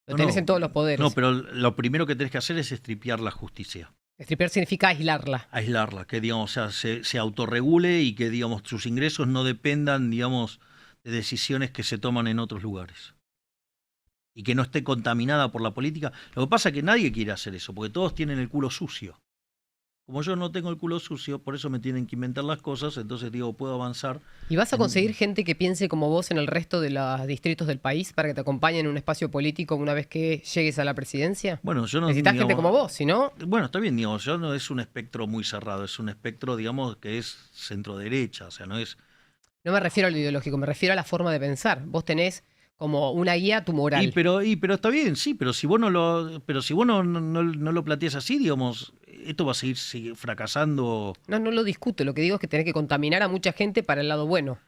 Lo tenés en todos los poderes. No, pero lo primero que tenés que hacer es estripear la justicia. Estripear significa aislarla. Aislarla, que digamos, o sea, se autorregule y que digamos sus ingresos no dependan, digamos, de decisiones que se toman en otros lugares. Y que no esté contaminada por la política. Lo que pasa es que nadie quiere hacer eso, porque todos tienen el culo sucio. Como yo no tengo el culo sucio, por eso me tienen que inventar las cosas, entonces digo, puedo avanzar. ¿Y vas a conseguir gente que piense como vos en el resto de los distritos del país para que te acompañen en un espacio político una vez que llegues a la presidencia? Bueno, yo no, Necesitas gente digamos, como vos, si no... Bueno, está bien, digamos, yo no es un espectro muy cerrado, es un espectro, digamos, que es centro-derecha, o sea, no es... No me refiero a lo ideológico, me refiero a la forma de pensar. Vos tenés como una guía a tu moral. Pero está bien, sí, pero si vos no lo planteas así, digamos, esto va a seguir fracasando, No lo discuto. Lo que digo es que tenés que contaminar a mucha gente para el lado bueno.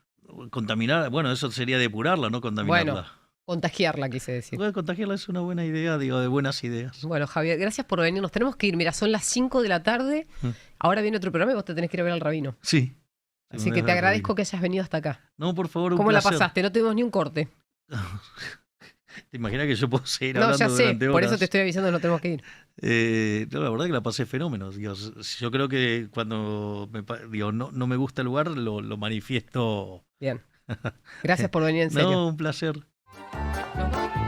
contaminar, bueno, eso sería depurarla, no contaminarla. Bueno, contagiarla, quise decir. Bueno, contagiarla es una buena idea, digo, de buenas ideas. Bueno, Javier, gracias por venir. Nos tenemos que ir. Mira, son las 5 de la tarde. Ahora viene otro programa y vos te tenés que ir a ver al rabino. Sí. Así que te agradezco que hayas venido hasta acá. No, por favor, un ¿Cómo la placer. pasaste? No tuvimos ni un corte. ¿Te imaginas que yo puedo seguir No, hablando ya sé. durante Por horas? eso te estoy avisando que no tenemos que ir. No, la verdad que la pasé fenómeno. Digo, yo creo que cuando no me gusta el lugar, lo manifiesto. Bien. Gracias por venir, en serio. No, un placer. Nos vamos.